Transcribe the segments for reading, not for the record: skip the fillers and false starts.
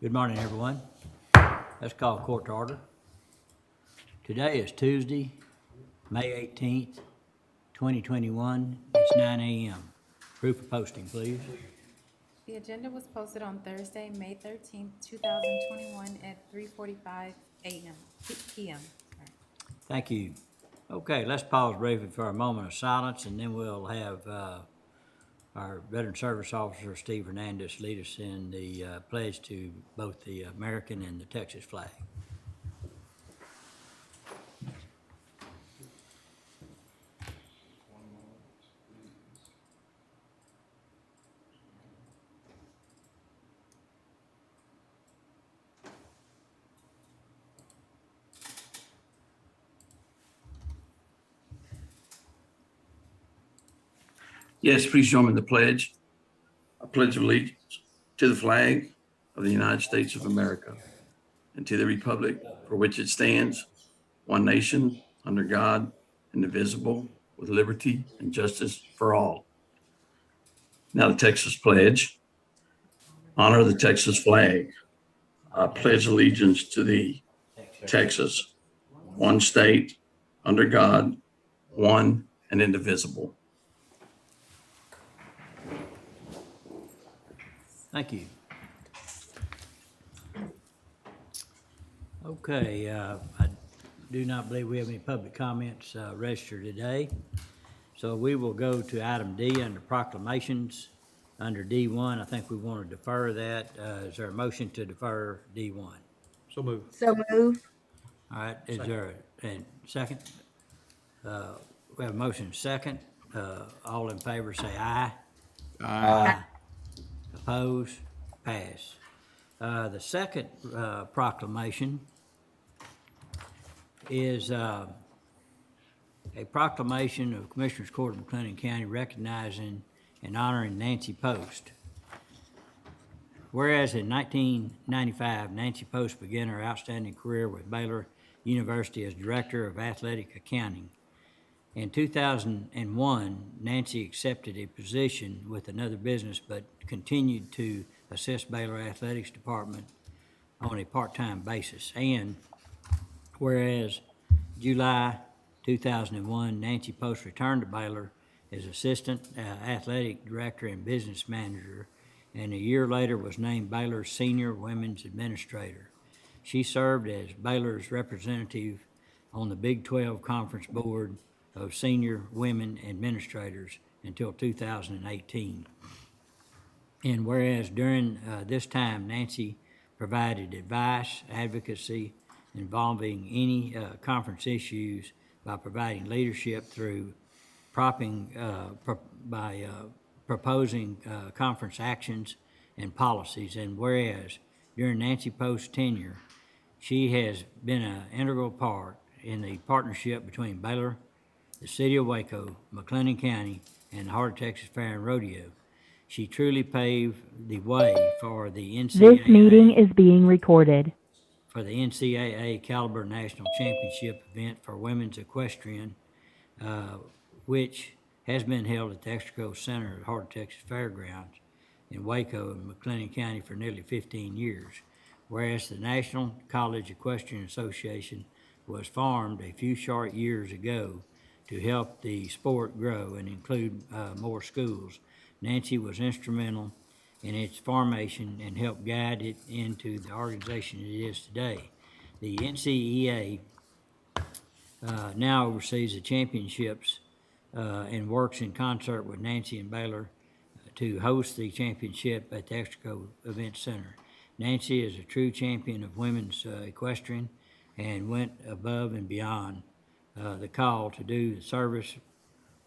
Good morning, everyone. Let's call court to order. Today is Tuesday, May 18th, 2021. It's 9 a.m. Proof of posting, please. The agenda was posted on Thursday, May 13th, 2021 at 3:45 p.m. Sorry. Thank you. Okay, let's pause briefly for a moment of silence, and then we'll have our Veteran Service Officer, Steve Hernandez, lead us in the pledge to both the American and the Texas flag. Yes, please join me in the pledge. I pledge allegiance to the flag of the United States of America and to the republic for which it stands, one nation, under God, indivisible, with liberty and justice for all. Now the Texas pledge. Honor the Texas flag. I pledge allegiance to thee, Texas, one state, under God, one and indivisible. Thank you. Okay, I do not believe we have any public comments registered today. So we will go to item D under proclamations. Under D1, I think we want to defer that. Is there a motion to defer D1? So move. So move. All right, is there a second? We have a motion second. All in favor say aye. Aye. Opposed? Pass. The second proclamation is a proclamation of Commissioners Court of McLennan County recognizing and honoring Nancy Post. Whereas in 1995, Nancy Post began her outstanding career with Baylor University as Director of Athletic Accounting. In 2001, Nancy accepted a position with another business but continued to assist Baylor Athletics Department on a part-time basis. And whereas July 2001, Nancy Post returned to Baylor as Assistant Athletic Director and Business Manager, and a year later was named Baylor's Senior Women's Administrator. She served as Baylor's representative on the Big 12 Conference Board of Senior Women Administrators until 2018. And whereas during this time, Nancy provided advice, advocacy involving any conference issues by providing leadership through proposing conference actions and policies. And whereas during Nancy Post's tenure, she has been an integral part in the partnership between Baylor, the City of Waco, McLennan County, and the Heart of Texas Fair and Rodeo. She truly paved the way for the NCAA. This meeting is being recorded. For the NCAA Caliber National Championship event for women's equestrian, which has been held at the Extraco Center at Heart of Texas Fairgrounds in Waco and McLennan County for nearly 15 years. Whereas the National College Equestrian Association was formed a few short years ago to help the sport grow and include more schools. Nancy was instrumental in its formation and helped guide it into the organization it is today. The NCEA now oversees the championships and works in concert with Nancy and Baylor to host the championship at the Extraco Event Center. Nancy is a true champion of women's equestrian and went above and beyond the call to do the service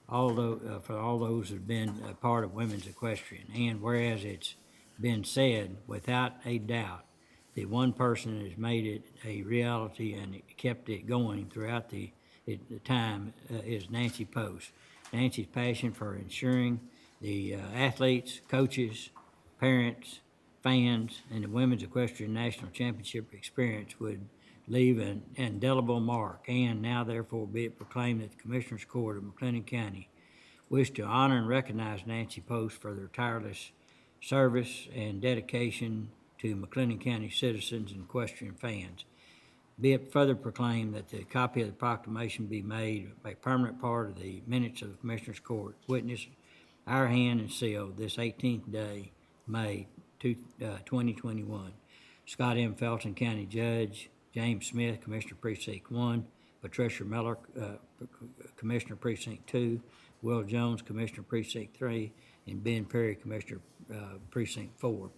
for all those that have been a part of women's equestrian. And whereas it's been said without a doubt that one person has made it a reality and kept it going throughout the time is Nancy Post. Nancy's passion for ensuring the athletes, coaches, parents, fans, and the Women's Equestrian National Championship experience would leave an indelible mark, and now therefore be it proclaimed that the Commissioners Court of McLennan County wish to honor and recognize Nancy Post for their tireless service and dedication to McLennan County citizens and equestrian fans. Be it further proclaimed that the copy of the proclamation be made a permanent part of the minutes of the Commissioners Court. Witness our hand and seal this 18th day, May 2021. Scott M. Felton, County Judge. James Smith, Commissioner Precinct 1. Patricia Miller, Commissioner Precinct 2. Will Jones, Commissioner Precinct 3. And Ben Perry, Commissioner Precinct 4.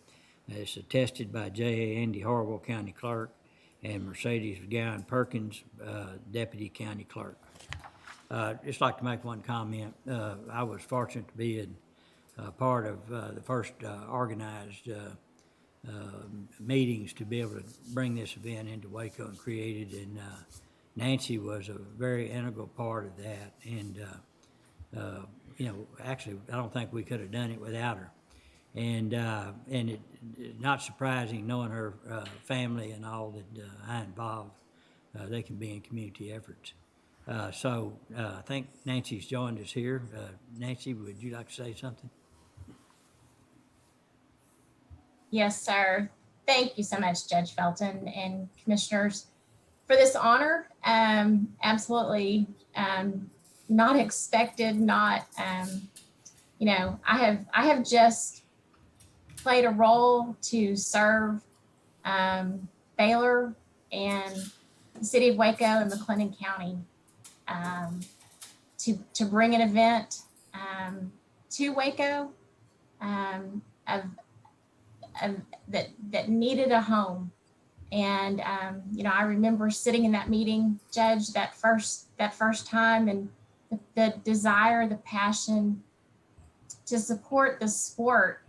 It's attested by J.A. Andy Harwell, County Clerk, and Mercedes Gowan Perkins, Deputy County Clerk. Just like to make one comment. I was fortunate to be part of the first organized meetings to be able to bring this event into Waco and create it, and Nancy was a very integral part of that. And actually, I don't think we could have done it without her. And not surprising, knowing her family and all that I involved, they can be in community efforts. So I think Nancy's joined us here. Nancy, would you like to say something? Yes, sir. Thank you so much, Judge Felton and commissioners, for this honor. Absolutely not expected, not, I have just played a role to serve Baylor and the city of Waco and McLennan County to bring an event to Waco that needed a home. And I remember sitting in that meeting, Judge, that first time, and the desire, the passion to support the sport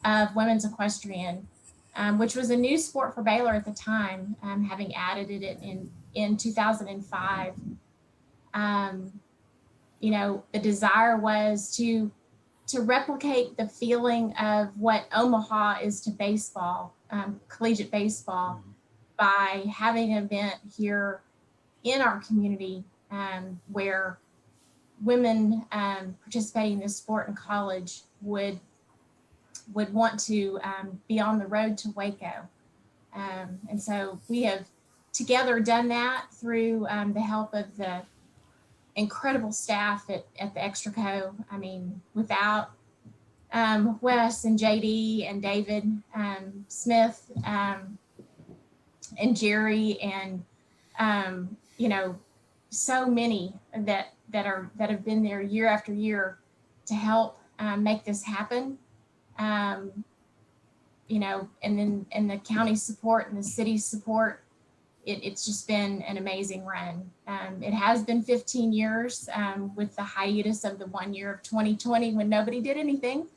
of women's equestrian, which was a new sport for Baylor at the time, having added it in 2005. The desire was to replicate the feeling of what Omaha is to baseball, collegiate baseball, by having an event here in our community where women participating in this sport in college would want to be on the road to Waco. And so we have together done that through the help of the incredible staff at the Extraco. I mean, without Wes and JD and David Smith and Jerry and so many that have been there year after year to help make this happen. And then the county support and the city's support, it's just been an amazing run. It has been 15 years with the hiatus of the 1 year of 2020 when nobody did anything.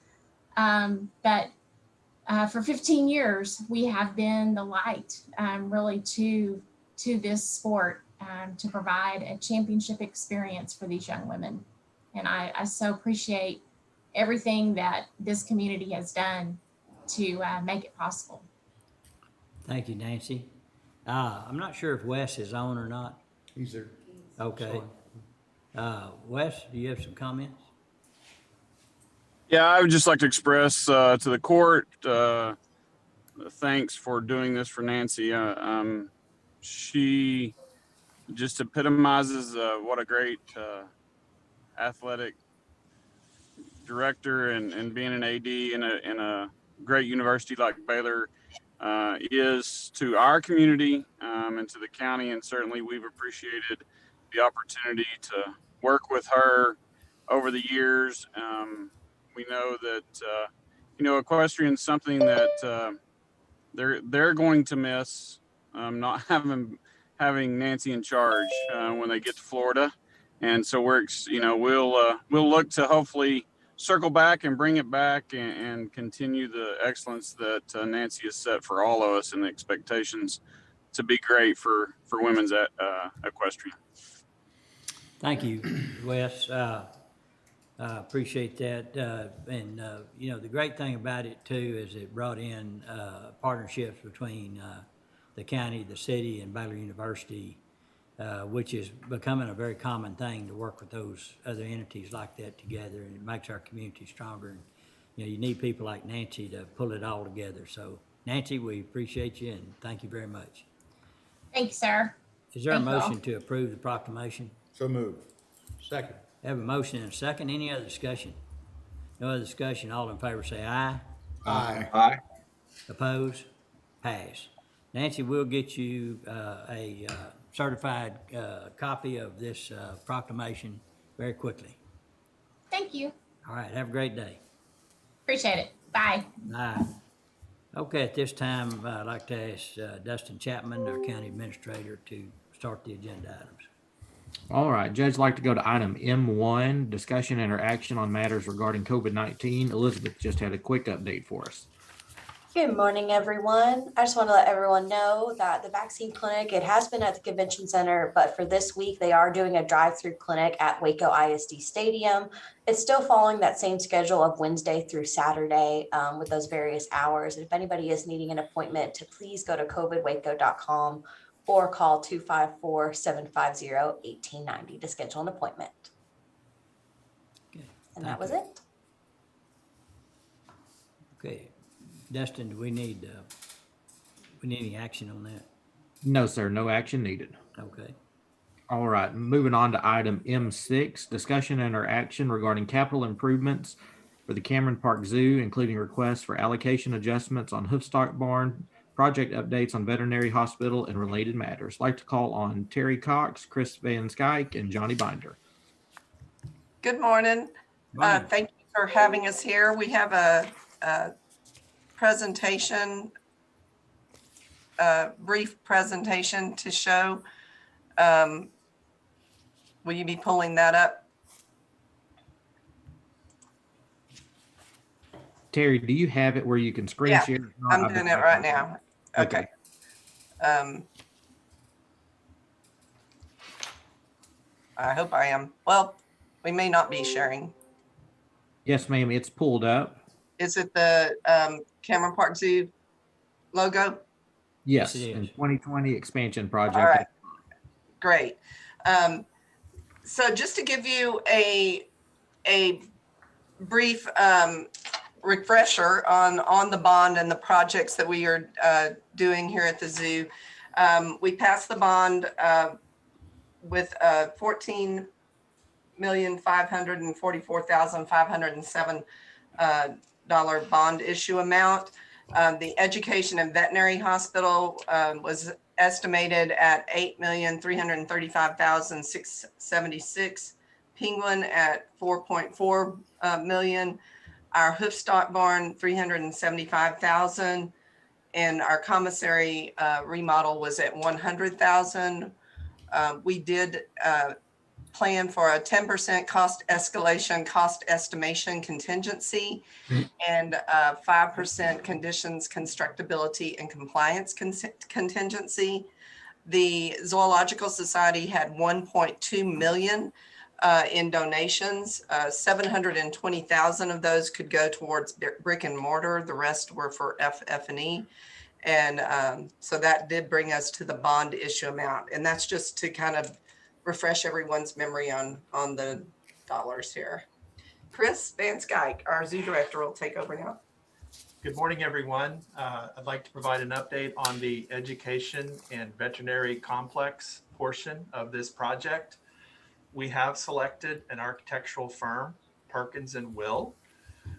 But for 15 years, we have been the light really to this sport to provide a championship experience for these young women. And I so appreciate everything that this community has done to make it possible. Thank you, Nancy. I'm not sure if Wes is on or not. He's there. Okay. Wes, do you have some comments? Yeah, I would just like to express to the court thanks for doing this for Nancy. She just epitomizes what a great athletic director and being an AD in a great university like Baylor is to our community and to the county. And certainly we've appreciated the opportunity to work with her over the years. We know that, equestrian is something that they're going to miss not having Nancy in charge when they get to Florida. And so we'll look to hopefully circle back and bring it back and continue the excellence that Nancy has set for all of us and the expectations to be great for women's equestrian. Thank you, Wes. I appreciate that. The great thing about it too is it brought in partnerships between the county, the city, and Baylor University, which is becoming a very common thing to work with those other entities like that together, and it makes our community stronger. And you need people like Nancy to pull it all together. So Nancy, we appreciate you and thank you very much. Thank you, sir. Is there a Thank you all. motion to approve the proclamation? So moved. Second. Have a motion and a second. Any other discussion? No other discussion. All in favor say aye. Aye. Oppose? Pass. Nancy, we'll get you a certified copy of this proclamation very quickly. Thank you. All right, have a great day. Appreciate it. Bye. Aye. Okay, at this time, I'd like to ask Dustin Chapman, our county administrator, to start the agenda items. All right, Judge, would like to go to item M1, discussion and or action on matters regarding COVID-19. Elizabeth just had a quick update for us. Good morning, everyone. I just want to let everyone know that the vaccine clinic, it has been at the convention center, but for this week, they are doing a drive-through clinic at Waco ISD Stadium. It's still following that same schedule of Wednesday through Saturday with those various hours. And if anybody is needing an appointment, to please go to covidwaco.com or call 254-750-1890 to schedule an appointment. Okay, And thank that was you. it. Okay, Dustin, do we need any action on that? No, sir, no action needed. Okay. All right, moving on to item M6, discussion and or action regarding capital improvements for the Cameron Park Zoo, including requests for allocation adjustments on Hoofstock Barn, project updates on veterinary hospital, and related matters. Like to call on Terry Cox, Chris Van Skyke, and Johnny Binder. Good morning. Morning. Thank you for having us here. We have a presentation, a brief presentation to show. Will you be pulling that up? Terry, do you have it where you can screen Yeah, share? If not, I'm I've doing got it right now. Okay. I hope I am. Well, we may not be sharing. Yes, ma'am, it's pulled up. Is it the Cameron Park Zoo logo? Yes, Yes, it in is. 2020 expansion project. All right. Great. So just to give you a brief refresher on the bond and the projects that we are doing here at the zoo. We passed the bond with a $14,544,507 bond issue amount. The Education and Veterinary Hospital was estimated at $8,335,676. Penguin at $4.4 million. Our Hoofstock Barn, $375,000. And our commissary remodel was at $100,000. We did plan for a 10% cost escalation, cost estimation contingency, and 5% conditions, constructability, and compliance contingency. The Zoological Society had 1.2 million in donations. 720,000 of those could go towards brick and mortar. The rest were for FF&E. And so that did bring us to the bond issue amount. And that's just to kind of refresh everyone's memory on the dollars here. Chris Van Skyke, our zoo director, will take over now. Good morning, everyone. I'd like to provide an update on the education and veterinary complex portion of this project. We have selected an architectural firm, Perkins & Will,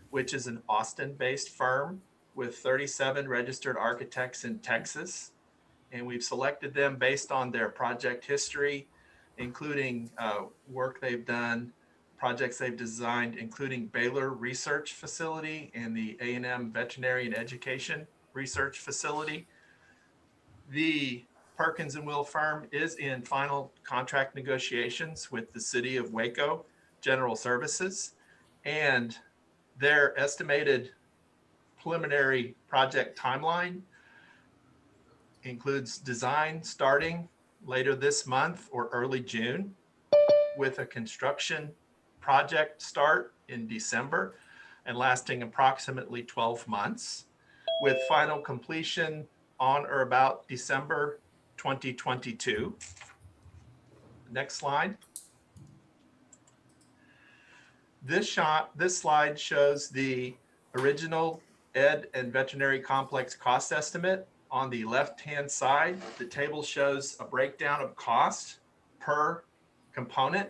which is an Austin-based firm with 37 registered architects in Texas. And we've selected them based on their project history, including work they've done, projects they've designed, including Baylor Research Facility and the A&M Veterinary and Education Research Facility. The Perkins & Will firm is in final contract negotiations with the City of Waco General Services, and their estimated preliminary project timeline includes design starting later this month or early June, with a construction project start in December and lasting approximately 12 months, with final completion on or about December 2022. Next slide. This slide shows the original ed and veterinary complex cost estimate. On the left-hand side, the table shows a breakdown of cost per component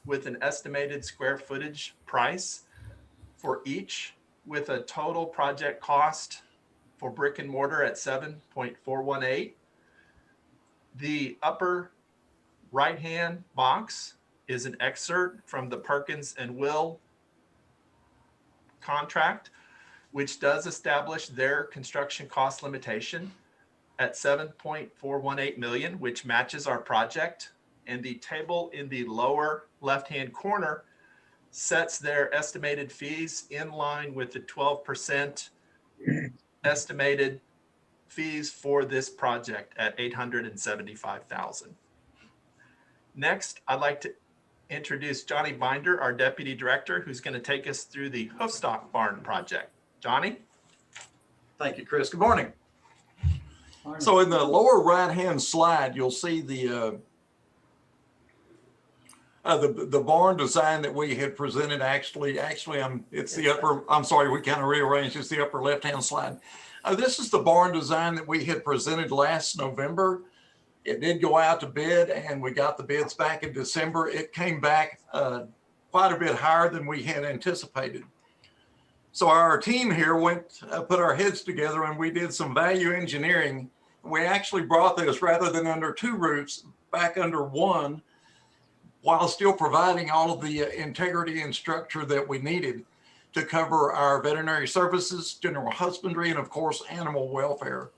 with an estimated square footage price for each, with a total project cost for brick and mortar at 7.418. The upper right-hand box is an excerpt from the Perkins and Will contract, which does establish their construction cost limitation at 7.418 million, which matches our project. And the table in the lower left-hand corner sets their estimated fees in line with the 12% estimated fees for this project at $875,000. Next, I'd like to introduce Johnny Binder, our Deputy Director, who's going to take us through the Hoofstock Barn project. Johnny? Thank you, Chris. Good morning. So in the lower right-hand slide, you'll see the barn design that we had presented. It's the upper, I'm sorry, we kind of rearranged. It's the upper left-hand slide. This is the barn design that we had presented last November. It did go out to bid, and we got the bids back in December. It came back quite a bit higher than we had anticipated. So our team here put our heads together, and we did some value engineering. We actually brought this, rather than under two roofs, back under one, while still providing all of the integrity and structure that we needed to cover our veterinary services, general husbandry, and of course, animal welfare.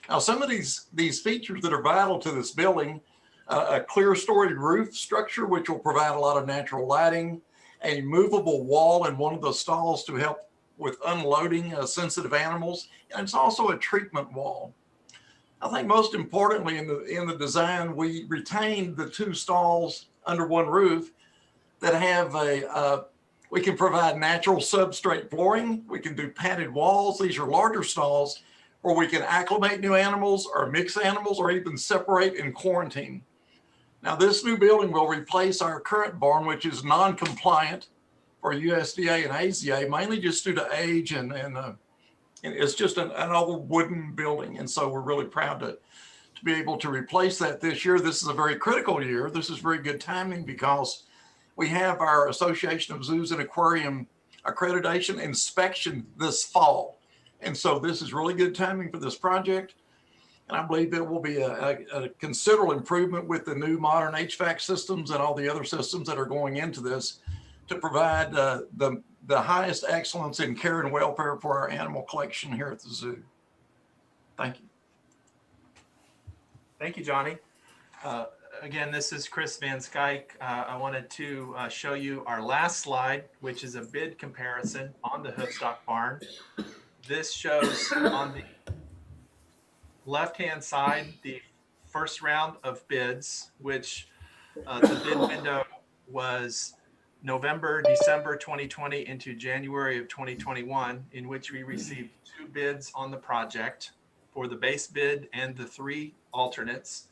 Now, some of these features that are vital to this building, a clear storied roof structure, which will provide a lot of natural lighting, a movable wall in one of the stalls to help with unloading sensitive animals, and it's also a treatment wall. I think most importantly in the design, we retained the two stalls under one roof that have we can provide natural substrate flooring. We can do padded walls. These are larger stalls where we can acclimate new animals or mix animals or even separate and quarantine. Now, this new building will replace our current barn, which is non-compliant for USDA and AZA, mainly just due to age and it's just an old wooden building. And so we're really proud to be able to replace that this year. This is a very critical year. This is very good timing because we have our Association of Zoos and Aquarium accreditation inspection this fall. And so this is really good timing for this project. And I believe it will be a considerable improvement with the new modern HVAC systems and all the other systems that are going into this to provide the highest excellence in care and welfare for our animal collection here at the zoo. Thank you. Thank you, Johnny. Again, this is Chris Van Skyke. I wanted to show you our last slide, which is a bid comparison on the Hoofstock Barn. This shows on the left-hand side the first round of bids, which the bid window was November, December 2020 into January of 2021, in which we received 2 bids on the project for the base bid and the 3 alternates.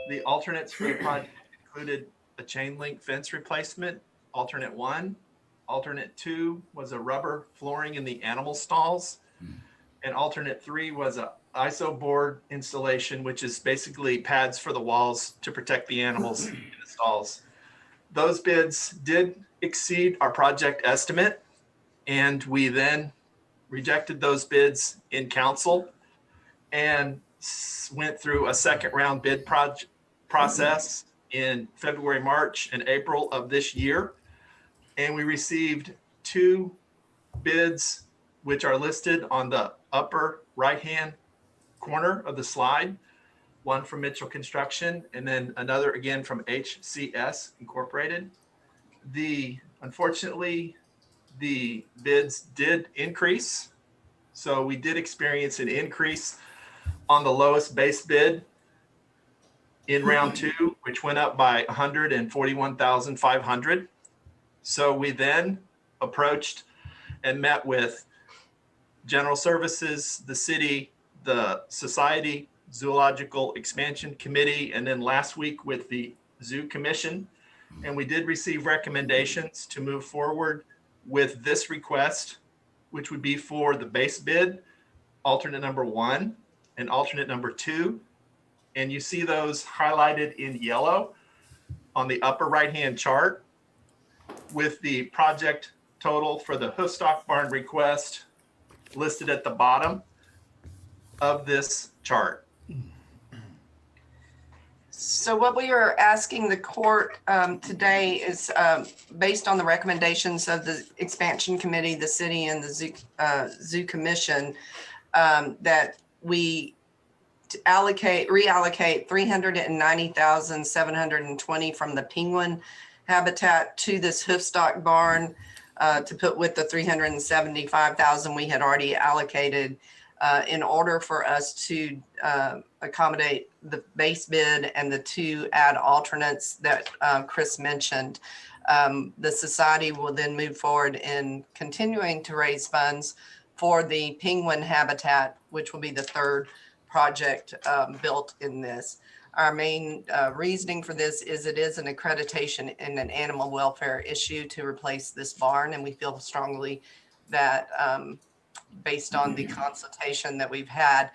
The alternates for the project included a chain link fence replacement, alternate 1. Alternate 2 was a rubber flooring in the animal stalls. And alternate 3 was a ISO board installation, which is basically pads for the walls to protect the animals in the stalls. Those bids did exceed our project estimate, and we then rejected those bids in council and went through a second round bid process in February, March, and April of this year. And we received 2 bids, which are listed on the upper right-hand corner of the slide, one from Mitchell Construction, and then another again from HCS Incorporated. Unfortunately, the bids did increase. So we did experience an increase on the lowest base bid in round 2, which went up by $141,500. So we then approached and met with General Services, the city, the Society Zoological Expansion Committee, and then last week with the Zoo Commission. And we did receive recommendations to move forward with this request which would be for the base bid, alternate number 1 and alternate number 2. And you see those highlighted in yellow on the upper right-hand chart with the project total for the Hoofstock Barn request listed at the bottom of this chart. So what we are asking the court today is based on the recommendations of the expansion committee, the city, and the zoo commission, that we reallocate $390,720 from the penguin habitat to this Hoofstock barn to put with the $375,000 we had already allocated in order for us to accommodate the base bid and the 2 ad alternates that Chris mentioned. The society will then move forward in continuing to raise funds for the penguin habitat, which will be the 3rd project built in this. Our main reasoning for this is it is an accreditation and an animal welfare issue to replace this barn, and we feel strongly that based on the consultation that we've had,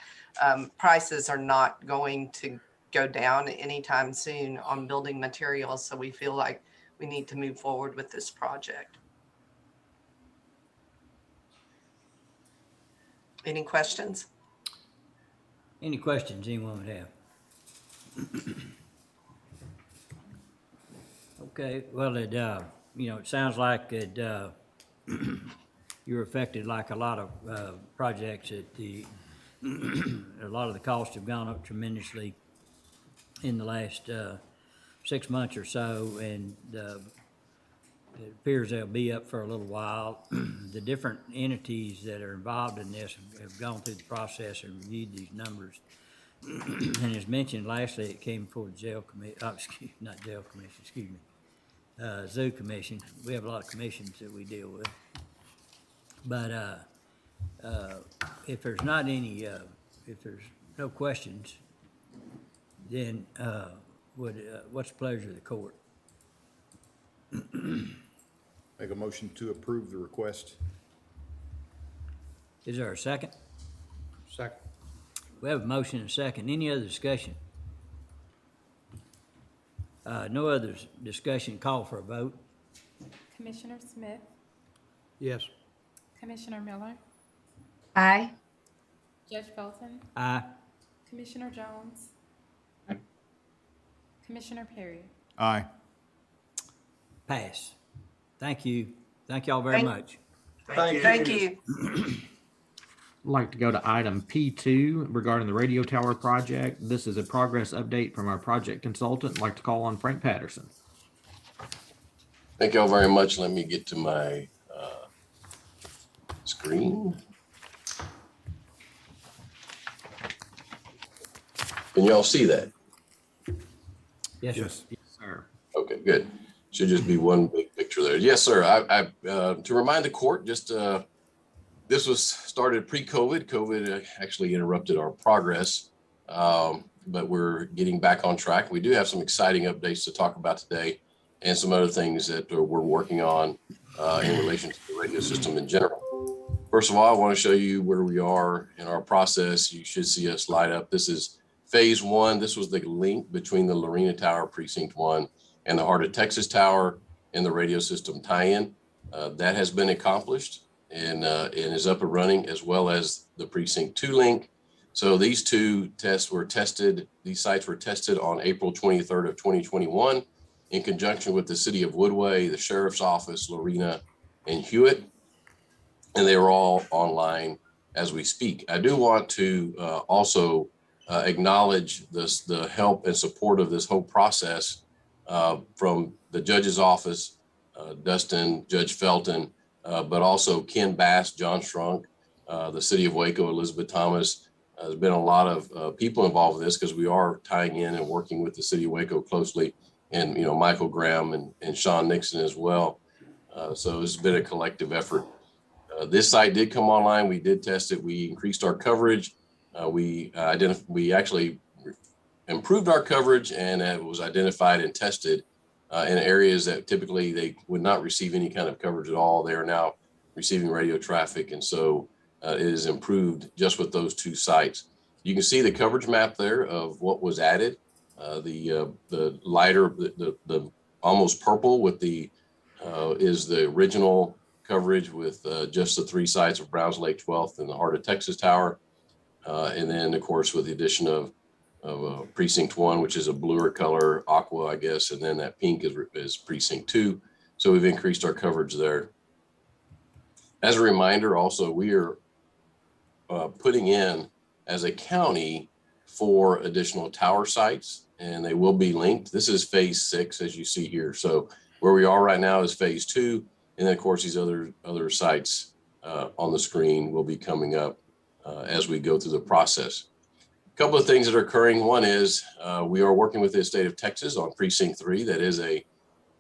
prices are not going to go down anytime soon on building materials. So we feel like we need to move forward with this project. Any questions? Any questions anyone would have? Okay, well, it sounds like it, you're affected like a lot of projects at a lot of the costs have gone up tremendously in the last 6 months or so, and it appears they'll be up for a little while. The different entities that are involved in this have gone through the process and reviewed these numbers. And as mentioned, lastly, it came before the zoo commission. We have a lot of commissions that we deal with. But if there's not any, if there's no questions, then what's the pleasure of the court? Make a motion to approve the request. Is there a second? Second. We have a motion and a second. Any other discussion? No other discussion. Call for a vote. Commissioner Smith, Yes. Commissioner Miller, Aye. Judge Felton, Aye. Commissioner Jones, Commissioner Perry. Aye. Pass. Thank you. Thank y'all very much. Thank you. I'd like to go to item P2 regarding the radio tower project. This is a progress update from our project consultant. I'd like to call on Frank Patterson. Thank y'all very much. Let me get to my screen. Can y'all see that? Yes, sir. Yes. Yes, sir. Okay, good. Should just be one big picture there. Yes, sir. I to remind the court, just this was started pre-COVID. COVID actually interrupted our progress, but we're getting back on track. We do have some exciting updates to talk about today, and some other things that we're working on in relation to the radio system in general. First of all, I want to show you where we are in our process. You should see us light up. This is phase 1. This was the link between the Lorena Tower Precinct 1 and the Heart of Texas Tower and the radio system tie-in. That has been accomplished and is up and running, as well as the Precinct 2 link. So these two tests were tested. These sites were tested on April 23rd of 2021 in conjunction with the city of Woodway, the sheriff's office, Lorena, and Hewitt. And they were all online as we speak. I do want to also acknowledge the help and support of this whole process from the judge's office, Dustin, Judge Felton, but also Ken Bass, John Strunk, the city of Waco, Elizabeth Thomas. There's been a lot of people involved with this because we are tying in and working with the city of Waco closely, and Michael Graham and Sean Nixon as well. So it's been a collective effort. This site did come online. We did test it. We increased our coverage. We actually improved our coverage, and it was identified and tested in areas that typically they would not receive any kind of coverage at all. They are now receiving radio traffic. And so it is improved just with those 2 sites. You can see the coverage map there of what was added. The lighter, the almost purple with the is the original coverage with just the 3 sites of Browns Lake 12th and the Heart of Texas Tower. And then, of course, with the addition of Precinct 1, which is a bluer color, aqua, I guess, and then that pink is Precinct 2. So we've increased our coverage there. As a reminder, also, we are putting in as a county 4 additional tower sites, and they will be linked. This is phase 6, as you see here. So where we are right now is phase 2. And then, of course, these other sites on the screen will be coming up as we go through the process. A couple of things that are occurring. One is we are working with the state of Texas on Precinct 3. That is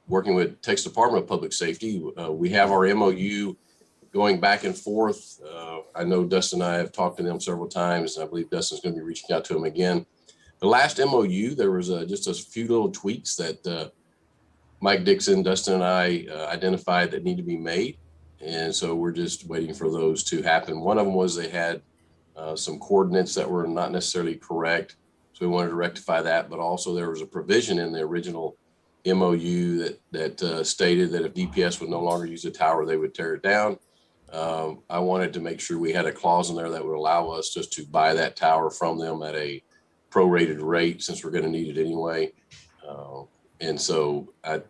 working with Texas Department of Public Safety. We have our MOU going back and forth. I know Dustin and I have talked to them several times, and I believe Dustin's going to be reaching out to them again. The last MOU, there was just a few little tweaks that Mike Dixon, Dustin, and I identified that need to be made. And so we're just waiting for those to happen. One of them was they had some coordinates that were not necessarily correct. So we wanted to rectify that. But also there was a provision in the original MOU that stated that if DPS would no longer use the tower, they would tear it down. I wanted to make sure we had a clause in there that would allow us just to buy that tower from them at a prorated rate, since we're going to need it anyway. And so that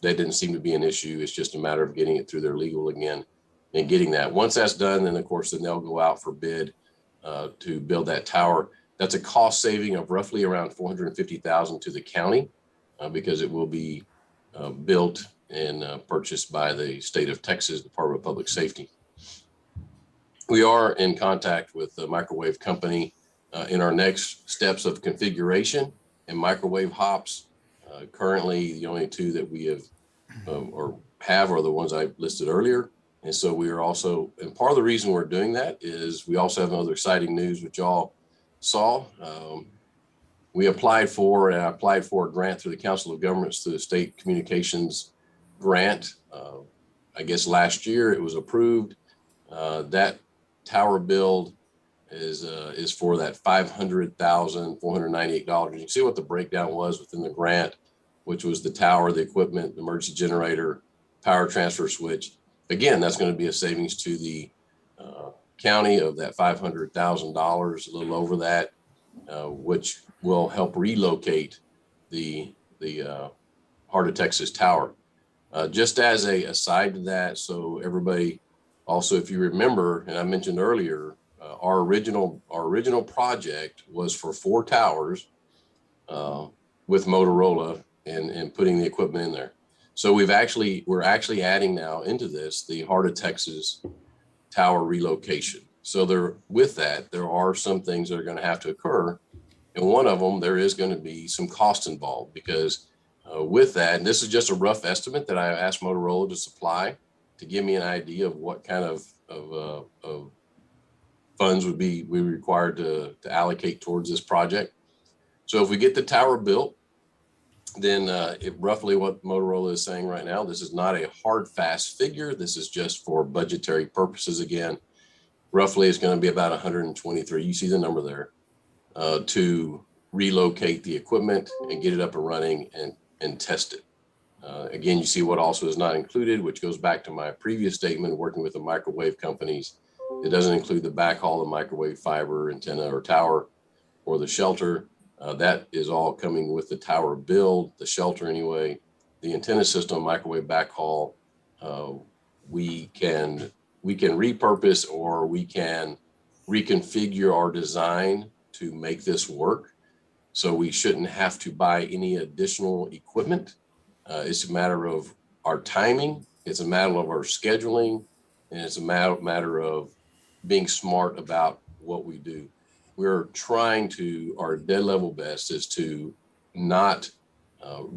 didn't seem to be an issue. It's just a matter of getting it through their legal again and getting that. Once that's done, then of course, then they'll go out for bid to build that tower. That's a cost saving of roughly around $450,000 to the county because it will be built and purchased by the state of Texas Department of Public Safety. We are in contact with the microwave company in our next steps of configuration and microwave hops. Currently, the only 2 that we have are the ones I listed earlier. And so we are also, and part of the reason we're doing that is we also have another exciting news, which y'all saw. I applied for a grant through the Council of Governments through the State Communications Grant. I guess last year it was approved. That tower build is for that $500,498. You can see what the breakdown was within the grant, which was the tower, the equipment, the emergency generator, power transfer switch. Again, that's going to be a savings to the county of that $500,000, a little over that, which will help relocate the Heart of Texas Tower. Just as a aside to that, so everybody also, if you remember, and I mentioned earlier, our original project was for 4 towers with Motorola and putting the equipment in there. So we're actually adding now into this the Heart of Texas Tower relocation. So there are some things that are going to have to occur, and one of them, there is going to be some cost involved because with that, and this is just a rough estimate that I asked Motorola to supply to give me an idea of what kind of funds would be required to allocate towards this project. So if we get the tower built, then roughly what Motorola is saying right now, this is not a hard, fast figure. This is just for budgetary purposes. Again, roughly it's going to be about 123. You see the number there to relocate the equipment and get it up and running and test it. Again, you see what also is not included, which goes back to my previous statement, working with the microwave companies. It doesn't include the backhaul, the microwave fiber antenna or tower or the shelter. That is all coming with the tower build, the shelter anyway. The antenna system, microwave backhaul, we can repurpose or we can reconfigure our design to make this work. So we shouldn't have to buy any additional equipment. It's a matter of our timing. It's a matter of our scheduling. And it's a matter of being smart about what we do. We're trying to, our dead level best is to not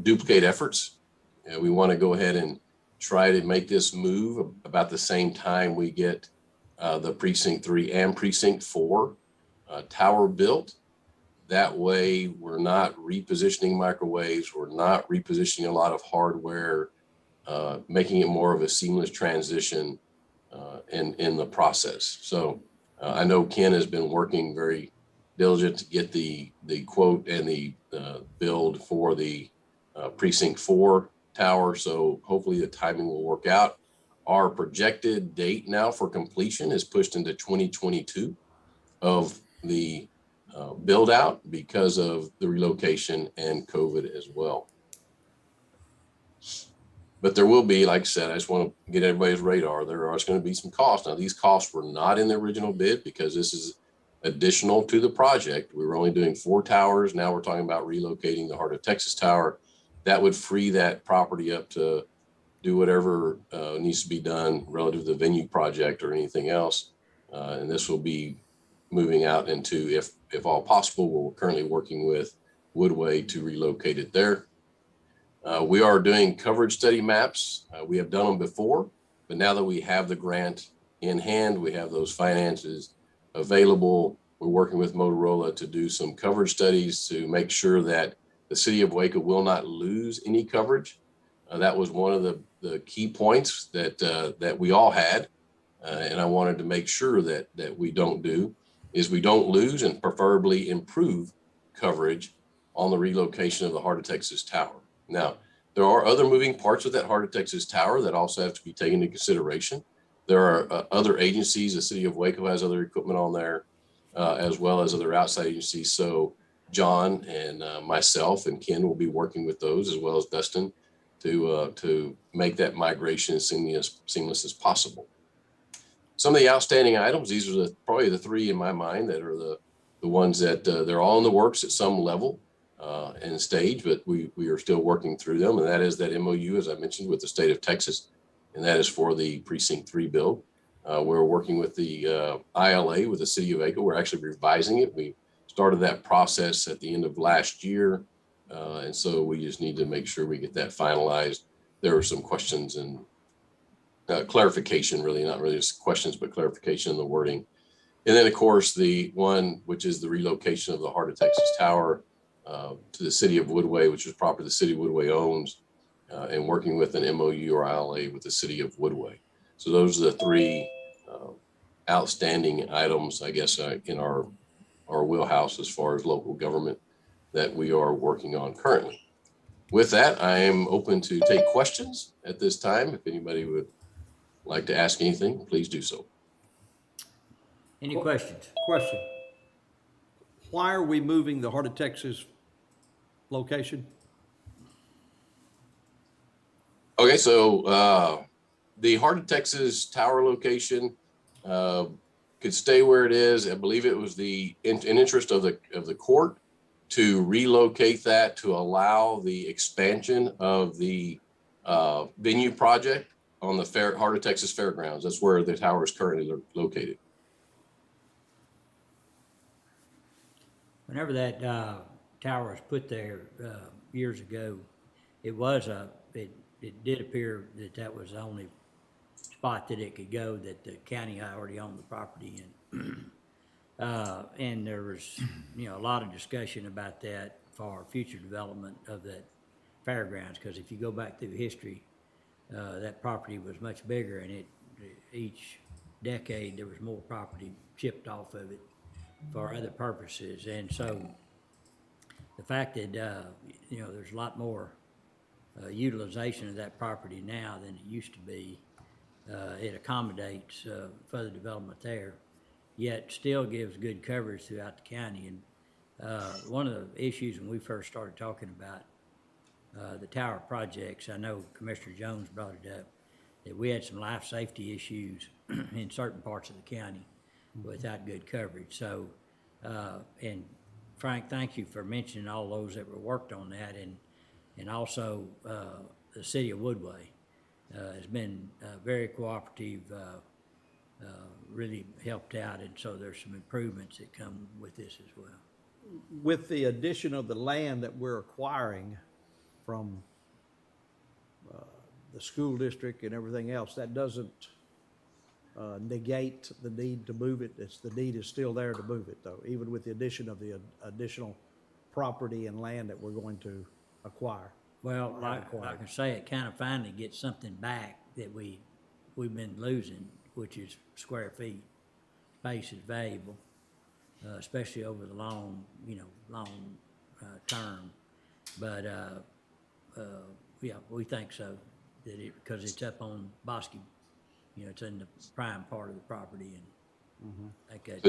duplicate efforts. And we want to go ahead and try to make this move about the same time we get the Precinct 3 and Precinct 4 tower built. That way we're not repositioning microwaves. We're not repositioning a lot of hardware, making it more of a seamless transition in the process. So I know Ken has been working very diligent to get the quote and the build for the precinct 4 tower. So hopefully the timing will work out. Our projected date now for completion is pushed into 2022 of the build out because of the relocation and COVID as well. But there will be, like I said, I just want to get everybody's radar. There are going to be some costs. Now, these costs were not in the original bid because this is additional to the project. We were only doing 4 towers. Now we're talking about relocating the Heart of Texas Tower. That would free that property up to do whatever needs to be done relative to the venue project or anything else. And this will be moving out into, if all possible, we're currently working with Woodway to relocate it there. We are doing coverage study maps. We have done them before, but now that we have the grant in hand, we have those finances available. We're working with Motorola to do some coverage studies to make sure that the city of Waco will not lose any coverage. That was one of the key points that we all had. And I wanted to make sure that we don't do is we don't lose and preferably improve coverage on the relocation of the Heart of Texas Tower. Now, there are other moving parts of that Heart of Texas Tower that also have to be taken into consideration. There are other agencies. The city of Waco has other equipment on there, as well as other outside agencies. So John and myself and Ken will be working with those, as well as Dustin, to make that migration as seamless as possible. Some of the outstanding items, these are probably the 3 in my mind that are the ones that they're all in the works at some level and stage, but we are still working through them. And that is that MOU, as I mentioned, with the state of Texas, and that is for the Precinct 3 build. We're working with the ILA with the city of Waco. We're actually revising it. We started that process at the end of last year. And so we just need to make sure we get that finalized. There are some questions and clarification, really, not really just questions, but clarification in the wording. And then, of course, the one, which is the relocation of the Heart of Texas Tower to the city of Woodway, which is property the city of Woodway owns, and working with an MOU or ILA with the city of Woodway. So those are the 3 outstanding items, I guess, in our wheelhouse as far as local government that we are working on currently. With that, I am open to take questions at this time. If anybody would like to ask anything, please do so. Any questions? Question. Why are we moving the Heart of Texas location? Okay, so the Heart of Texas Tower location could stay where it is. I believe it was in interest of the court to relocate that to allow the expansion of the venue project on the Heart of Texas Fairgrounds. That's where the tower is currently located. Whenever that tower was put there years ago, it did appear that was the only spot that it could go, that the county already owned the property in. And there was, a lot of discussion about that for future development of that fairgrounds, because if you go back through history, that property was much bigger, and each decade there was more property chipped off of it for other purposes. And so the fact that there's a lot more utilization of that property now than it used to be, it accommodates further development there, yet still gives good coverage throughout the county. And one of the issues when we first started talking about the tower projects, I know Commissioner Jones brought it up, that we had some life safety issues in certain parts of the county without good coverage. So, and Frank, thank you for mentioning all those that were worked on that, and also the city of Woodway has been very cooperative, really helped out, and so there's some improvements that come with this as well. With the addition of the land that we're acquiring from the school district and everything else, that doesn't negate the need to move it. The need is still there to move it, though, even with the addition of the additional property and land that we're going to acquire. Well, like I say, it kind of finally gets something back that we've been losing which is square feet. Space is valuable, especially over the long term. But, yeah, we think so, that because it's up on Bosque, it's in the prime part of the property and like that.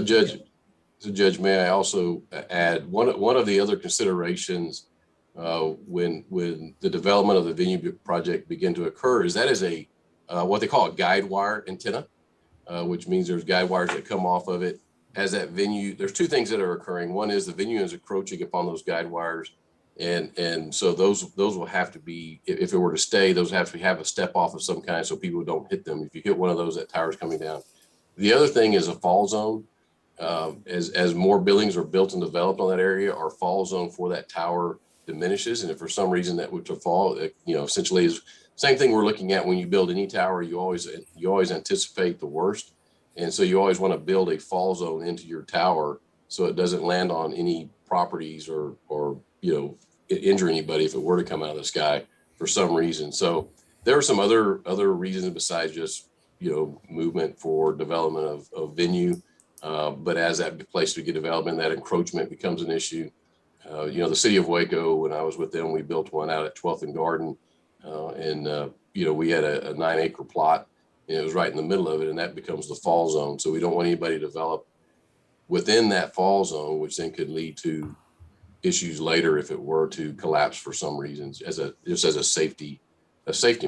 So Judge, may I also add, one of the other considerations when the development of the venue project began to occur is that is a what they call a guide wire antenna, which means there's guide wires that come off of it. As that venue, there's two things that are occurring. One is the venue is encroaching upon those guide wires. And so those will have to be, if it were to stay, those have to have a step off of some kind so people don't hit them. If you hit one of those, that tower's coming down. The other thing is a fall zone. As more buildings are built and developed on that area, our fall zone for that tower diminishes. And if for some reason that were to fall, essentially is same thing we're looking at when you build any tower, you always anticipate the worst. And so you always want to build a fall zone into your tower so it doesn't land on any properties or injure anybody if it were to come out of the sky for some reason. So there are some other reasons besides just, movement for development of venue. But as that place to get development, that encroachment becomes an issue. The city of Waco, when I was with them, we built one out at 12th and Garden. We had a 9-acre plot and it was right in the middle of it, and that becomes the fall zone. So we don't want anybody to develop within that fall zone, which then could lead to issues later if it were to collapse for some reasons just as a safety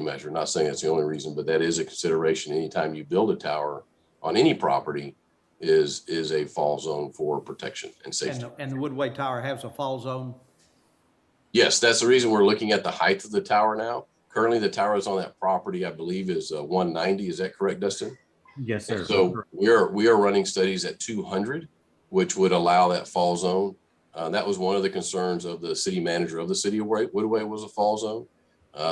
measure. Not saying that's the only reason, but that is a consideration anytime you build a tower on any property is a fall zone for protection and safety. And the Woodway Tower has a fall zone? Yes, that's the reason we're looking at the height of the tower now. Currently, the tower is on that property, I believe, is 190. Is that correct, Dustin? Yes, sir. So we are running studies at 200, which would allow that fall zone. That was one of the concerns of the city manager of the city of Woodway was a fall zone.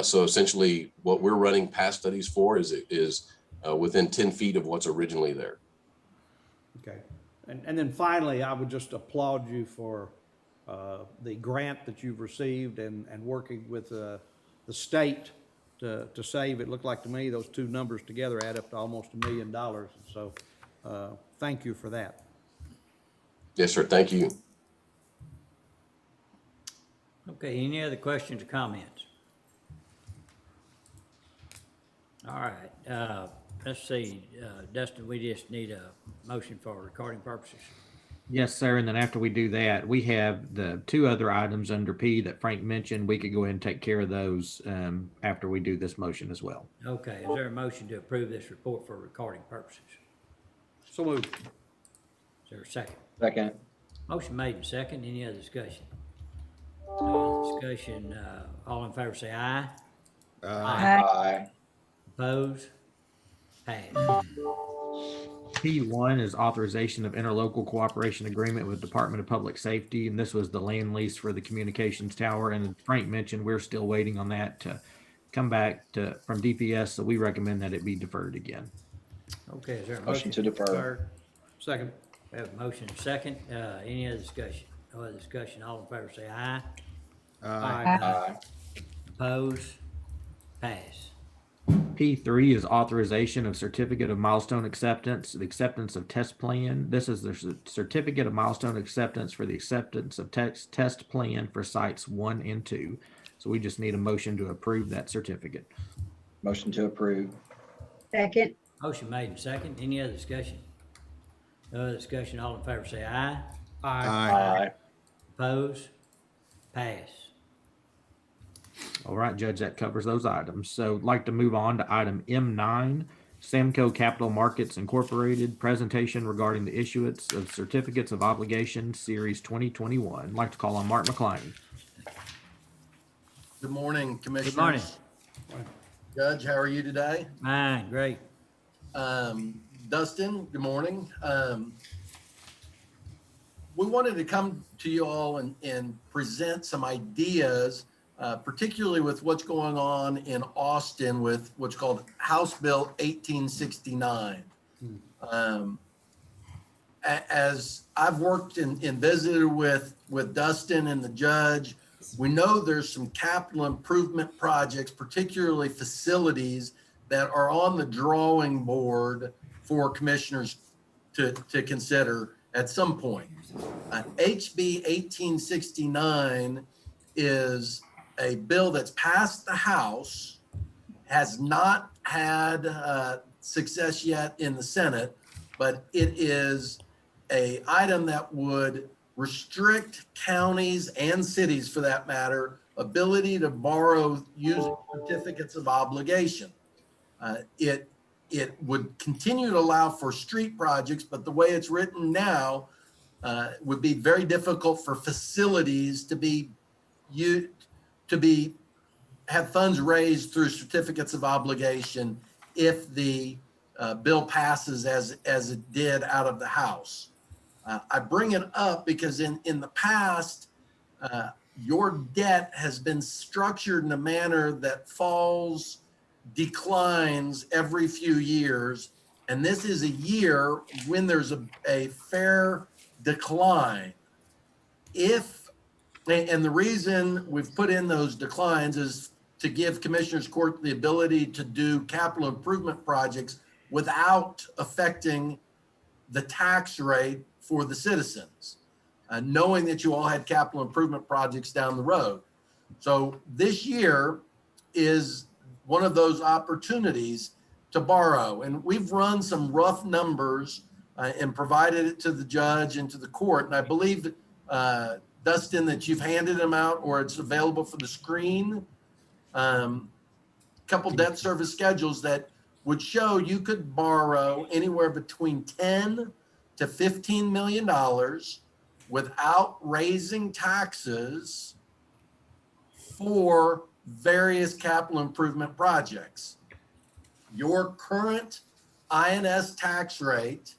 So essentially, what we're running past studies for is within 10 feet of what's originally there. Okay. And then finally, I would just applaud you for the grant that you've received and working with the state to save. It looked like to me those two numbers together add up to almost $1 million. So thank you for that. Yes, sir. Thank you. Okay, any other questions or comments? All right, let's see, Dustin, we just need a motion for recording purposes. Yes, sir. And then after we do that, we have the two other items under P that Frank mentioned. We could go ahead and take care of those after we do this motion as well. Okay, is there a motion to approve this report for recording purposes? So moved. Is there a second? Second. Motion made and second. Any other discussion? No other discussion. All in favor say aye. Aye. Opposed? Passed. P1 is authorization of interlocal cooperation agreement with Department of Public Safety, and this was the land lease for the communications tower. And Frank mentioned we're still waiting on that to come back from DPS, so we recommend that it be deferred again. Okay, is there a Motion to defer. Second. We have a motion and second. Any other discussion? No other discussion. All in favor say aye. Aye. Opposed? Pass. P3 is authorization of certificate of milestone acceptance, the acceptance of test plan. This is the certificate of milestone acceptance for the acceptance of test plan for sites 1 and 2. So we just need a motion to approve that certificate. Motion to approve. Second. Motion made and second. Any other discussion? No other discussion. All in favor say aye. Aye. Opposed? Pass. All right, Judge, that covers those items. So I'd like to move on to item M9, Samco Capital Markets Incorporated, presentation regarding the issuance of certificates of obligation series 2021. I'd like to call on Mark McClain. Good morning, Commissioners. Good morning. Judge, how are you today? Fine, great. Dustin, good morning. We wanted to come to you all and present some ideas, particularly with what's going on in Austin with what's called House Bill 1869. As I've worked and visited with Dustin and the judge, we know there's some capital improvement projects, particularly facilities that are on the drawing board for commissioners to consider at some point. HB 1869 is a bill that's passed the House, has not had success yet in the Senate, but it is a item that would restrict counties and cities, for that matter, ability to borrow using certificates of obligation. It would continue to allow for street projects, but the way it's written now would be very difficult for facilities to have funds raised through certificates of obligation if the bill passes as it did out of the House. I bring it up because in the past, your debt has been structured in a manner that declines every few years. And this is a year when there's a fair decline. And the reason we've put in those declines is to give Commissioners Court the ability to do capital improvement projects without affecting the tax rate for the citizens, knowing that you all had capital improvement projects down the road. So this year is one of those opportunities to borrow. And we've run some rough numbers and provided it to the judge and to the court. And I believe, Dustin, that you've handed them out or it's available for the screen. Couple debt service schedules that would show you could borrow anywhere between 10 to $15 million without raising taxes for various capital improvement projects. Your current INS tax rate,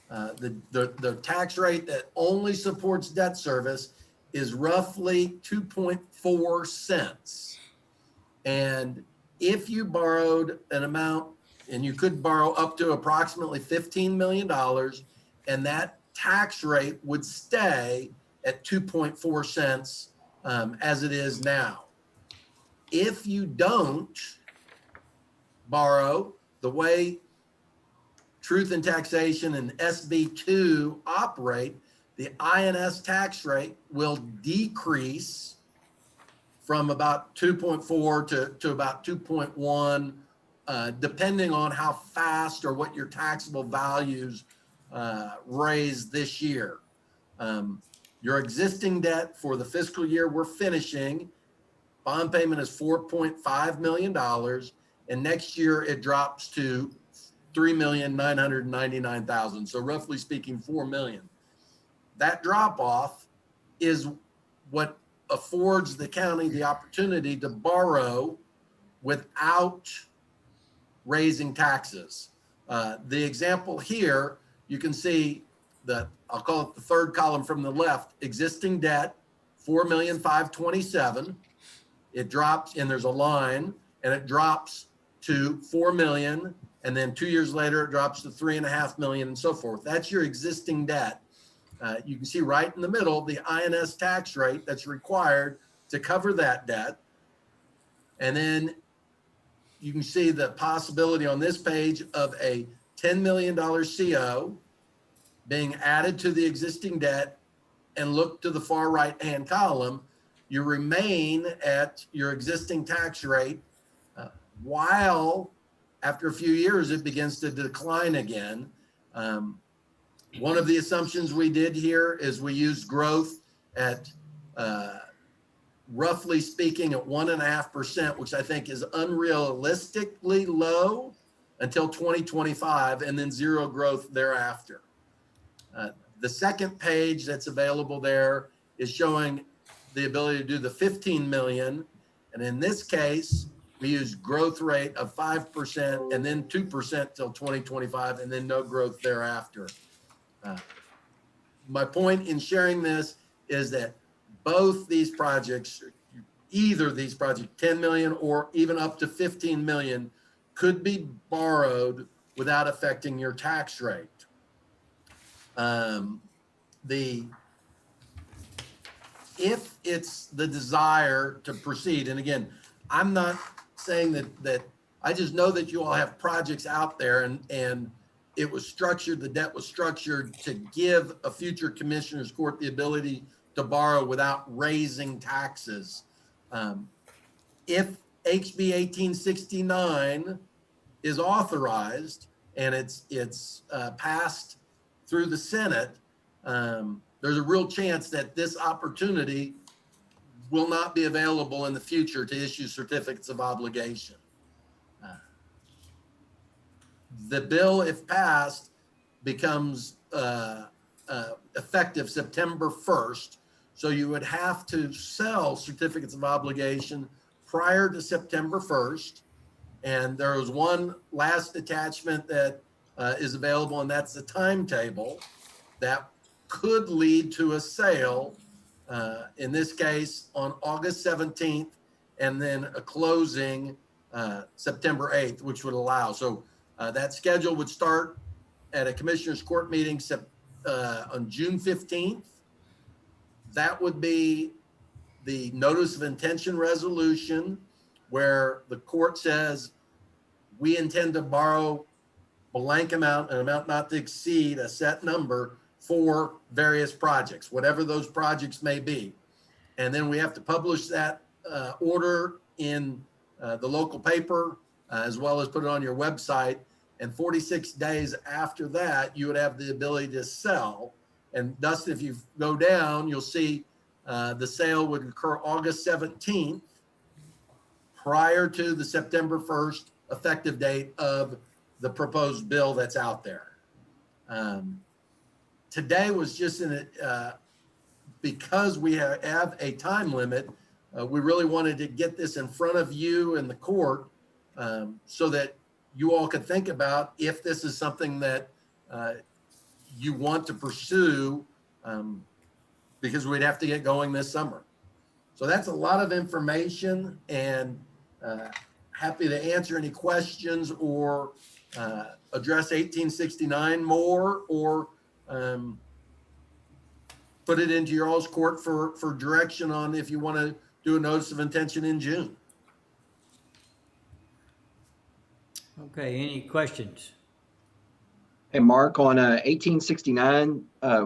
the tax rate that only supports debt service, is roughly 2.4 cents. And if you borrowed an amount, and you could borrow up to approximately $15 million, and that tax rate would stay at 2.4 cents as it is now. If you don't borrow, the way Truth in Taxation and SB2 operate, the INS tax rate will decrease from about 2.4 to about 2.1, depending on how fast or what your taxable values raise this year. Your existing debt for the fiscal year we're finishing, bond payment is $4.5 million, and next year it drops to $3,999,000. So roughly speaking, $4 million. That drop off is what affords the county the opportunity to borrow without raising taxes. The example here, you can see that I'll call it the third column from the left, existing debt, $4,527,000. It drops, and there's a line, and it drops to 4 million, and then 2 years later it drops to 3.5 million, and so forth. That's your existing debt. You can see right in the middle the INS tax rate that's required to cover that debt. And then you can see the possibility on this page of a $10 million CO being added to the existing debt, and look to the far right-hand column, you remain at your existing tax rate while after a few years it begins to decline again. One of the assumptions we did here is we used growth at roughly speaking at 1.5%, which I think is unrealistically low until 2025, and then zero growth thereafter. The second page that's available there is showing the ability to do the 15 million. And in this case, we use growth rate of 5% and then 2% till 2025, and then no growth thereafter. My point in sharing this is that both these projects, either these projects, 10 million or even up to 15 million, could be borrowed without affecting your tax rate. If it's the desire to proceed, and again, I'm not saying that I just know that you all have projects out there, and it was structured, the debt was structured to give a future commissioner's court the ability to borrow without raising taxes. If HB 1869 is authorized and it's passed through the Senate, there's a real chance that this opportunity will not be available in the future to issue certificates of obligation. The bill, if passed, becomes effective September 1st. So you would have to sell certificates of obligation prior to September 1st. And there was one last attachment that is available, and that's the timetable that could lead to a sale, in this case, on August 17th, and then a closing September 8th, which would allow. So that schedule would start at a commissioner's court meeting on June 15th. That would be the notice of intention resolution, where the court says, we intend to borrow blank amount, an amount not to exceed a set number for various projects, whatever those projects may be. And then we have to publish that order in the local paper, as well as put it on your website. And 46 days after that, you would have the ability to sell. And thus, if you go down, you'll see the sale would occur August 17th, prior to the September 1st effective date of the proposed bill that's out there. Today was just because we have a time limit, we really wanted to get this in front of you and the court, so that you all could think about if this is something that you want to pursue, because we'd have to get going this summer. So that's a lot of information, and happy to answer any questions or address 1869 more, or put it into your all's court for direction on if you want to do a notice of intention in June. Okay, any questions? Hey, Mark, on 1869,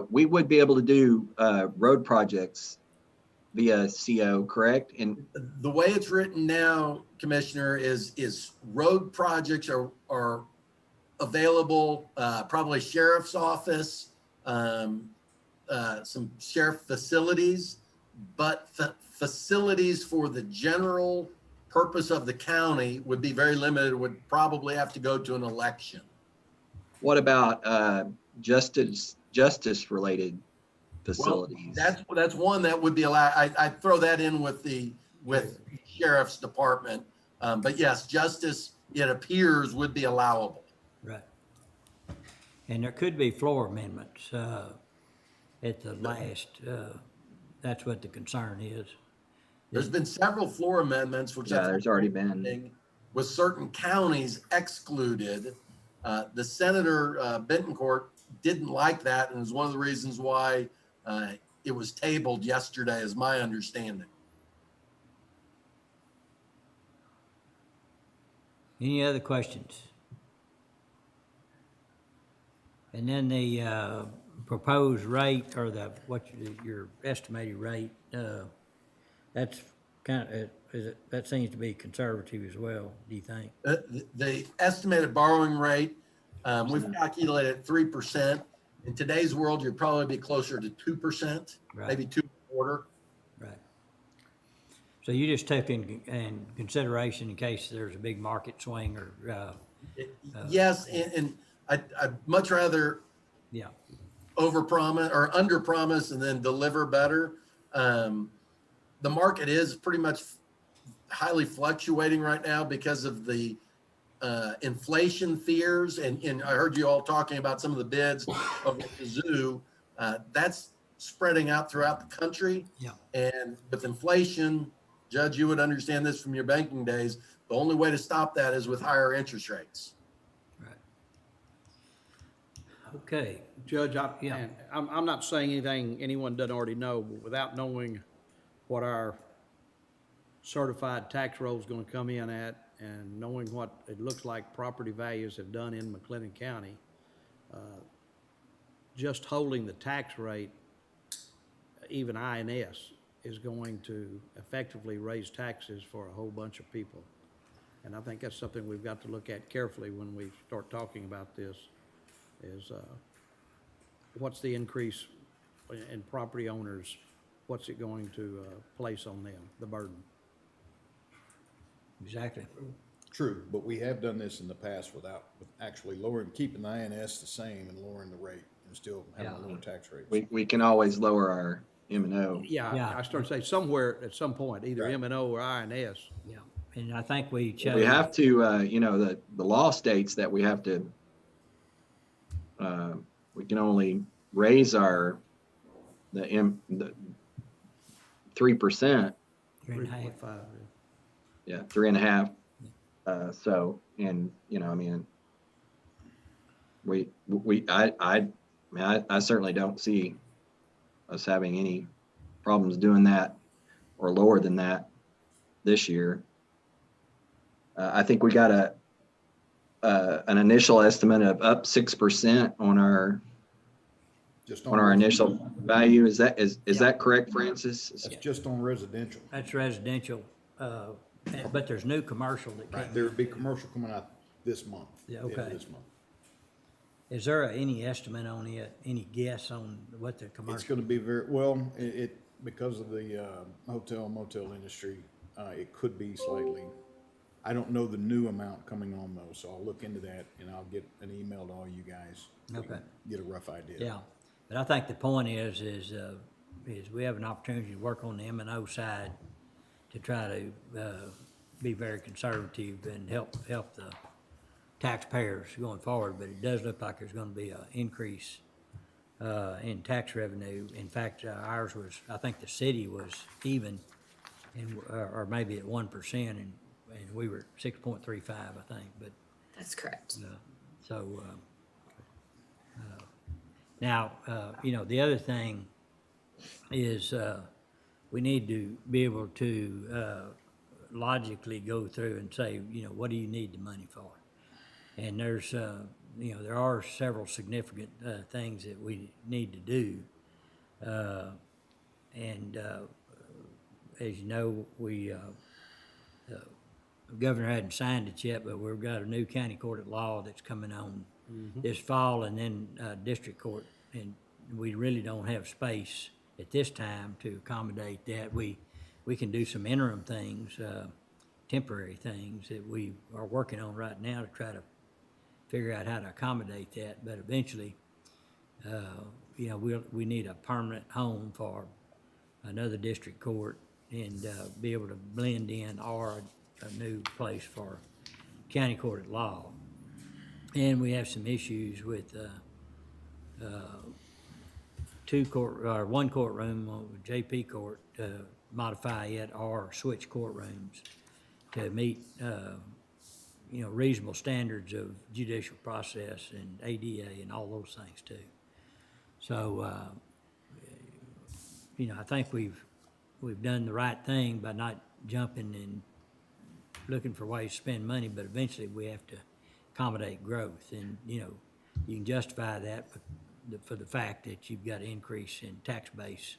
we would be able to do road projects via CO, correct? And The way it's written now, Commissioner, is road projects are available, probably sheriff's office, some sheriff facilities, but facilities for the general purpose of the county would be very limited, would probably have to go to an election. what about justice related facilities? Well, that's one that would be allowed. I throw that in with sheriff's department. But yes, justice, it appears, would be allowable. Right. And there could be floor amendments at the last. That's what the concern is. There's been several floor amendments, which there's already been, with certain counties excluded. The Senator Bentoncourt didn't like that, and is one of the reasons why it was tabled yesterday, is my understanding. Any other questions? And then the proposed rate, or your estimated rate, that's kind of, that seems to be conservative as well, do you think? The estimated borrowing rate, we've calculated 3%. In today's world, you'd probably be closer to 2%, Right. maybe 2.25%. Right. So you just took in consideration in case there's a big market swing or. Yes, and I'd much rather overpromise or underpromise and then deliver better. The market is pretty much highly fluctuating right now because of the inflation fears, and I heard you all talking about some of the bids of the zoo. That's spreading out throughout the country. Yeah. And with inflation, Judge, you would understand this from your banking days. The only way to stop that is with higher interest rates. Right. Okay. Judge, I'm not saying anything anyone doesn't already know, but without knowing what our certified tax roll is going to come in at, and knowing what it looks like property values have done in McLennan County, just holding the tax rate, even INS, is going to effectively raise taxes for a whole bunch of people. And I think that's something we've got to look at carefully when we start talking about this, is what's the increase in property owners? What's it going to place on them, the burden? Exactly. True, but we have done this in the past with actually lowering, keeping the INS the same and lowering the rate and still having a lower tax rate. We can always lower our M&O. Yeah, I started to say somewhere at some point, either M&O or INS. Yeah, and I think we chose. We have to, you know, the law states that we have to, we can only raise the 3%. 3.5. Yeah, 3.5. So, and, you know, I mean, I certainly don't see us having any problems doing that or lower than that this year. I think we got an initial estimate of up 6% on our initial value. Is that correct, Francis? That's just on residential. That's residential, but there's new commercial that Right, came. there would be commercial coming out this month. Yeah, the end of okay. This month. Is there any estimate on it, any guess on what the It's commercial? gonna be very, well, because of the hotel motel industry, it could be slightly, I don't know the new amount coming on though, so I'll look into that and I'll get an email to all you guys. so we Okay. can Get a rough idea. Yeah, but I think the point is we have an opportunity to work on the M&O side to try to be very conservative and help the taxpayers going forward, but it does look like there's gonna be an increase in tax revenue. In fact, ours was, I think the city was even, or maybe at 1%, and we were 6.35, I think, but. That's correct. So, now, you know, the other thing is, we need to be able to, logically go through and say, you know, what do you need the money for? And there's, you know, there are several significant, things that we need to do. And, as you know, the governor hadn't signed it yet, but we've got a new county court at law that's coming on this fall, and then district court, and we really don't have space at this time to accommodate that. We can do some interim things, temporary things that we are working on right now to try to figure out how to accommodate that. But eventually, you know, we need a permanent home for another district court and be able to blend in or a new place for county court at law. And we have some issues with one courtroom, JP Court, modify it or switch courtrooms to meet, you know, reasonable standards of judicial process and ADA and all those things too. So, you know, I think we've done the right thing by not jumping and looking for ways to spend money, but eventually we have to accommodate growth. And, you know, you can justify that for the fact that you've got an increase in tax base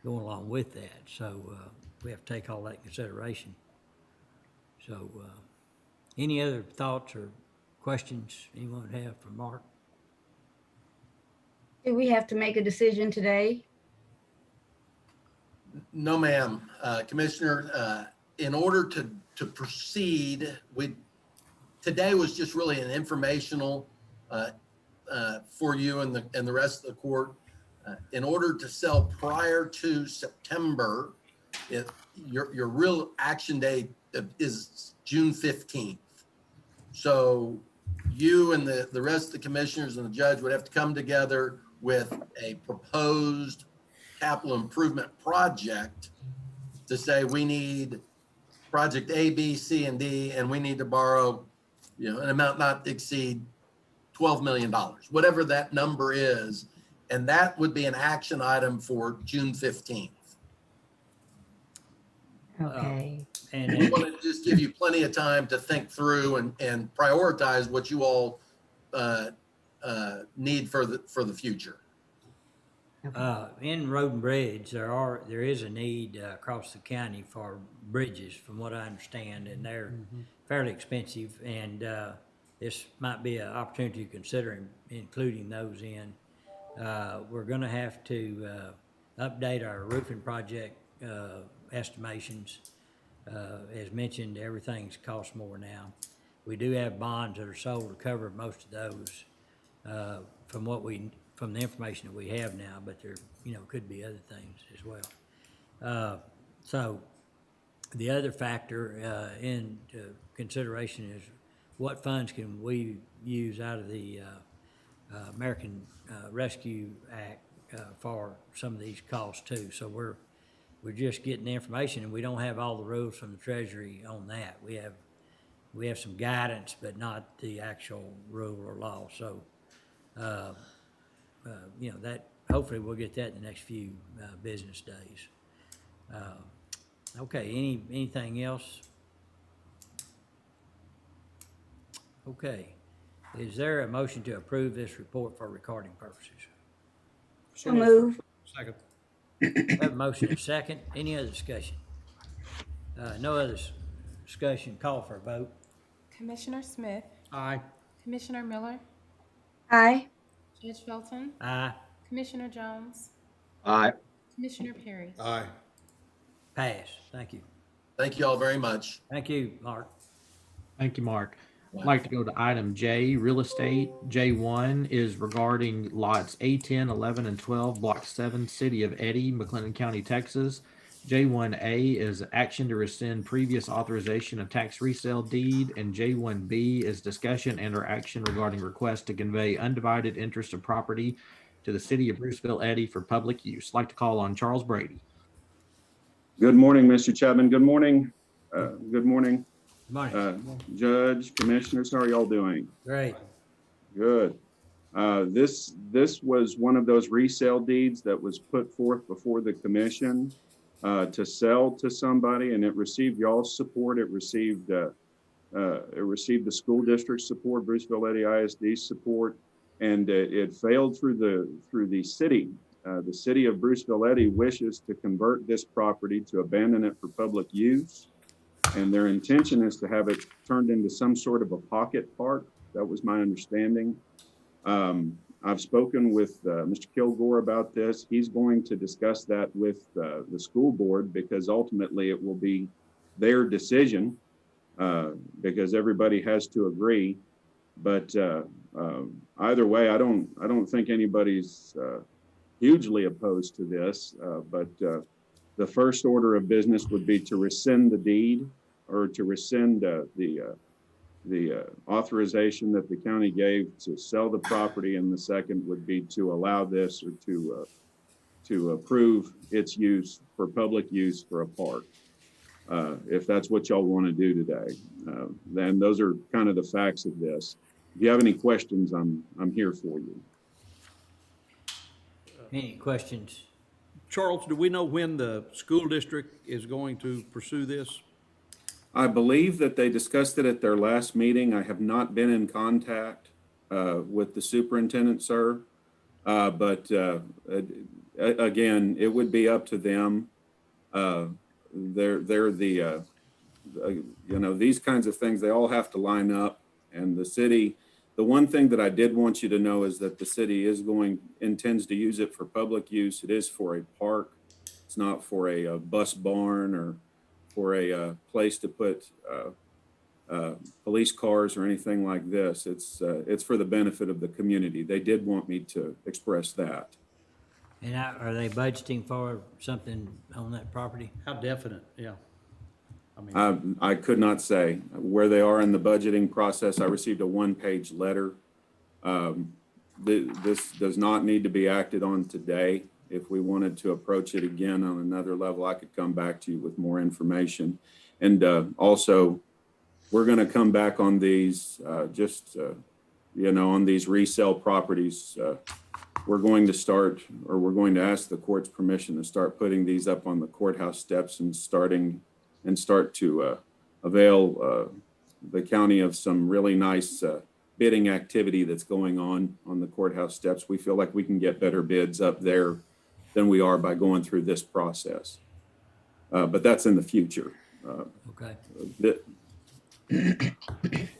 going along with that. So we have to take all that in consideration. So any other thoughts or questions anyone would have for Mark? Do we have to make a decision today? No, ma'am. Commissioner, in order to proceed, today was just really an informational for you and the rest of the court. In order to sell prior to September, your real action date is June 15th. So you and the rest of the commissioners and the judge would have to come together with a proposed capital improvement project to say we need project A, B, C, and D, and we need to borrow, you know, an amount not to exceed $12 million, whatever that number is. And that would be an action item for June 15th. Okay. And We want to just give you plenty of time to think through and prioritize what you all need for the future? In Road and Bridge, there is a need across the county for bridges, from what I understand, and they're fairly expensive. And this might be an opportunity to consider including those in. We're going to have to update our roofing project estimations. As mentioned, everything's cost more now. We do have bonds that are sold to cover most of those from the information that we have now, but there, could be other things as well. So the other factor in consideration is what funds can we use out of the American Rescue Act for some of these costs too. So we're just getting the information, and we don't have all the rules from the Treasury on that. We have some guidance, but not the actual rule or law. So, that hopefully we'll get that in the next few business days. Okay, anything else? Okay, is there a motion to approve this report for recording purposes? So move. Second. Have a motion and a second. Any other discussion? No other discussion. Call for a vote. Commissioner Smith, Aye. Commissioner Miller, Aye. Judge Felton, Aye. Commissioner Jones, Aye. Commissioner Perry. Aye. Pass. Thank you. Thank you all very much. Thank you, Mark. Thank you, Mark. I'd like to go to item J, real estate. J1 is regarding lots A10, 11, and 12, Block 7, City of Eddy, McLennan County, Texas. J1A is action to rescind previous authorization of tax resale deed, and J1B is discussion and/or action regarding request to convey undivided interest of property to the City of Bruceville Eddy for public use. I'd like to call on Charles Brady. Good morning, Mr. Chapman. Good morning. Good morning. Good morning. Judge, commissioners, how are y'all doing? Great. Good. This was one of those resale deeds that was put forth before the commission to sell to somebody, and it received y'all's support. It received the school district support, Bruceville Eddy ISD support, and it failed through the city. The city of Bruceville Eddy wishes to convert this property to abandon it for public use. And their intention is to have it turned into some sort of a pocket park. That was my understanding. I've spoken with Mr. Kilgore about this. He's going to discuss that with the school board, because ultimately it will be their decision, because everybody has to agree. But either way, I don't think anybody's hugely opposed to this. But the first order of business would be to rescind the deed, or to rescind the authorization that the county gave to sell the property, and the second would be to allow this, or to approve its use for public use for a park. If that's what y'all want to do today, then those are kind of the facts of this. If you have any questions, I'm here for you. Any questions? Charles, do we know when the school district is going to pursue this? I believe that they discussed it at their last meeting. I have not been in contact with the superintendent, sir. But again, it would be up to them. They're the, these kinds of things, they all have to line up. And the city, the one thing that I did want you to know is that the city intends to use it for public use. It is for a park. It's not for a bus barn or for a place to put police cars or anything like this. It's for the benefit of the community. They did want me to express that. And are they budgeting for something on that property? How definite? Yeah. I could not say where they are in the budgeting process. I received a one-page letter. This does not need to be acted on today. If we wanted to approach it again on another level, I could come back to you with more information. And also, we're going to come back on these, on these resale properties. We're going to ask the court's permission to start putting these up on the courthouse steps and start to avail the county of some really nice bidding activity that's going on the courthouse steps. We feel like we can get better bids up there than we are by going through this process. But that's in the future. Okay. The-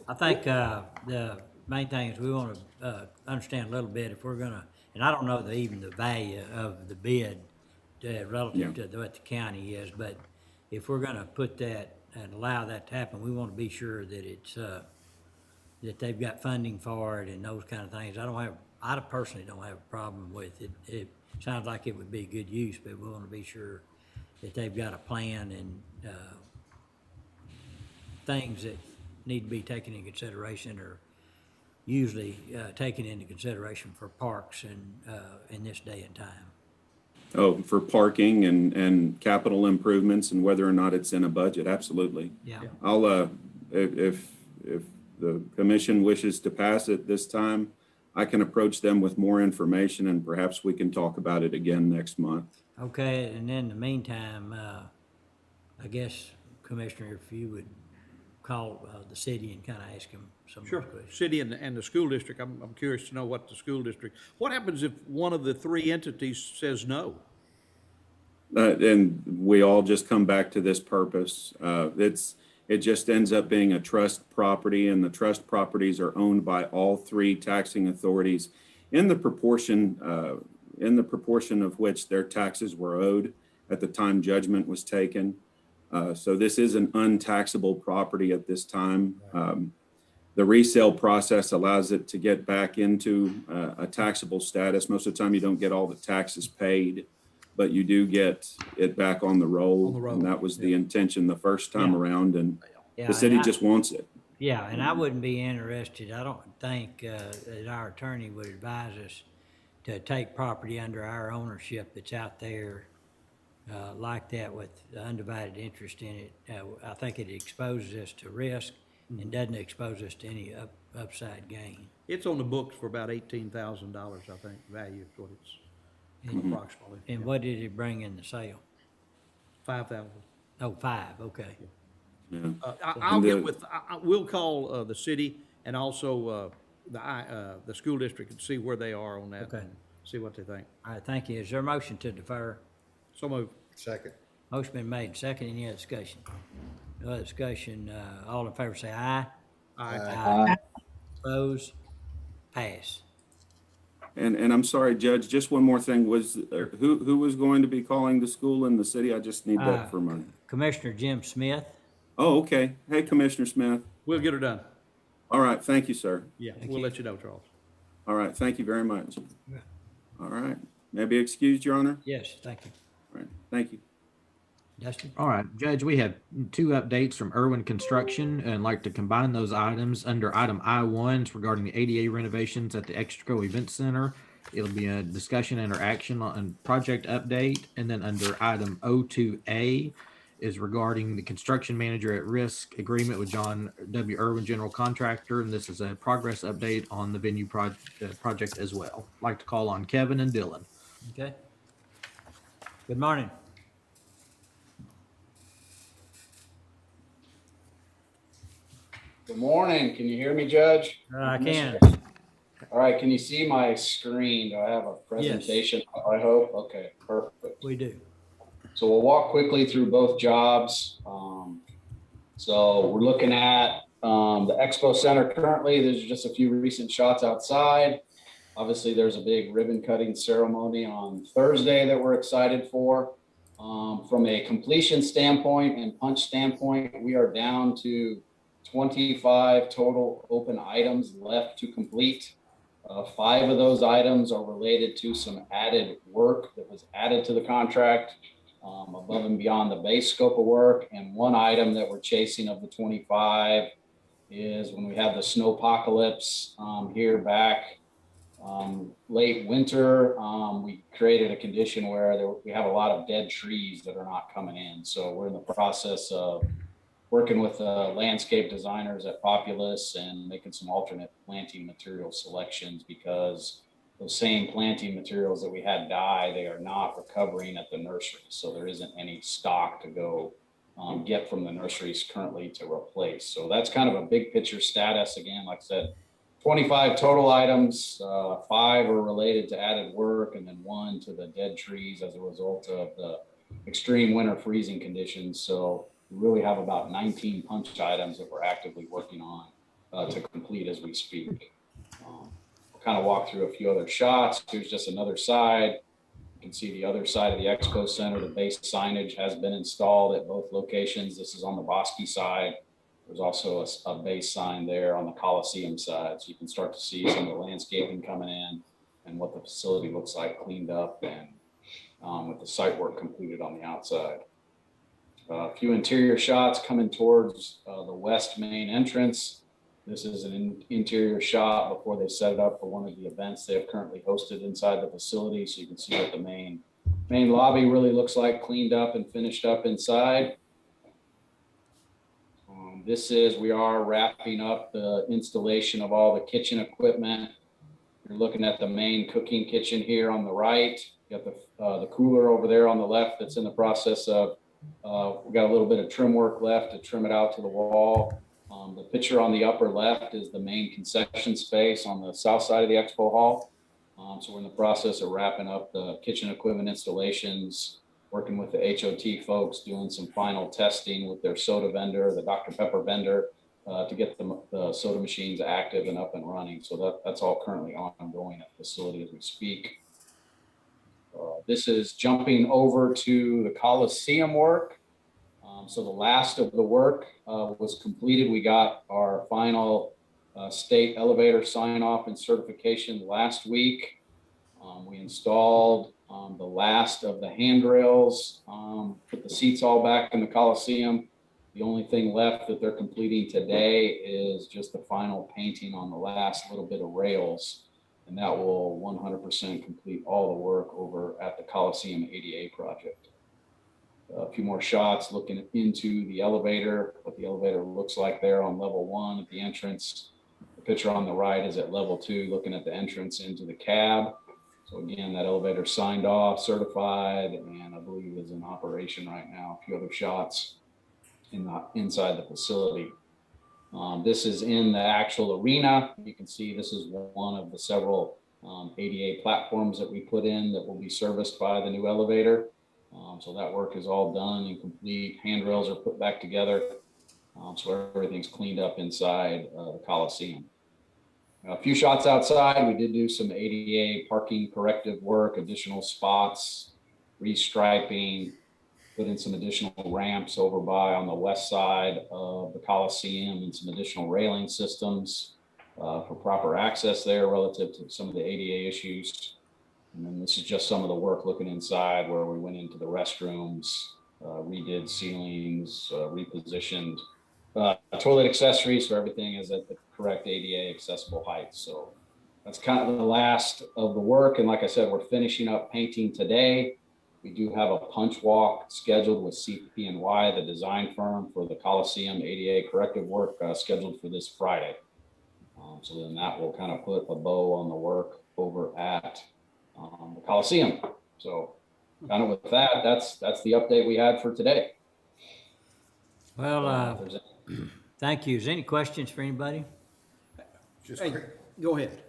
I think the main thing is we want to understand a little bit if we're gonna, and I don't know even the value of the bid relative to what the county is, but if we're gonna put that and allow that to happen, we want to be sure that it's that they've got funding for it and those kind of things. I personally don't have a problem with it. It sounds like it would be good use, but we want to be sure that they've got a plan and things that need to be taken into consideration are usually taken into consideration for parks and in this day and time. Oh, for parking and capital improvements and whether or not it's in a budget, absolutely. Yeah. I'll, if the commission wishes to pass it this time, I can approach them with more information and perhaps we can talk about it again next month. Okay, and in the meantime, I guess, Commissioner, if you would call the city and kind of ask them some Sure. questions. City and the school district, I'm curious to know what the school district, what happens if one of the three entities says no? And we all just come back to this purpose. It just ends up being a trust property, and the trust properties are owned by all three taxing authorities in the proportion of which their taxes were owed at the time judgment was taken. So this is an untaxable property at this time. The resale process allows it to get back into a taxable status. Most of the time you don't get all the taxes paid, but you do get it back on the roll. And that was the intention the first time around, and the city just wants it. Yeah, and I wouldn't be interested, I don't think that our attorney would advise us to take property under our ownership that's out there like that with undivided interest in it. I think it exposes us to risk and doesn't expose us to any upside gain. It's on the books for about $18,000, I think, value is what it's approximately. And what did it bring in the sale? 5,000. Oh, 5, okay. Yeah. I'll get with, we'll call the city and also the school district and see where they are on that. Okay. And see what they think. All right, thank you. Is there a motion to defer? So moved. Second. Motion been made, second, any other discussion? No other discussion, all in favor say aye. Aye. Opposed? Pass. And I'm sorry, Judge, just one more thing. Who was going to be calling the school in the city? I just need that for my. Commissioner Jim Smith. Oh, okay. Hey, Commissioner Smith. We'll get her done. All right. Thank you, sir. Yeah, we'll let you know, Charles. All right. Thank you very much. All right. May I be excused, Your Honor? Yes, thank you. All right. Thank you. Dustin? All right, Judge, we have 2 updates from Irwin Construction and like to combine those items under item I-1 regarding the ADA renovations at the Extraco Event Center. It'll be a discussion and or action on project update. And then under item O2A is regarding the construction manager at risk agreement with John W. Irwin, general contractor. And this is a progress update on the venue project as well. I'd like to call on Kevin and Dylan. Okay. Good morning. Good morning. Can you hear me, Judge? I can. All right. Can you see my screen? Do I have a presentation? I hope. Okay, perfect. We do. So we'll walk quickly through both jobs. So we're looking at the Expo Center currently. There's just a few recent shots outside. Obviously, there's a big ribbon cutting ceremony on Thursday that we're excited for. From a completion standpoint and punch standpoint, we are down to 25 total open items left to complete. 5 of those items are related to some added work that was added to the contract above and beyond the base scope of work. And 1 item that we're chasing of the 25 is when we have the snowpocalypse here back late winter, we created a condition where we have a lot of dead trees that are not coming in. So we're in the process of working with landscape designers at Populous and making some alternate planting material selections, because those same planting materials that we had die, they are not recovering at the nursery. So there isn't any stock to go get from the nurseries currently to replace. So that's kind of a big picture status. Again, like I said, 25 total items, 5 are related to added work, and then 1 to the dead trees as a result of the extreme winter freezing conditions. So we really have about 19 punch items that we're actively working on to complete as we speak. We'll kind of walk through a few other shots. Here's just another side. You can see the other side of the expo center. The base signage has been installed at both locations. This is on the Bosque side. There's also a base sign there on the Coliseum side. So you can start to see some of the landscaping coming in and what the facility looks like cleaned up and with the site work completed on the outside. A few interior shots coming towards the west main entrance. This is an interior shot before they set it up for one of the events they have currently hosted inside the facility. So you can see what the main lobby really looks like, cleaned up and finished up inside. We are wrapping up the installation of all the kitchen equipment. You're looking at the main cooking kitchen here on the right. You got the cooler over there on the left that's in the process of, we got a little bit of trim work left to trim it out to the wall. The picture on the upper left is the main concession space on the south side of the expo hall. So we're in the process of wrapping up the kitchen equipment installations, working with the HOT folks, doing some final testing with their soda vendor, the Dr. Pepper vendor, to get the soda machines active and up and running. So that's all currently ongoing at the facility as we speak. This is jumping over to the Coliseum work. So the last of the work was completed. We got our final state elevator sign off and certification last week. We installed the last of the handrails, put the seats all back in the Coliseum. The only thing left that they're completing today is just the final painting on the last little bit of rails. And that will 100% complete all the work over at the Coliseum ADA project. A few more shots looking into the elevator, what the elevator looks like there on level 1 at the entrance. The picture on the right is at level 2, looking at the entrance into the cab. So again, that elevator signed off, certified, and I believe is in operation right now. A few other shots inside the facility. This is in the actual arena. You can see this is one of the several ADA platforms that we put in that will be serviced by the new elevator. So that work is all done and complete. Handrails are put back together. So everything's cleaned up inside the Coliseum. A few shots outside. We did do some ADA parking corrective work, additional spots, restriping, put in some additional ramps over by on the west side of the Coliseum and some additional railing systems for proper access there relative to some of the ADA issues. And then this is just some of the work looking inside where we went into the restrooms, redid ceilings, repositioned toilet accessories, so everything is at the correct ADA accessible height. So that's kind of the last of the work. And like I said, we're finishing up painting today. We do have a punch walk scheduled with CP&Y, the design firm for the Coliseum ADA corrective work scheduled for this Friday. So then that will kind of put a bow on the work over at the Coliseum. So kind of with that, that's the update we had for today. Well, thank you. Is there any questions for anybody? Just Hey, great, go ahead.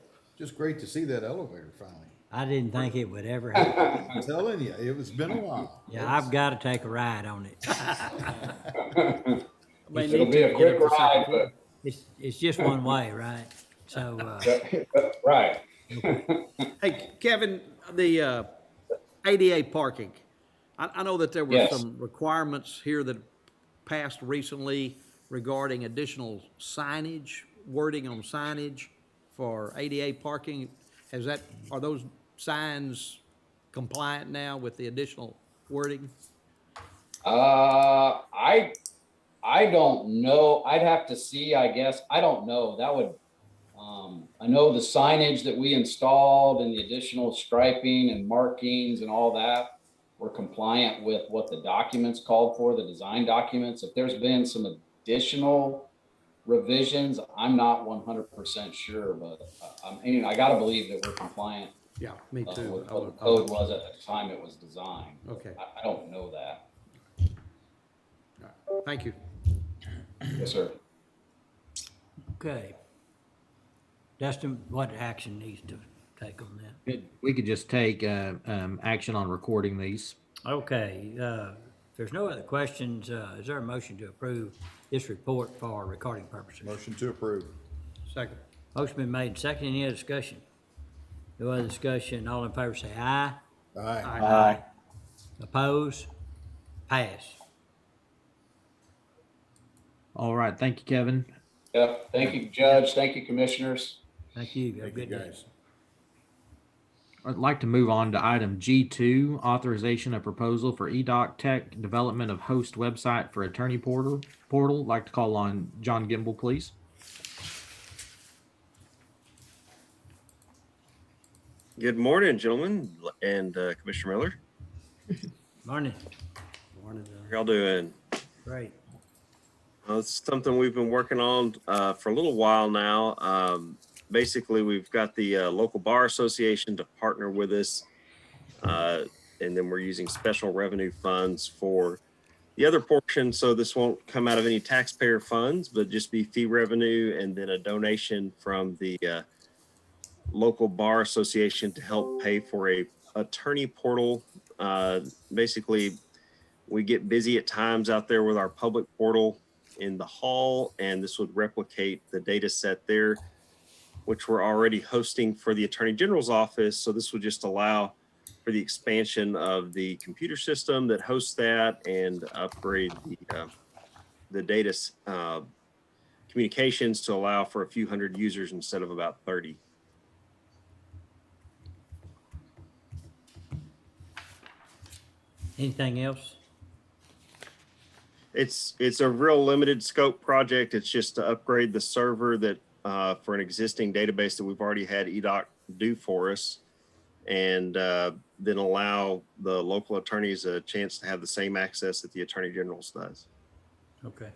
just great to see that elevator finally. I didn't think it would ever happen. I'm telling you, it's been a while. Yeah, I've got to take a ride on it. It'll be a quick ride, but It's just one way, right? So, right. Hey, Kevin, the ADA parking, I know that there were Yes. some requirements here that passed recently regarding additional signage, wording on signage for ADA parking. Are those signs compliant now with the additional wording? I don't know. I'd have to see, I guess. I don't know. That would, I know the signage that we installed and the additional striping and markings and all that were compliant with what the documents called for, the design documents. If there's been some additional revisions, I'm not 100% sure, but I got to believe that we're compliant. Yeah, me too. With what the code was at the time it was designed. Okay. I don't know that. Thank you. Yes, sir. okay. Dustin, what action needs to take on that? We could just take action on recording these. Okay, if there's no other questions, is there a motion to approve this report for recording purposes? Motion to approve. Second. Motion been made, second, any other discussion? No other discussion, all in favor say aye. Aye. Oppose? Pass. All right, thank you, Kevin. Yep. Thank you, Judge. Thank you, Commissioners. Thank you, have a Thank you, good day. guys. I'd like to move on to item G2, authorization of proposal for EDOC Tech development of host website for attorney portal. I'd like to call on John Gimble, please. Good morning, gentlemen, and Commissioner Miller. Morning. Morning. How y'all doing? Great. It's something we've been working on for a little while now. Basically, we've got the local bar association to partner with us, and then we're using special revenue funds for the other portion. So this won't come out of any taxpayer funds, but just be fee revenue and then a donation from the local bar association to help pay for a attorney portal. Basically, we get busy at times out there with our public portal in the hall, and this would replicate the data set there, which we're already hosting for the Attorney General's office. So this would just allow for the expansion of the computer system that hosts that and upgrade the data communications to allow for a few hundred users instead of about 30. Anything else? It's a real limited scope project. It's just to upgrade the server that for an existing database that we've already had EDOC do for us, and then allow the local attorneys a chance to have the same access that the Attorney General's does. Okay.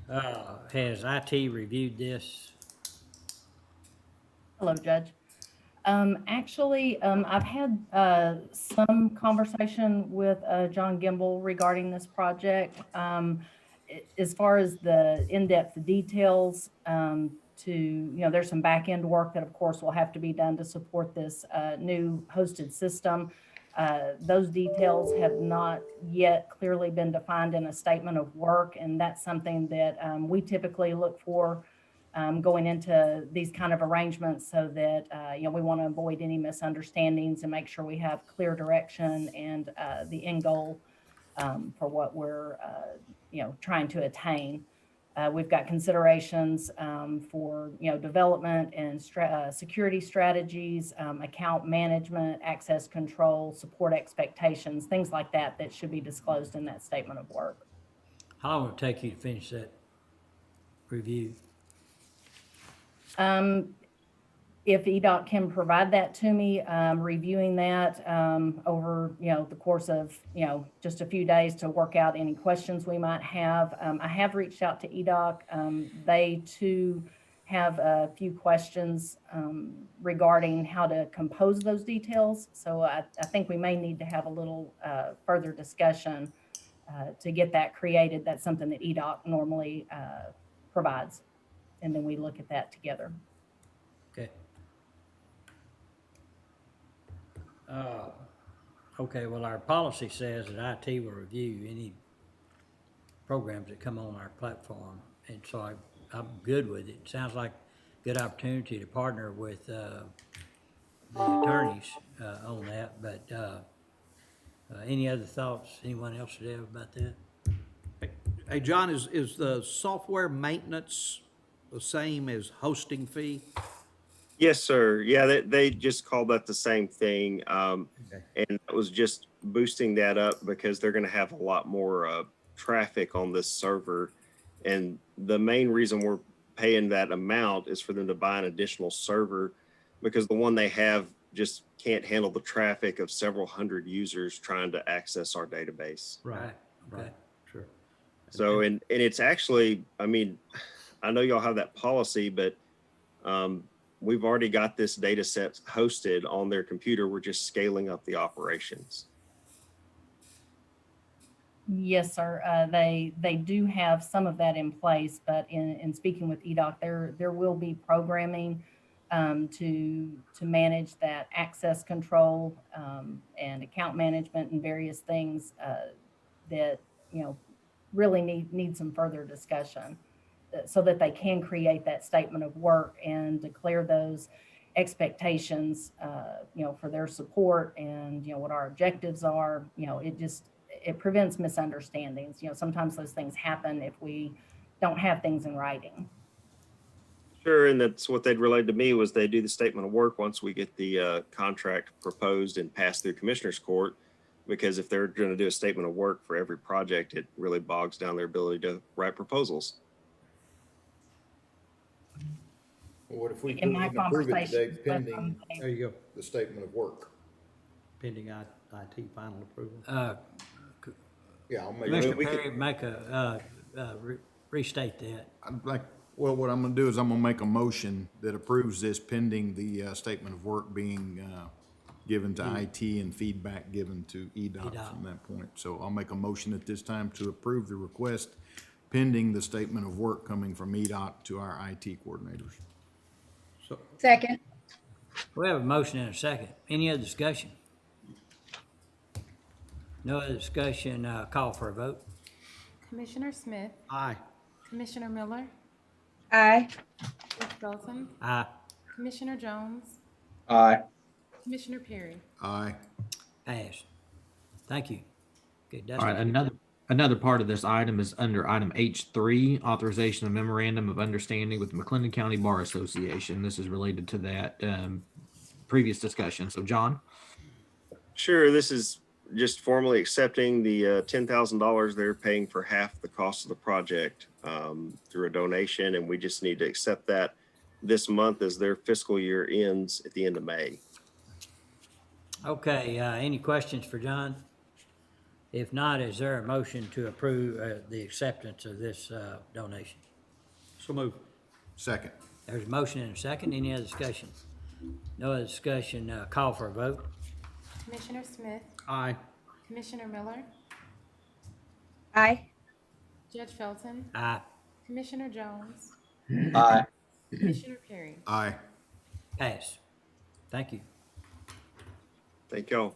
Has IT reviewed this? Hello, Judge. Actually, I've had some conversation with John Gimble regarding this project. As far as the in-depth details, there's some back-end work that of course will have to be done to support this new hosted system. Those details have not yet clearly been defined in a statement of work, and that's something that we typically look for going into these kind of arrangements, so that we want to avoid any misunderstandings and make sure we have clear direction and the end goal for what we're trying to attain. We've got considerations for development and security strategies, account management, access control, support expectations, things like that that should be disclosed in that statement of work. How long will it take you to finish that review? If EDOC can provide that to me, reviewing that over the course of just a few days to work out any questions we might have. I have reached out to EDOC. They too have a few questions regarding how to compose those details. So I think we may need to have a little further discussion to get that created. That's something that EDOC normally provides. And then we look at that together. Okay. Okay, well, our policy says that IT will review any programs that come on our platform. And so I'm good with it. Sounds like a good opportunity to partner with the attorneys on that. But any other thoughts anyone else would have about that? Hey, John, is the software maintenance the same as hosting fee? Yes, sir. Yeah, they just called that the same thing. And it was just boosting that up because they're going to have a lot more traffic on this server. And the main reason we're paying that amount is for them to buy an additional server, because the one they have just can't handle the traffic of several hundred users trying to access our database. Right. Okay. Sure. So, and it's actually, I mean, I know y'all have that policy, but we've already got this data set hosted on their computer. We're just scaling up the operations. Yes, sir. They do have some of that in place, but in speaking with EDOC, there will be programming to manage that access control and account management and various things that, you know, really need some further discussion so that they can create that statement of work and declare those expectations, you know, for their support and, you know, what our objectives are. You know, it prevents misunderstandings. You know, sometimes those things happen if we don't have things in writing. Sure, and that's what they'd relayed to me was they do the statement of work once we get the contract proposed and passed through Commissioners Court. Because if they're going to do a statement of work for every project, it really bogs down their ability to write proposals. Well, what if we In my approve it today conversations with pending them, There you go. the statement of work? Pending IT final approval. Yeah, I'll make. Commissioner we could- Perry, make restate that. I'd like, well, what I'm gonna do is I'm gonna make a motion that approves this pending the statement of work being given to IT and feedback given to EDOT from that point. So I'll make a motion at this time to approve the request pending the statement of work coming from EDOT to our IT coordinators. Second. We have a motion and a second. Any other discussion? No other discussion, call for a vote. Commissioner Smith, Aye. Commissioner Miller, Aye. Judge Felton, Aye. Commissioner Jones, Aye. Commissioner Perry. Aye. Pass. Thank you. Okay, All right, another part of this item is under item H3, authorization of memorandum of understanding with the McLennan County Bar Association. This is related to that previous discussion. So John? Sure, this is just formally accepting the $10,000 they're paying for half the cost of the project through a donation, and we just need to accept that this month as their fiscal year ends at the end of May. Okay, any questions for John? If not, is there a motion to approve the acceptance of this donation? So move. Second. There's a motion and a second. Any other discussion? No other discussion, call for a vote. Commissioner Smith, Aye. Commissioner Miller, Aye. Judge Felton, Aye. Commissioner Jones, Aye. Commissioner Perry. Aye. Pass. Thank you. Thank y'all.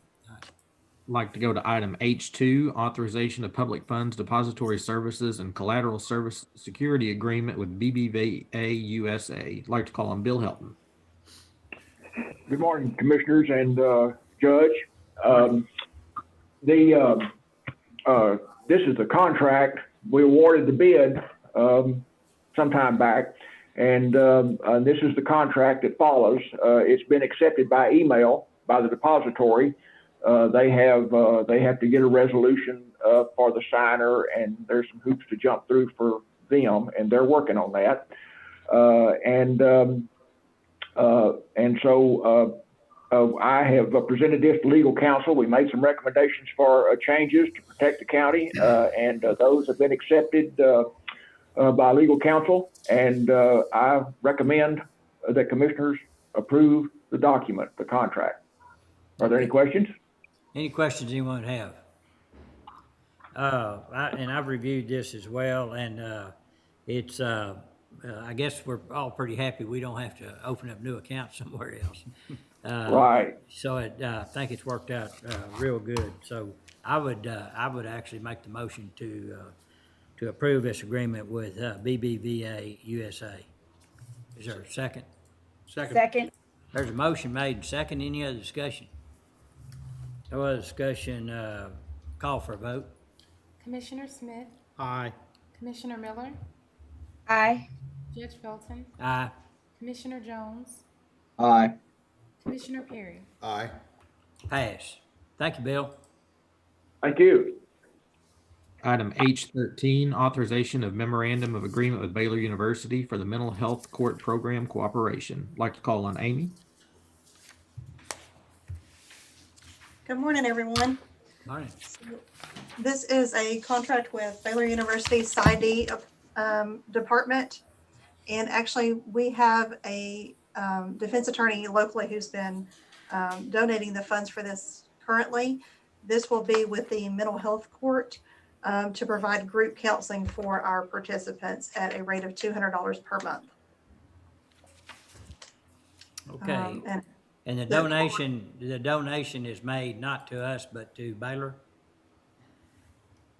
Like to go to item H2, authorization of public funds depository services and collateral service security agreement with BBVA USA. Like to call on Bill Helton. Good morning, Commissioners and Judge. This is the contract. We awarded the bid sometime back, and this is the contract that follows. It's been accepted by email by the depository. They have to get a resolution for the signer, and there's some hoops to jump through for them, and they're working on that. So I have presented this to legal counsel. We made some recommendations for changes to protect the county, and those have been accepted by legal counsel. And I recommend that commissioners approve the document, the contract. Are there any questions? Any questions anyone have? And I've reviewed this as well, and it's, I guess we're all pretty happy we don't have to open up new accounts somewhere else. Right. So I think it's worked out real good. So I would actually make the motion to approve this agreement with BBVA USA. Is there a second? Second. There's a motion made and second. Any other discussion? No other discussion, call for a vote. Commissioner Smith, Aye. Commissioner Miller, Aye. Judge Felton, Aye. Commissioner Jones, Aye. Commissioner Perry. Aye. Pass. Thank you, Bill. Thank you. Item H13, authorization of memorandum of agreement with Baylor University for the mental health court program cooperation. Like to call on Amy. Good morning, everyone. Morning. This is a contract with Baylor University PsyD department. And actually, we have a defense attorney locally who's been donating the funds for this currently. This will be with the mental health court to provide group counseling for our participants at a rate of $200 per month. Okay. And And the donation is made not to us, but to Baylor?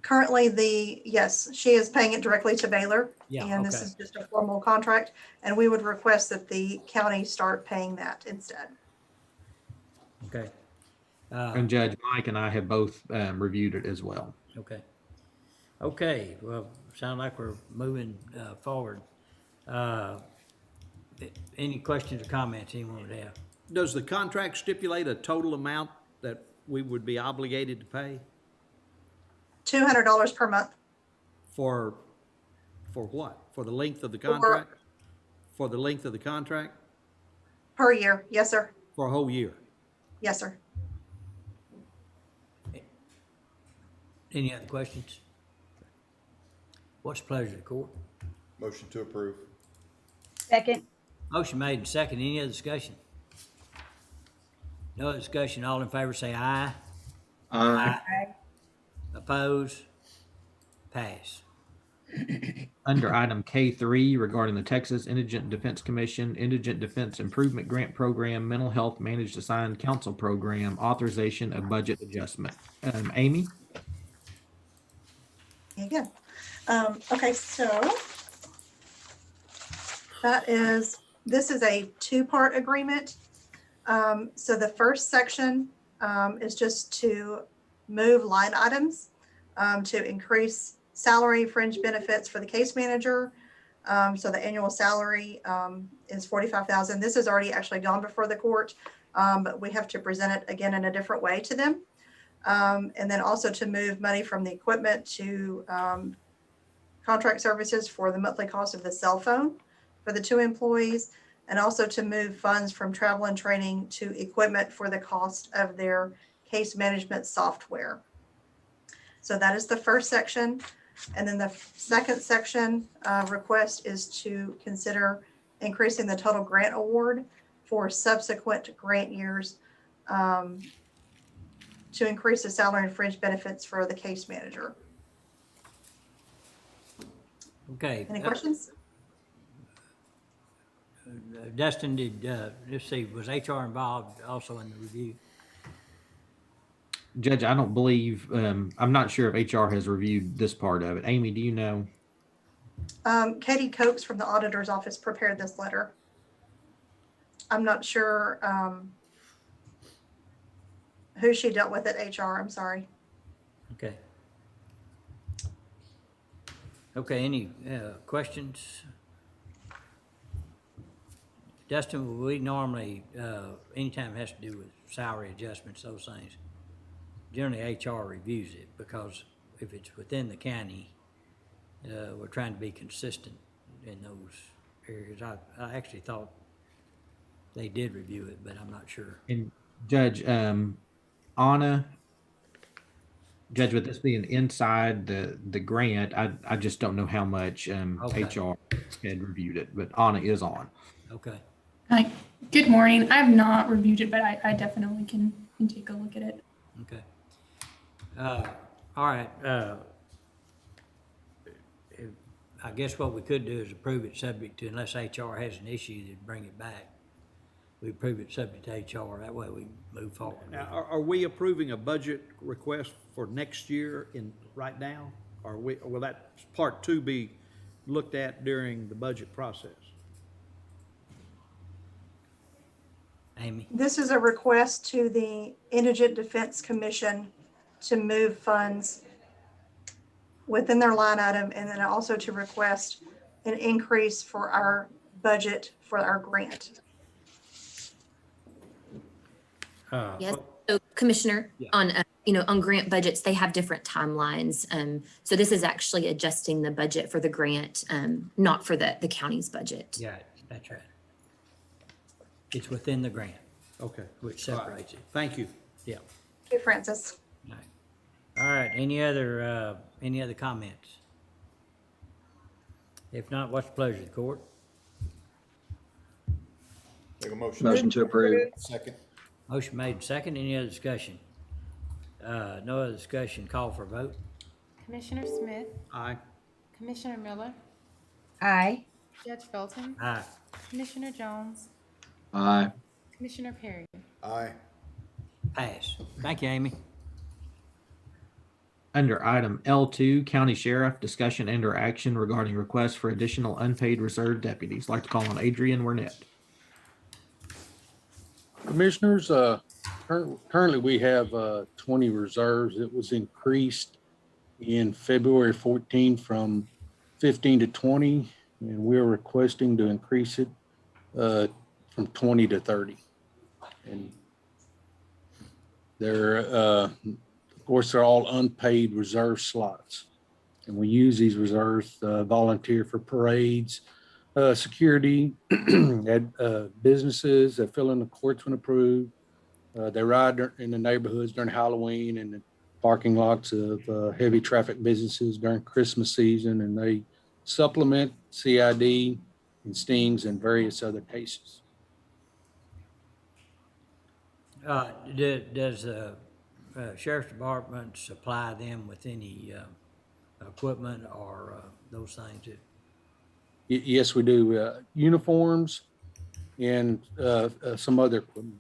currently yes, she is paying it directly to Baylor. Yeah, And this okay. is just a formal contract, and we would request that the county start paying that instead. Okay. And Judge Mike and I have both reviewed it as well. Okay. Okay, well, sound like we're moving forward. Any questions or comments anyone would have? Does the contract stipulate a total amount that we would be obligated to pay $200 per month. for what? For the length of the contract? For the length of the contract? Per year. Yes, sir. For a whole year? Yes, sir. Any other questions? What's the pleasure of the court? Motion to approve. Second. Motion made and second. Any other discussion? No other discussion. All in favor say aye. Aye. Oppose? Pass. Under item K3 regarding the Texas Indigent Defense Commission Indigent Defense Improvement Grant Program Mental Health Managed Assigned Counsel Program authorization of budget adjustment. Amy? There you go. Okay, so this is a two-part agreement. So the first section is just to move line items to increase salary, fringe benefits for the case manager. So the annual salary is $45,000. This has already actually gone before the court, but we have to present it again in a different way to them. And then also to move money from the equipment to contract services for the monthly cost of the cell phone for the two employees, and also to move funds from travel and training to equipment for the cost of their case management software. So that is the first section. And then the second section request is to consider increasing the total grant award for subsequent grant years to increase the salary and fringe benefits for the case manager. Okay. Any questions? Dustin, let's see, was HR involved also in the review? Judge, I don't believe, I'm not sure if HR has reviewed this part of it. Amy, do you know? Katie Cokes from the auditor's office prepared this letter. I'm not sure who she dealt with at HR. I'm sorry. Okay. Okay, any questions? Dustin, we normally, anytime it has to do with salary adjustments, those things, generally HR reviews it, because if it's within the county, we're trying to be consistent in those areas. I actually thought they did review it, but I'm not sure. And Judge, Anna, Judge, with this being inside the grant, I just don't know how much Okay. HR had reviewed it, but Anna is on. Okay. Hi, good morning. I have not reviewed it, but I definitely can take a look at it. Okay. All right. I guess what we could do is approve it subject to, unless HR has an issue, to bring it back. We approve it subject to HR. That way we move forward. Now, are we approving a budget request for next year right now? Or will that part two be looked at during the budget process? Amy? This is a request to the Indigent Defense Commission to move funds within their line item, and then also to request an increase for our budget for our grant. Yes, so Commissioner, Yeah. on, on grant budgets, they have different timelines. So this is actually adjusting the budget for the grant, not for the county's budget. Yeah, that's right. It's within the grant, Okay. which separates it. Thank you. Yeah. Thank you, Francis. All right, any other comments? If not, what's the pleasure of the court? Take a motion. Motion to approve. Second. Motion made second. Any other discussion? No other discussion. Call for a vote. Commissioner Smith, Aye. Commissioner Miller, Aye. Judge Felton, Aye. Commissioner Jones, Aye. Commissioner Perry? Aye. Pass. Thank you, Amy. Under item L2, County Sheriff, discussion and/or action regarding requests for additional unpaid reserve deputies. I'd like to call on Adrian Wernette. Commissioners, currently we have 20 reserves. It was increased in February 14 from 15 to 20, and we're requesting to increase it from 20 to 30. And they're, of course, they're all unpaid reserve slots. And we use these reserves to volunteer for parades, security at businesses that fill in the courts when approved. They ride in the neighborhoods during Halloween and the parking lots of heavy traffic businesses during Christmas season, and they supplement CID and stings and various other cases. Does the Sheriff's Department supply them with any equipment or those things? Yes, we do. Uniforms and some other equipment.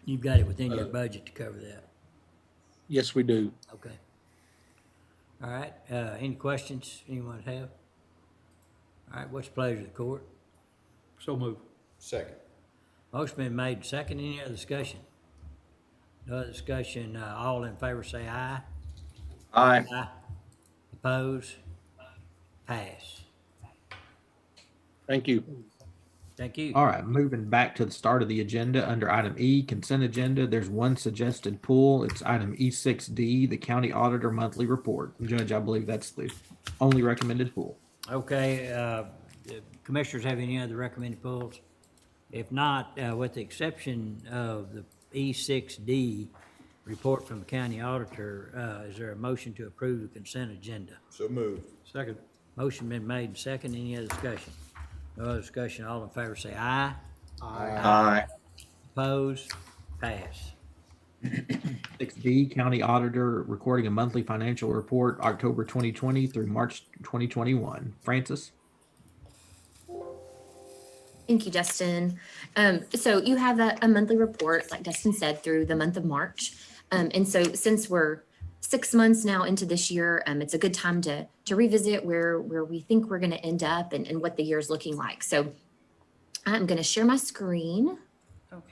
You've got it within your budget to cover that? Yes, we do. Okay. All right, any questions anyone have? All right, what's the pleasure of the court? So move. Second. Motion been made, second. Any other discussion? No other discussion. All in favor say aye. Aye. Aye. Oppose? Pass. Thank you. Thank you. All right, moving back to the start of the agenda, under item E, consent agenda, there's one suggested pull. It's item E6D, the county auditor monthly report. Judge, I believe that's the only recommended pull. Okay, commissioners have any other recommended pulls? If not, with the exception of the E6D report from the county auditor, is there a motion to approve the consent agenda? So moved. Second. Motion been made and second. Any other discussion? No other discussion. All in favor say aye. Aye. Oppose? Pass. 6D, county auditor recording a monthly financial report, October 2020 through March 2021. Francis? Thank you, Dustin. So you have a monthly report, like Dustin said, through the month of March. And so since we're 6 months now into this year, it's a good time to revisit where we think we're going to end up and what the year is looking like. So I'm going to share my screen. Okay.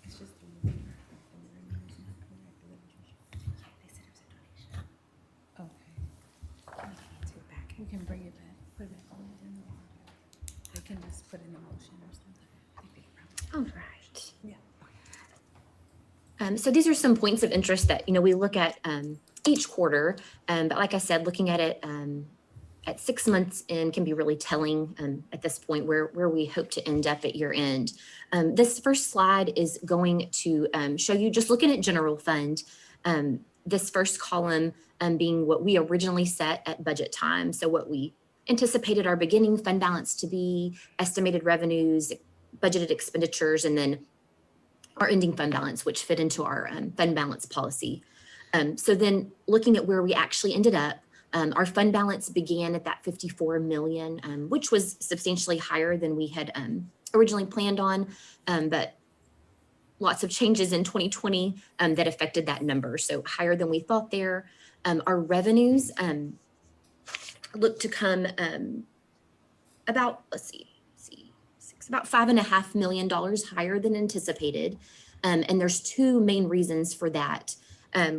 It's just okay. We can bring it back, put it back on the agenda. They can just put in a motion or something. All right. Yeah. So these are some points of interest that, we look at each quarter. But like I said, looking at it at 6 months in can be really telling at this point where we hope to end up at year end. This first slide is going to show you, just looking at general fund, this first column being what we originally set at budget time. So what we anticipated our beginning fund balance to be, estimated revenues, budgeted expenditures, and then our ending fund balance, which fit into our fund balance policy. So then looking at where we actually ended up, our fund balance began at that 54 million, which was substantially higher than we had originally planned on, but lots of changes in 2020 that affected that number. So higher than we thought there. Our revenues look to come about, about $5.5 million higher than anticipated. And there's two main reasons for that.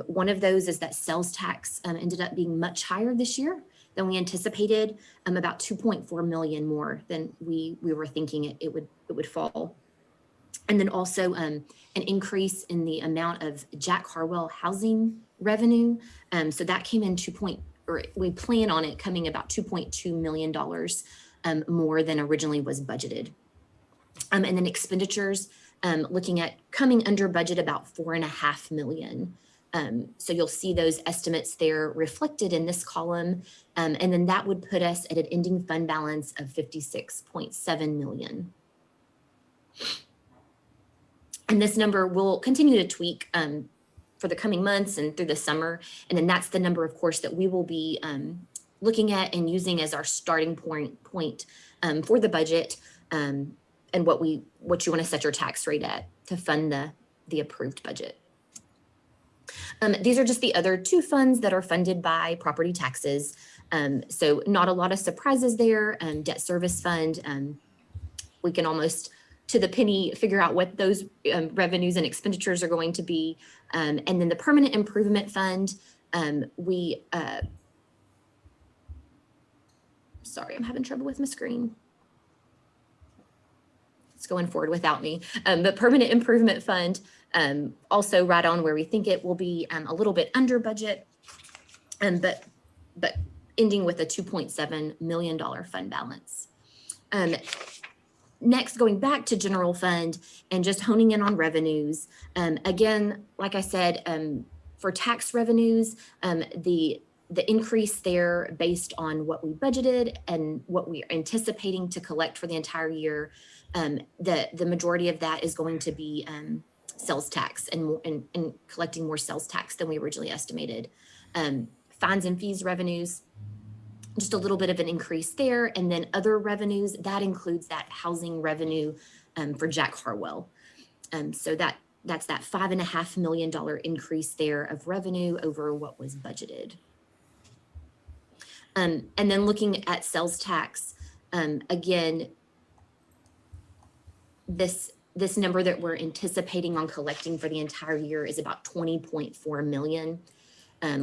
One of those is that sales tax ended up being much higher this year than we anticipated, about 2.4 million more than we were thinking it would fall. And then also an increase in the amount of Jack Harwell housing revenue. So that came in we plan on it coming about $2.2 million more than originally was budgeted. And then expenditures, looking at coming under budget about $4.5 million. So you'll see those estimates there reflected in this column. And then that would put us at an ending fund balance of 56.7 million. And this number will continue to tweak for the coming months and through the summer. And then that's the number, of course, that we will be looking at and using as our starting point for the budget, and what you want to set your tax rate at to fund the approved budget. These are just the other two funds that are funded by property taxes. So not a lot of surprises there. Debt service fund, we can almost to the penny figure out what those revenues and expenditures are going to be. And then the permanent improvement fund, sorry, I'm having trouble with my screen. It's going forward without me. The permanent improvement fund, also right on where we think it will be, a little bit under budget, but ending with a $2.7 million fund balance. Next, going back to general fund and just honing in on revenues. Again, like I said, for tax revenues, the increase there based on what we budgeted and what we are anticipating to collect for the entire year, the majority of that is going to be sales tax and collecting more sales tax than we originally estimated. Fines and fees revenues, just a little bit of an increase there. And then other revenues, that includes that housing revenue for Jack Harwell. So that's that $5.5 million increase there of revenue over what was budgeted. And then looking at sales tax, again, this number that we're anticipating on collecting for the entire year is about 20.4 million.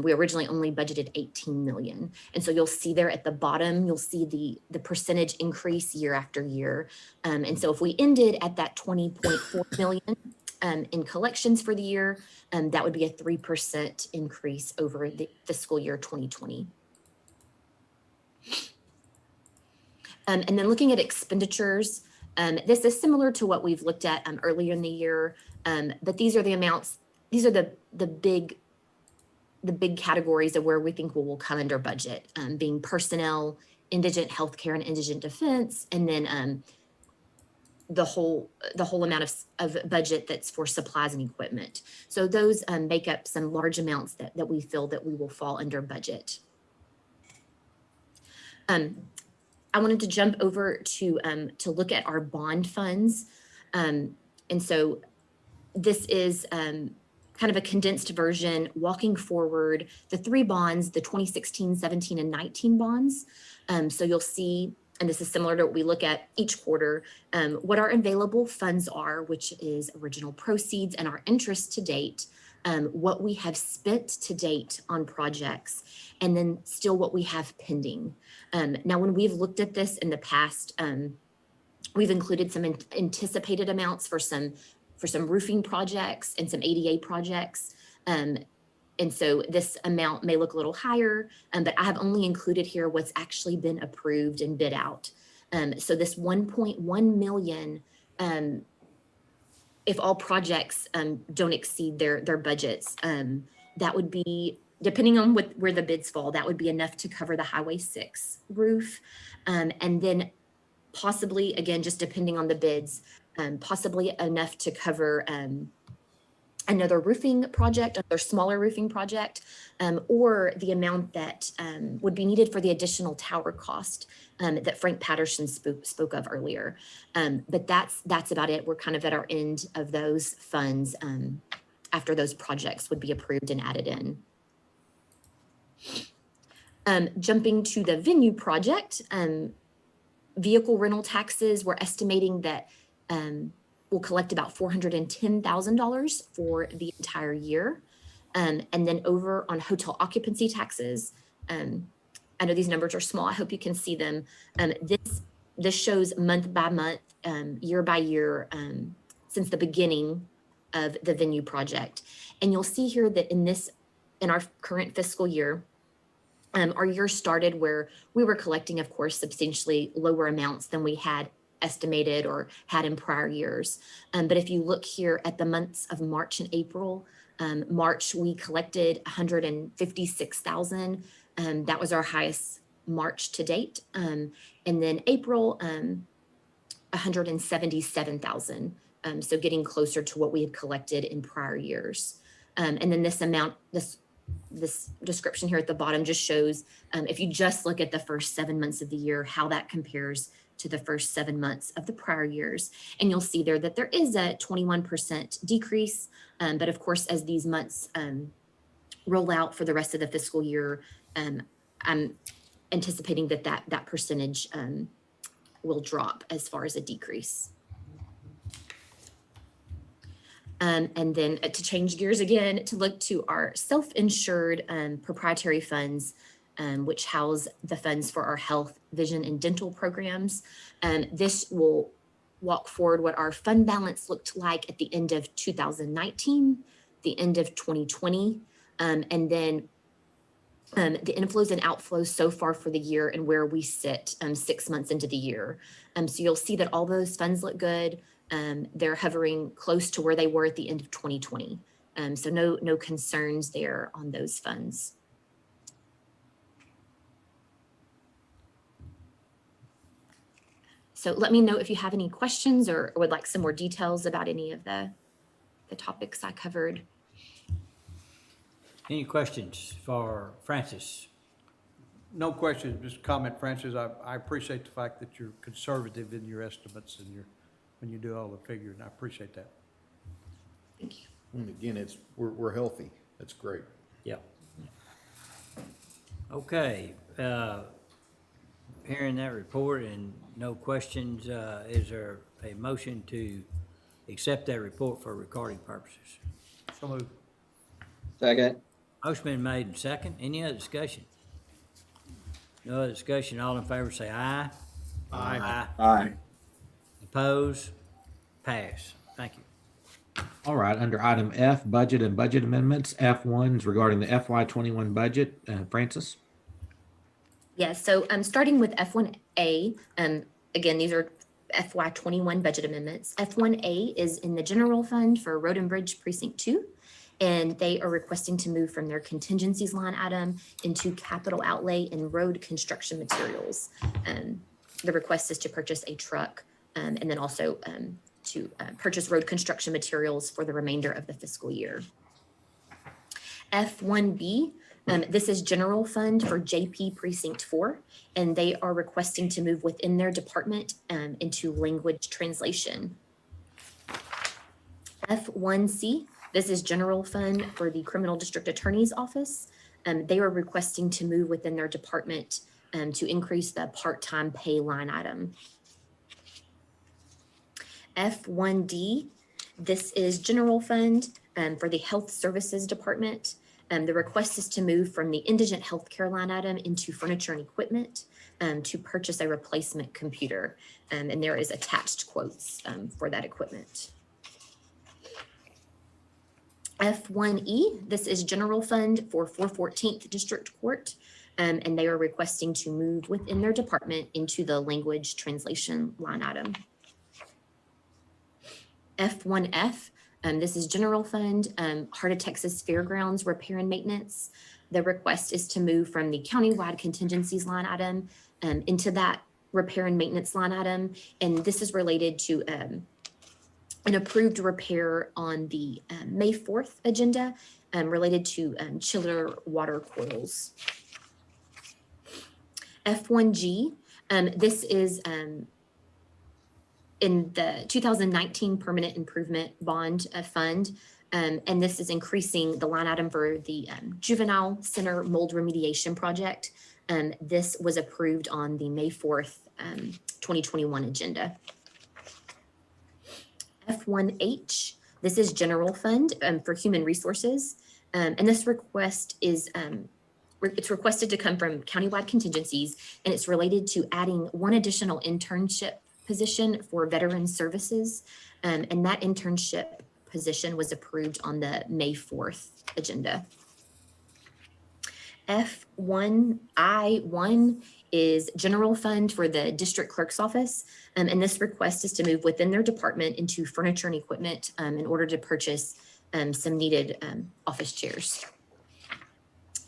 We originally only budgeted 18 million. And so you'll see there at the bottom, you'll see the percentage increase year after year. And so if we ended at that 20.4 million in collections for the year, that would be a 3% increase over the fiscal year 2020. And then looking at expenditures, this is similar to what we've looked at earlier in the year, but these are the amounts, these are the big categories of where we think we will come under budget, being personnel, indigent healthcare and indigent defense, and then the whole amount of budget that's for supplies and equipment. So those make up some large amounts that we feel that we will fall under budget. I wanted to jump over to look at our bond funds. And so this is kind of a condensed version, walking forward the three bonds, the 2016, 17, and 19 bonds. So you'll see, and this is similar to what we look at each quarter, what our available funds are, which is original proceeds and our interest to date, what we have spent to date on projects, and then still what we have pending. Now, when we've looked at this in the past, we've included some anticipated amounts for some roofing projects and some ADA projects. And so this amount may look a little higher, but I have only included here what's actually been approved and bid out. So this 1.1 million, if all projects don't exceed their budgets, that would be, depending on where the bids fall, that would be enough to cover the Highway 6 roof. And then possibly, again, just depending on the bids, possibly enough to cover another roofing project, another smaller roofing project, or the amount that would be needed for the additional tower cost that Frank Patterson spoke of earlier. But that's about it. We're kind of at our end of those funds after those projects would be approved and added in. Jumping to the venue project, vehicle rental taxes, we're estimating that we'll collect about $410,000 for the entire year. And then over on hotel occupancy taxes, I know these numbers are small. I hope you can see them. This shows month by month, year by year, since the beginning of the venue project. And you'll see here that in our current fiscal year, our year started where we were collecting, of course, substantially lower amounts than we had estimated or had in prior years. But if you look here at the months of March and April, March, we collected $156,000. That was our highest March to date. And then April, $177,000. So getting closer to what we had collected in prior years. And then this amount, this this description here at the bottom just shows, if you just look at the first 7 months of the year, how that compares to the first 7 months of the prior years. And you'll see there that there is a 21% decrease. But of course, as these months roll out for the rest of the fiscal year, I'm anticipating that percentage will drop as far as a decrease. And then to change gears again, to look to our self-insured proprietary funds, which house the funds for our health, vision, and dental programs. This will walk forward what our fund balance looked like at the end of 2019, the end of 2020, and then the inflows and outflows so far for the year and where we sit 6 months into the year. So you'll see that all those funds look good. They're hovering close to where they were at the end of 2020. So no concerns there on those funds. So let me know if you have any questions or would like some more details about any of the topics I covered. Any questions for Francis? No questions, just comment, Francis. I appreciate the fact that you're conservative in your estimates and when you do all the figuring. I appreciate that. Thank you. And again, we're healthy. That's great. Yep. Okay, hearing that report and no questions, is there a motion to accept that report for recording purposes? So moved. Second. Motion been made and second. Any other discussion? No other discussion. All in favor say aye. Aye. Aye. Oppose? Pass. Thank you. All right, under item F, budget and budget amendments, F1 is regarding the FY21 budget. Francis? Yes, so starting with F1A, again, these are FY21 budget amendments. F1A is in the general fund for Road and Bridge Precinct 2, and they are requesting to move from their contingencies line item into capital outlay in road construction materials. The request is to purchase a truck and then also to purchase road construction materials for the remainder of the fiscal year. F1B, this is general fund for JP Precinct 4, and they are requesting to move within their department into language translation. F1C, this is general fund for the Criminal District Attorney's Office. They are requesting to move within their department to increase the part-time pay line item. F1D, this is general fund for the Health Services Department. The request is to move from the indigent healthcare line item into furniture and equipment to purchase a replacement computer. And there is attached quotes for that equipment. F1E, this is general fund for 414th District Court. And they are requesting to move within their department into the language translation line item. F1F, this is general fund, Heart of Texas Fairgrounds repair and maintenance. The request is to move from the countywide contingencies line item into that repair and maintenance line item. And this is related to an approved repair on the May 4th agenda related to chiller water coils. F1G, this is in the 2019 Permanent Improvement Bond Fund, and this is increasing the line item for the Juvenile Center Mold Remediation Project. This was approved on the May 4th, 2021 agenda. F1H, this is general fund for human resources, and this request is it's requested to come from countywide contingencies, and it's related to adding one additional internship position for veteran services. And that internship position was approved on the May 4th agenda. F1I1 is general fund for the district clerk's office. And this request is to move within their department into furniture and equipment in order to purchase some needed office chairs.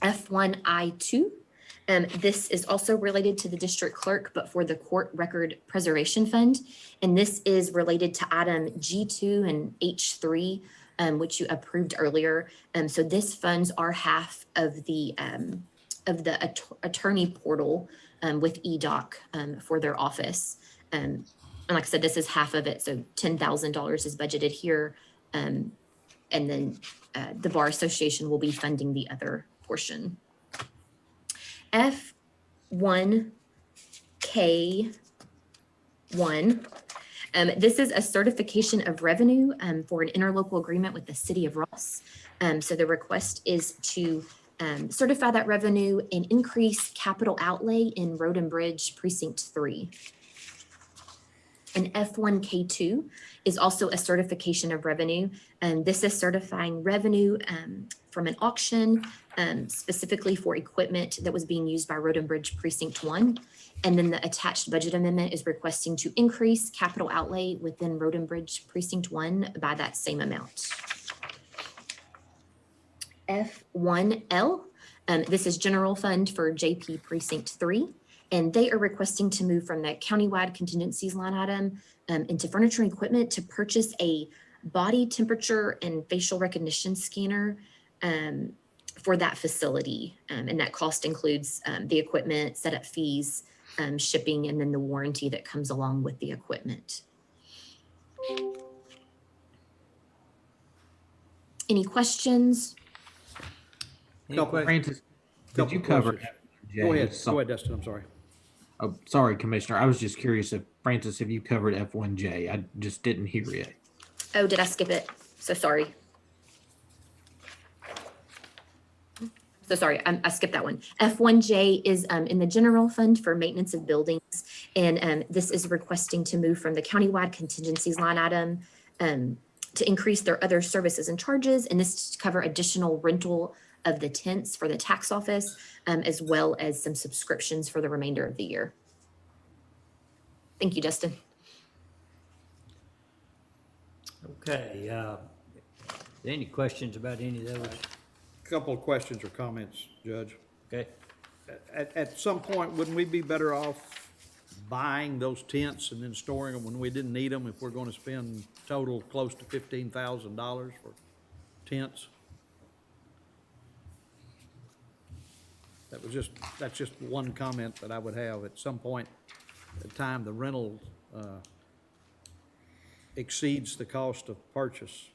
F1I2, this is also related to the district clerk, but for the court record preservation fund. And this is related to item G2 and H3 which you approved earlier. So this funds our half of the attorney portal with eDoc for their office. And like I said, this is half of it, so $10,000 is budgeted here. And then the Bar Association will be funding the other portion. F1K1. This is a certification of revenue for an interlocal agreement with the City of Ross. So the request is to certify that revenue and increase capital outlay in Road and Bridge Precinct 3. And F1K2 is also a certification of revenue. And this is certifying revenue from an auction specifically for equipment that was being used by Road and Bridge Precinct 1. And then the attached budget amendment is requesting to increase capital outlay within Road and Bridge Precinct 1 by that same amount. F1L, this is general fund for JP Precinct 3. And they are requesting to move from the countywide contingencies line item into furniture and equipment to purchase a body temperature and facial recognition scanner for that facility. And that cost includes the equipment, setup fees, shipping, and then the warranty that comes along with the equipment. Any questions? Francis, did you cover? Go ahead, Dustin, I'm sorry. Oh, sorry, Commissioner. I was just curious if, Francis, have you covered F1J? I just didn't hear it. Oh, did I skip it? So sorry. So sorry, I skipped that one. F1J is in the general fund for maintenance of buildings. And this is requesting to move from the countywide contingencies line item to increase their other services and charges. And this to cover additional rental of the tents for the tax office, as well as some subscriptions for the remainder of the year. Thank you, Justin. Okay, any questions about any of those? Couple of questions or comments, Judge. Okay. At some point, wouldn't we be better off buying those tents and then storing them when we didn't need them if we're going to spend total close to $15,000 for tents? That's just one comment that I would have. At some point in time, the rental exceeds the cost of purchase.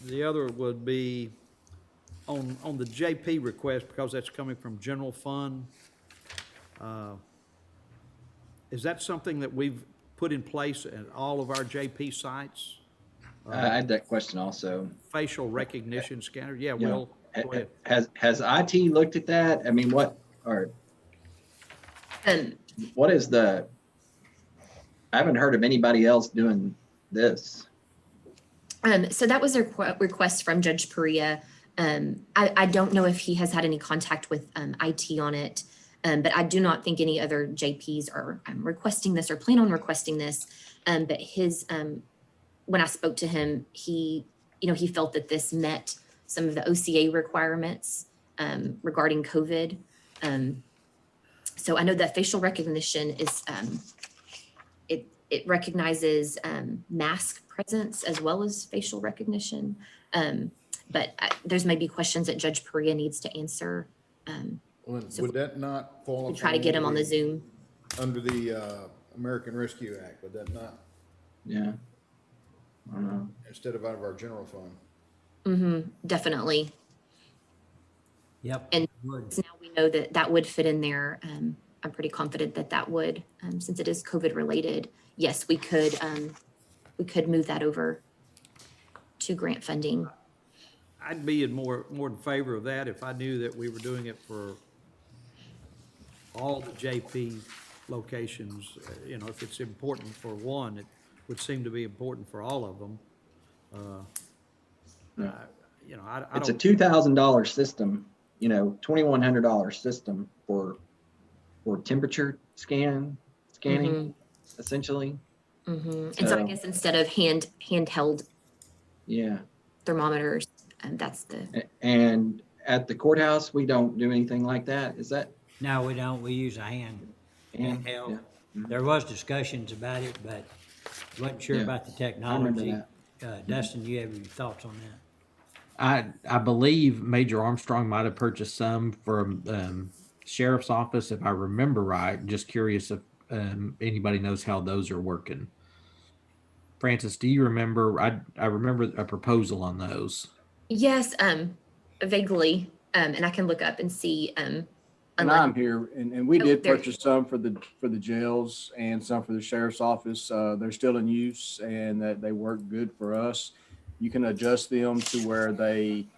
The other would be on the JP request, because that's coming from general fund. Is that something that we've put in place at all of our JP sites? I had that question also. Facial recognition scanner. Yeah, You Will, know, go ahead. Has IT looked at that? I mean, what is the, I haven't heard of anybody else doing this. So that was a request from Judge Perea. I don't know if he has had any contact with IT on it, but I do not think any other JPs are requesting this or plan on requesting this. But his, when I spoke to him, he felt that this met some of the OCA requirements regarding COVID. So I know that facial recognition is, it recognizes mask presence as well as facial recognition. But there's maybe questions that Judge Perea needs to answer. So Would that not fall? we try to get him on the Zoom. Under the American Rescue Act, would that not? Yeah. I don't know. Instead of out of our general fund? Mm-hmm, definitely. Yep. And now we know that that would fit in there. I'm pretty confident that that would, since it is COVID related. Yes, we could move that over to grant funding. I'd be more in favor of that if I knew that we were doing it for all the JP locations. If it's important for one, it would seem to be important for all of them. It's a $2,000 system, $2,100 system for temperature scanning, essentially. Mm-hmm. And so I guess instead of handheld thermometers, that's the. And at the courthouse, we don't do anything like that. Is that? No, we don't. We use a handheld. Yeah. There was discussions about it, but Wasn't sure Yeah, about the I remember technology. that. Dustin, you have any thoughts on that? I believe Major Armstrong might have purchased some from sheriff's office, if I remember right. Just curious if anybody knows how those are working. Francis, do you remember? I remember a proposal on those. Yes, vaguely, and I can look up and see. And Unless, I'm here, and we Oh, did there- purchase some for the jails and some for the sheriff's office. They're still in use and that they work good for us. You can adjust them to where they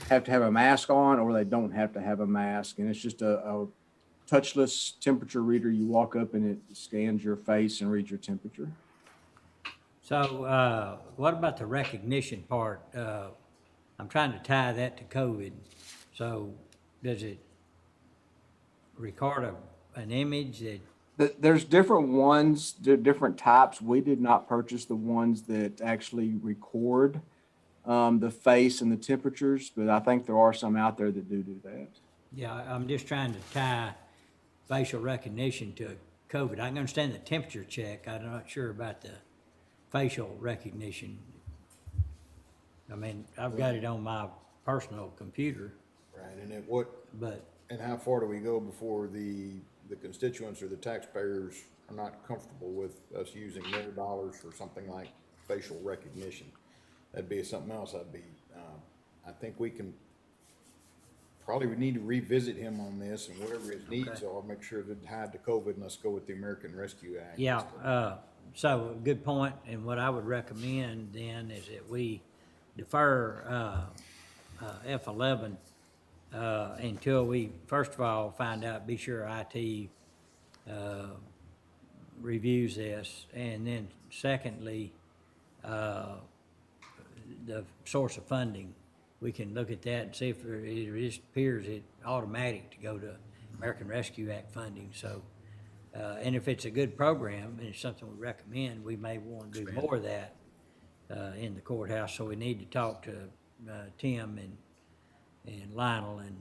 have to have a mask on or they don't have to have a mask. And it's just a touchless temperature reader. You walk up and it scans your face and reads your temperature. So, what about the recognition part? I'm trying to tie that to COVID. So, does it record an image that, There's different ones, different types. We did not purchase the ones that actually record the face and the temperatures, but I think there are some out there that do that. yeah, I'm just trying to tie facial recognition to COVID. I can understand the temperature check. I'm not sure about the facial recognition. I mean, I've got it on my personal computer, Right, and but and how far do we go before the constituents or the taxpayers are not comfortable with us using their dollars for something like facial recognition? That'd be something else I think we need to revisit him on this and whatever his needs are, make sure they're tied to COVID, and let's go with the American Rescue Act. yeah, so good point. And what I would recommend then is that we defer F11 until we, first of all, find out, be sure IT reviews this, and then secondly, the source of funding. We can look at that and see if it just appears it automatic to go to American Rescue Act funding. So, and if it's a good program and it's something we recommend, we may want to do more of that in the courthouse. So we need to talk to Tim and Lionel and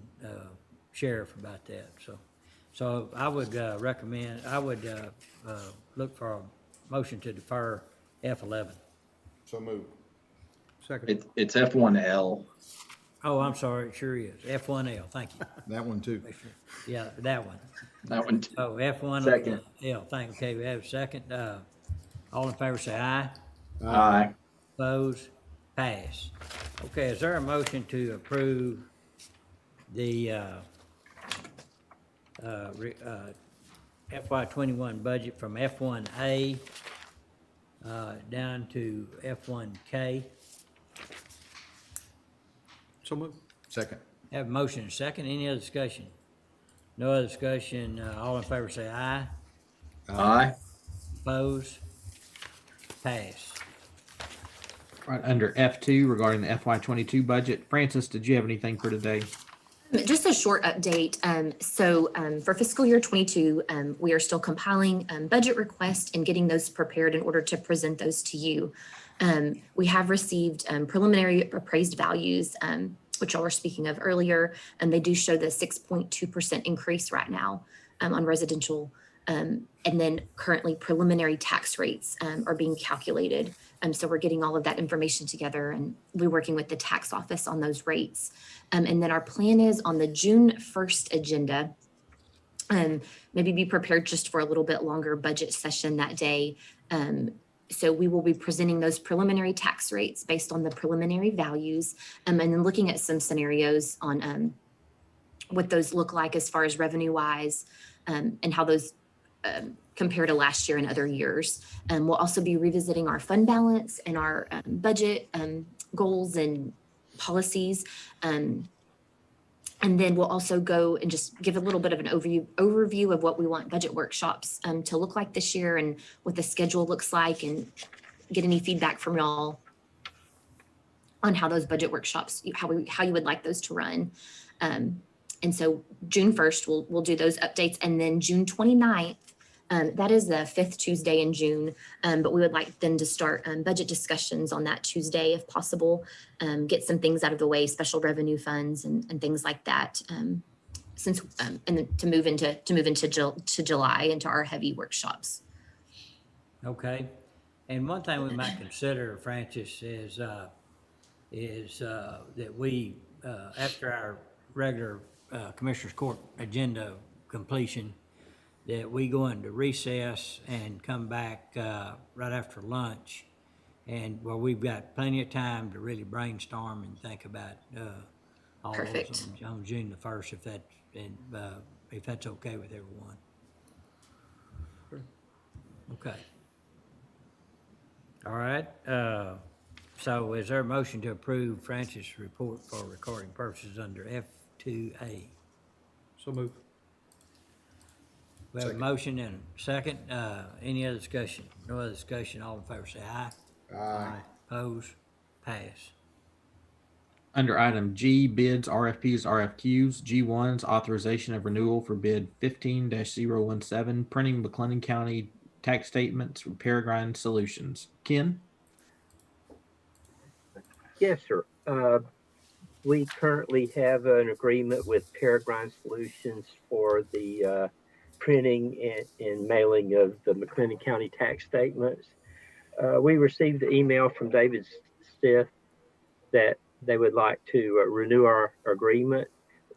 Sheriff about that. So I would recommend, I would look for a motion to defer F11. So moved. Second. It's F1L. Oh, I'm sorry, it sure is. F1L, thank you. That one too. Yeah, that one. That one. Oh, F1L, Second. Okay, we have a second. All in favor say aye. Aye. Opposed? Pass. Okay, is there a motion to approve the FY21 budget from F1A down to F1K? So moved. Second. Have a motion and a second. Any other discussion? No other discussion. All in favor say aye. Aye. Opposed? Pass. Right under F2 regarding the FY22 budget. Francis, did you have anything for today? Just a short update. So for fiscal year 22, we are still compiling budget requests and getting those prepared in order to present those to you. We have received preliminary appraised values, which y'all were speaking of earlier, and they do show the 6.2% increase right now on residential. And then currently preliminary tax rates are being calculated. So we're getting all of that information together and we're working with the tax office on those rates. And then our plan is on the June 1st agenda, maybe be prepared just for a little bit longer budget session that day. So we will be presenting those preliminary tax rates based on the preliminary values, and then looking at some scenarios on what those look like as far as revenue wise, and how those compare to last year and other years. We'll also be revisiting our fund balance and our budget goals and policies. And then we'll also go and just give a little bit of an overview of what we want budget workshops to look like this year and what the schedule looks like, and get any feedback from y'all on how those budget workshops, how you would like those to run. And so June 1st, we'll do those updates. And then June 29th, that is the 5th Tuesday in June, but we would like then to start budget discussions on that Tuesday if possible, get some things out of the way, special revenue funds and things like that, since and then to move into July into our heavy workshops. Okay. And one thing we might consider, Francis, is that we, after our regular Commissioners Court agenda completion, that we go into recess and come back right after lunch, and where we've got plenty of time to really brainstorm and think about all those Perfect. on June the 1st, if that's okay with everyone. Okay. All right, so is there a motion to approve Francis' report for recording purposes under F2A? So move. We have a motion and a second. Any other discussion? No other discussion. All in favor say aye. Aye. Oppose? Pass. Under item G, bids, RFPs, RFQs, G1's authorization of renewal for bid 15-017, printing McLennan County tax statements from Peregrine Solutions. Ken? Yes, sir. We currently have an agreement with Peregrine Solutions for the printing and mailing of the McLennan County tax statements. We received the email from David Stith that they would like to renew our agreement.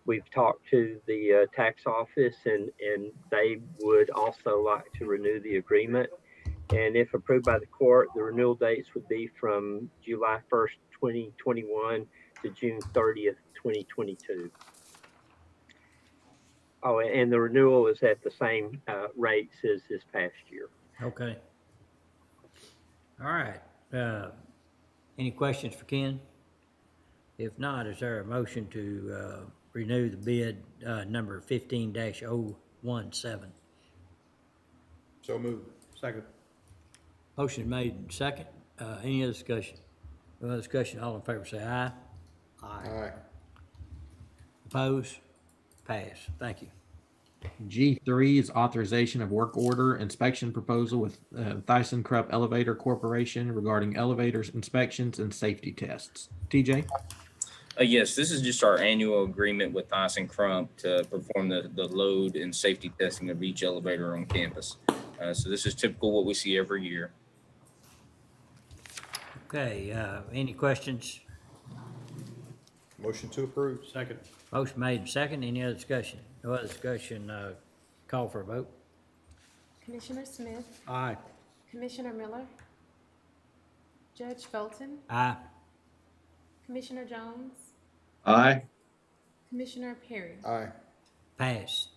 We've talked to the tax office and they would also like to renew the agreement. And if approved by the court, the renewal dates would be from July 1st, 2021 to June 30th, 2022. Oh, and the renewal is at the same rates as this past year. Okay. All right. Any questions for Ken? If not, is there a motion to renew the bid number 15-017? So move. Second. Motion made and second. Any other discussion? No other discussion. All in favor say aye. Aye. Oppose? Pass. Thank you. G3 is authorization of work order inspection proposal with ThyssenKrupp Elevator Corporation regarding elevators inspections and safety tests. TJ? Yes, this is just our annual agreement with ThyssenKrupp to perform the load and safety testing of each elevator on campus. So this is typical what we see every year. Okay, any questions? Motion to approve. Second. Motion made and second. Any other discussion? No other discussion. Call for a vote. Commissioner Smith, Aye. Commissioner Miller, Judge Felton, Aye. Commissioner Jones, Aye. Commissioner Perry. Aye. Pass.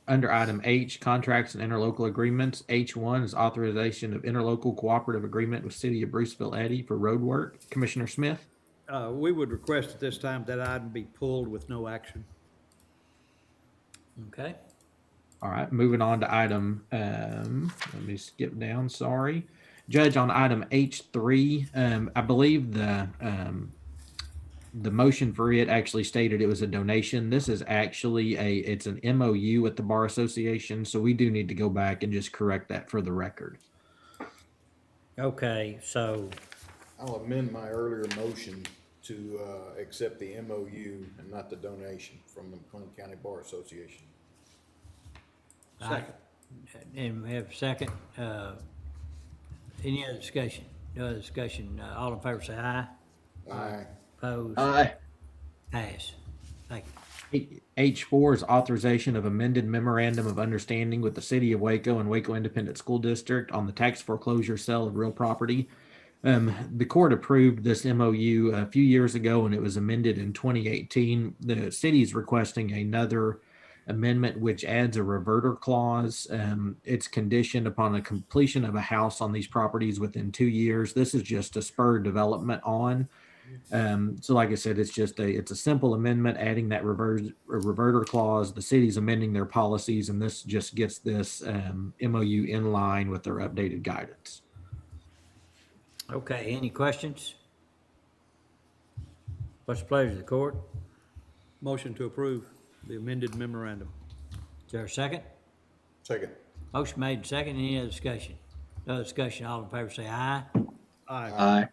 Under item H, contracts and interlocal agreements, H1 is authorization of interlocal cooperative agreement with City of Bruceville Eddy for road work. Commissioner Smith? We would request at this time that item be pulled with no action. Okay. All right, moving on to item, let me skip down, sorry. Judge, on item H3, I believe the motion for it actually stated it was a donation. This is actually it's an MOU with the Bar Association, so we do need to go back and just correct that for the record. Okay, so I'll amend my earlier motion to accept the MOU and not the donation from the McLennan County Bar Association. Second. And we have a second. Any other discussion? No other discussion. All in favor say aye. Aye. Opposed? Aye. Pass. Thank you. H4 is authorization of amended memorandum of understanding with the City of Waco and Waco Independent School District on the tax foreclosure sale of real property. The court approved this MOU a few years ago and it was amended in 2018. The city is requesting another amendment which adds a reverter clause. It's conditioned upon the completion of a house on these properties within 2 years. This is just to spur development on. So like I said, it's a simple amendment adding that reverter clause. The city's amending their policies and this just gets this MOU in line with their updated guidance. Okay, any questions? What's the pleasure of the court? Motion to approve the amended memorandum. Is there a second? Second. Motion made and second. Any other discussion? No other discussion. All in favor say aye. Aye. Aye.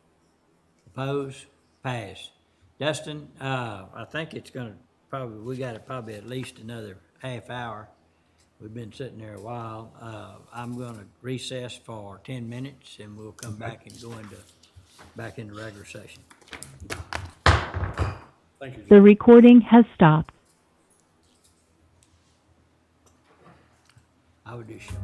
Opposed? Pass. Dustin, I think it's gonna we got probably at least another half hour. We've been sitting there a while. I'm gonna recess for 10 minutes and we'll come back and go back into regular session. Thank you. The recording has stopped. I would do so.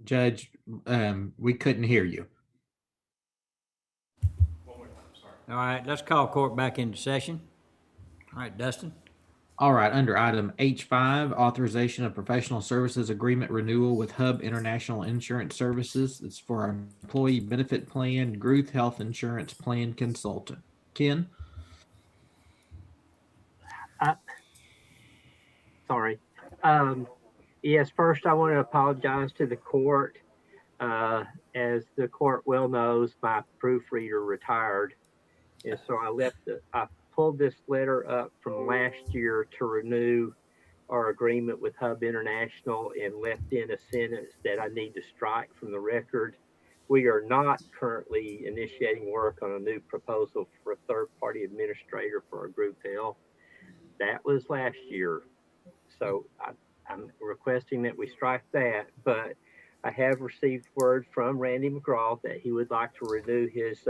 Judge, we couldn't hear you. All right, let's call court back into session. All right, Dustin? All right, under item H5, authorization of professional services agreement renewal with Hub International Insurance Services. It's for our employee benefit plan, Gruth Health Insurance Plan Consultant. Ken? Sorry. Yes, first I want to apologize to the court. As the court well knows, my proofreader retired. And so I pulled this letter up from last year to renew our agreement with Hub International and left in a sentence that I need to strike from the record. We are not currently initiating work on a new proposal for a third-party administrator for our group health. That was last year. So I'm requesting that we strike that, but I have received word from Randy McGraw that he would like to renew his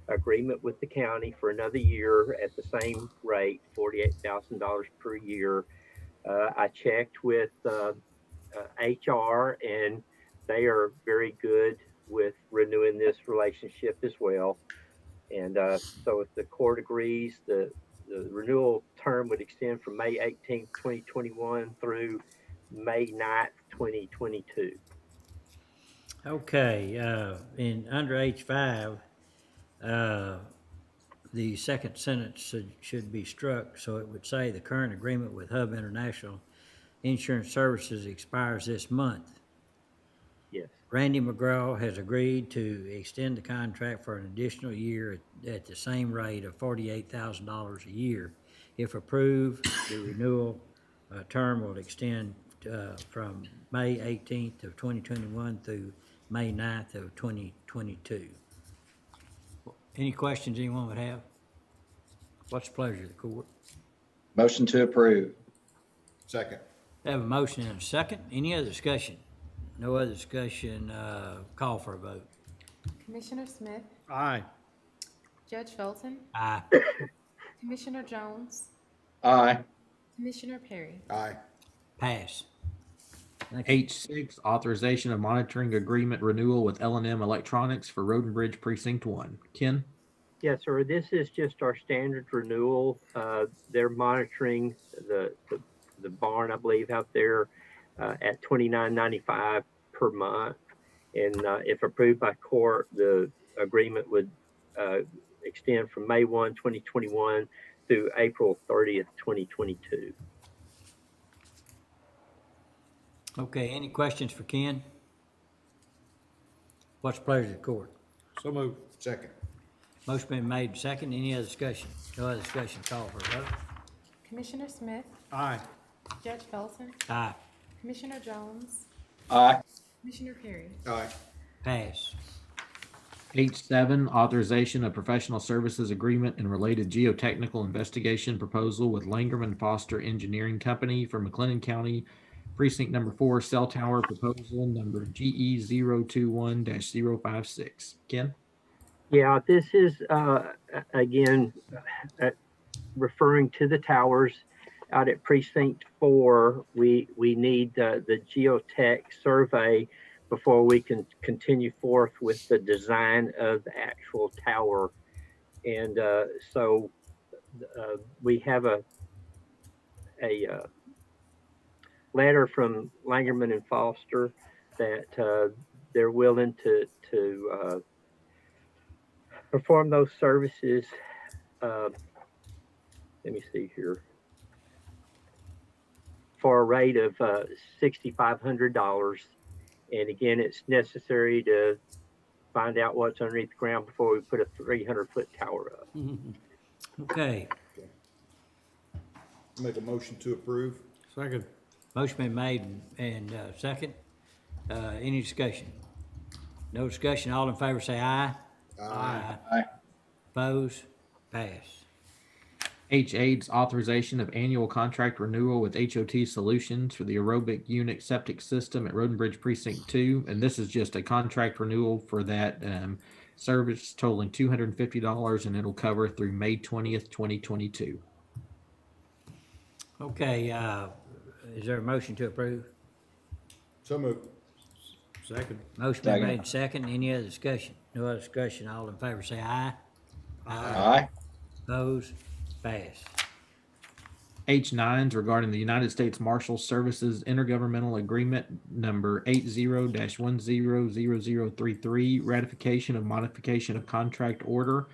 agreement with the county for another year at the same rate, $48,000 per year. I checked with HR and they are very good with renewing this relationship as well. And so if the court agrees, the renewal term would extend from May 18th, 2021 through May 9th, 2022. Okay, in under H5, the second sentence should be struck, so it would say the current agreement with Hub International Insurance Services expires this month. Yes. Randy McGraw has agreed to extend the contract for an additional year at the same rate of $48,000 a year. If approved, the renewal term will extend from May 18th of 2021 through May 9th of 2022. Any questions anyone would have? What's the pleasure of the court? Motion to approve. Second. Have a motion and a second. Any other discussion? No other discussion. Call for a vote. Commissioner Smith, Aye. Judge Felton, Aye. Commissioner Jones, Aye. Commissioner Perry. Aye. Pass. H6, authorization of monitoring agreement renewal with L&M Electronics for Road and Bridge Precinct 1. Ken? Yes, sir. This is just our standard renewal. They're monitoring the barn, I believe, out there at $29.95 per month. And if approved by court, the agreement would extend from May 1, 2021 through April 30th, 2022. Okay, any questions for Ken? What's the pleasure of the court? So moved. Second. Motion been made second. Any other discussion? No other discussion. Call for a vote. Commissioner Smith, Aye. Judge Felton, Aye. Commissioner Jones, Aye. Commissioner Perry. Aye. Pass. H7, authorization of professional services agreement and related geotechnical investigation proposal with Langerman Foster Engineering Company for McLennan County Precinct Number 4 Cell Tower Proposal Number GE 021-056. Ken? Yeah, this is, again, referring to the towers out at Precinct 4. We need the geotech survey before we can continue forth with the design of the actual tower. And so we have a letter from Langerman and Foster that they're willing to perform those services. Let me see here. For a rate of $6,500. And again, it's necessary to find out what's underneath the ground before we put a 300-foot tower up. Okay. Make a motion to approve. Second. Motion been made and second. Any discussion? No discussion. All in favor say aye. Aye. Aye. Opposed? Pass. H8's authorization of annual contract renewal with HOT Solutions for the aerobic unit septic system at Road and Bridge Precinct 2. And this is just a contract renewal for that service totaling $250, and it'll cover through May 20th, 2022. Okay, is there a motion to approve? So moved. Second. Motion been Second. made second. Any other discussion? No other discussion. All in favor say aye. Aye. Opposed? Pass. H9s regarding the United States Marshal Services Intergovernmental Agreement number 80-100033, ratification of modification of contract order.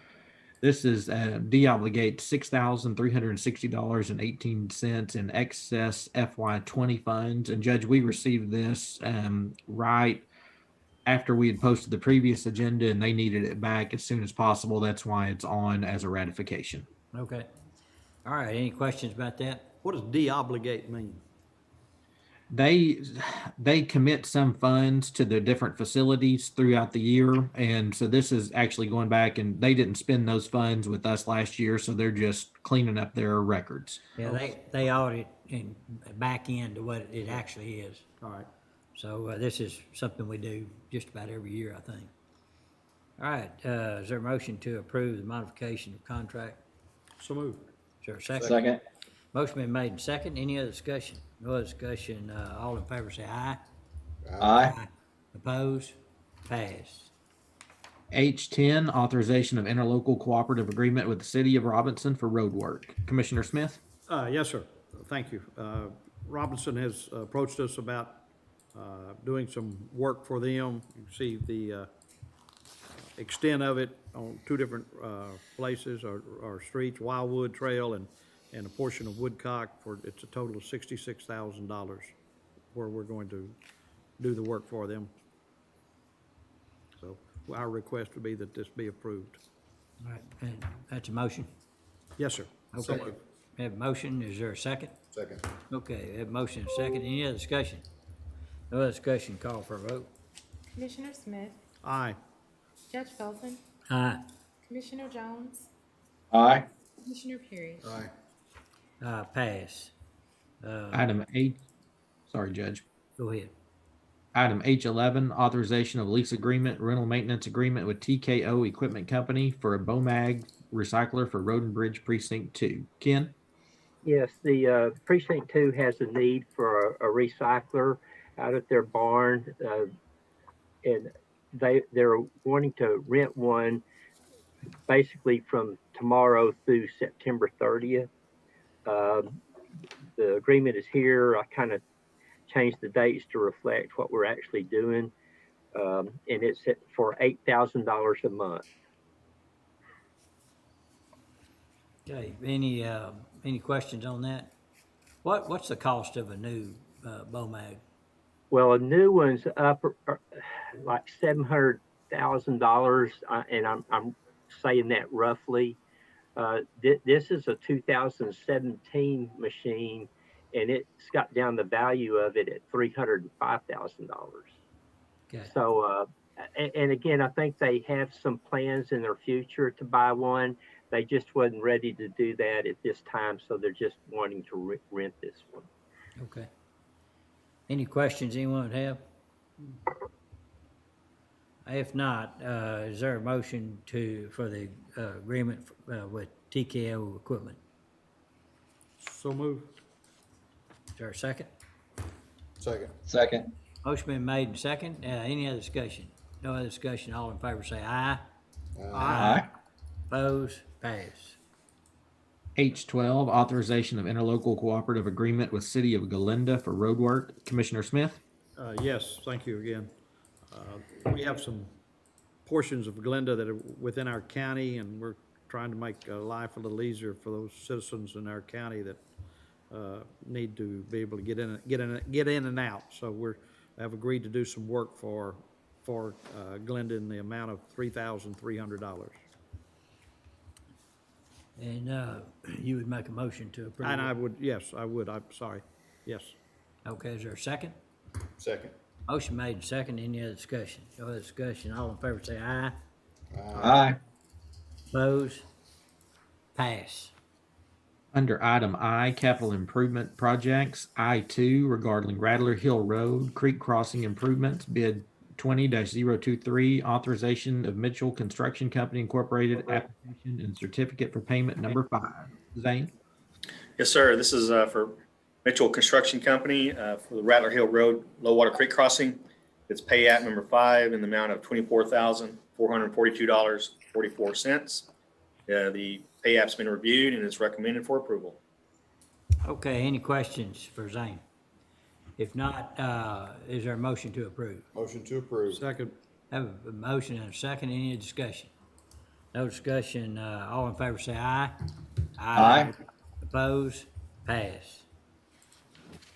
This is deobligate $6,360.18 in excess FY20 funds. And Judge, we received this right after we had posted the previous agenda, and they needed it back as soon as possible. That's why it's on as a ratification. Okay. All right, any questions about that? What does deobligate mean? They commit some funds to the different facilities throughout the year, and so this is actually going back, and they didn't spend those funds with us last year, so they're just cleaning up their records. Yeah, they audit and back into what it actually is. All right. So this is something we do just about every year, I think. All right, is there a motion to approve the modification of contract? So moved. Is there a second? Second. Motion been made and second. Any other discussion? No other discussion. All in favor say aye. Aye. Opposed? Passed. H10, authorization of interlocal cooperative agreement with the city of Robinson for road work. Commissioner Smith? Yes, sir. Thank you. Robinson has approached us about doing some work for them. You can see the extent of it on two different places or streets, Wildwood Trail and a portion of Woodcock. It's a total of $66,000 where we're going to do the work for them. So our request would be that this be approved. All right, and that's a motion? Yes, sir. Okay. We have a motion. Is there a second? Second. Okay, we have a motion and a second. Any other discussion? No other discussion. Call for a vote. Commissioner Smith, Aye. Judge Felton, Aye. Commissioner Jones, Aye. Commissioner Parrish. Aye. Pass. Item H, sorry, Judge. Go ahead. Item H11, authorization of lease agreement, rental maintenance agreement with TKO Equipment Company for a BOMAG recycler for Road and Bridge Precinct 2. Ken? Yes, the precinct 2 has a need for a recycler out at their barn, and they're wanting to rent one basically from tomorrow through September 30th. The agreement is here. I kind of changed the dates to reflect what we're actually doing, and it's for $8,000 a month. Okay, any questions on that? What's the cost of a new BOMAG? Well, a new one's up like $700,000, and I'm saying that roughly. This is a 2017 machine, and it's got down the value of it at $305,000. Okay. So, and again, I think they have some plans in their future to buy one. They just wasn't ready to do that at this time, so they're just wanting to rent this one. Okay. Any questions anyone would have? If not, is there a motion for the agreement with TKO Equipment? So moved. Is there a second? Second. Second. Motion been made and second. Any other discussion? No other discussion. All in favor say aye. Aye. Opposed? Pass. H12, authorization of interlocal cooperative agreement with City of Galinda for road work. Commissioner Smith? Yes, thank you again. We have some portions of Glenda that are within our county, and we're trying to make life a little easier for those citizens in our county that need to be able to get in and out. So we have agreed to do some work for Glenda in the amount of $3,300. And you would make a motion to approve? And it? I would, yes, I would. I'm sorry. Yes. Okay, is there a second? Second. Motion made and second. Any other discussion? No other discussion. All in favor say aye. Aye. Opposed? Pass. Under item I, capital improvement projects, I2 regarding Rattler Hill Road, Creek Crossing improvements, bid 20-023, authorization of Mitchell Construction Company Incorporated, application and certificate for payment number 5. Zane? Yes, sir. This is for Mitchell Construction Company for the Rattler Hill Road, Low Water Creek Crossing. It's pay app number 5 in the amount of $24,442.44. The pay app's been reviewed and is recommended for approval. Okay, any questions for Zane? If not, is there a motion to approve? Motion to approve. Second. Have a motion and a second. Any discussion? No discussion. All in favor say aye. Aye. Oppose? Pass.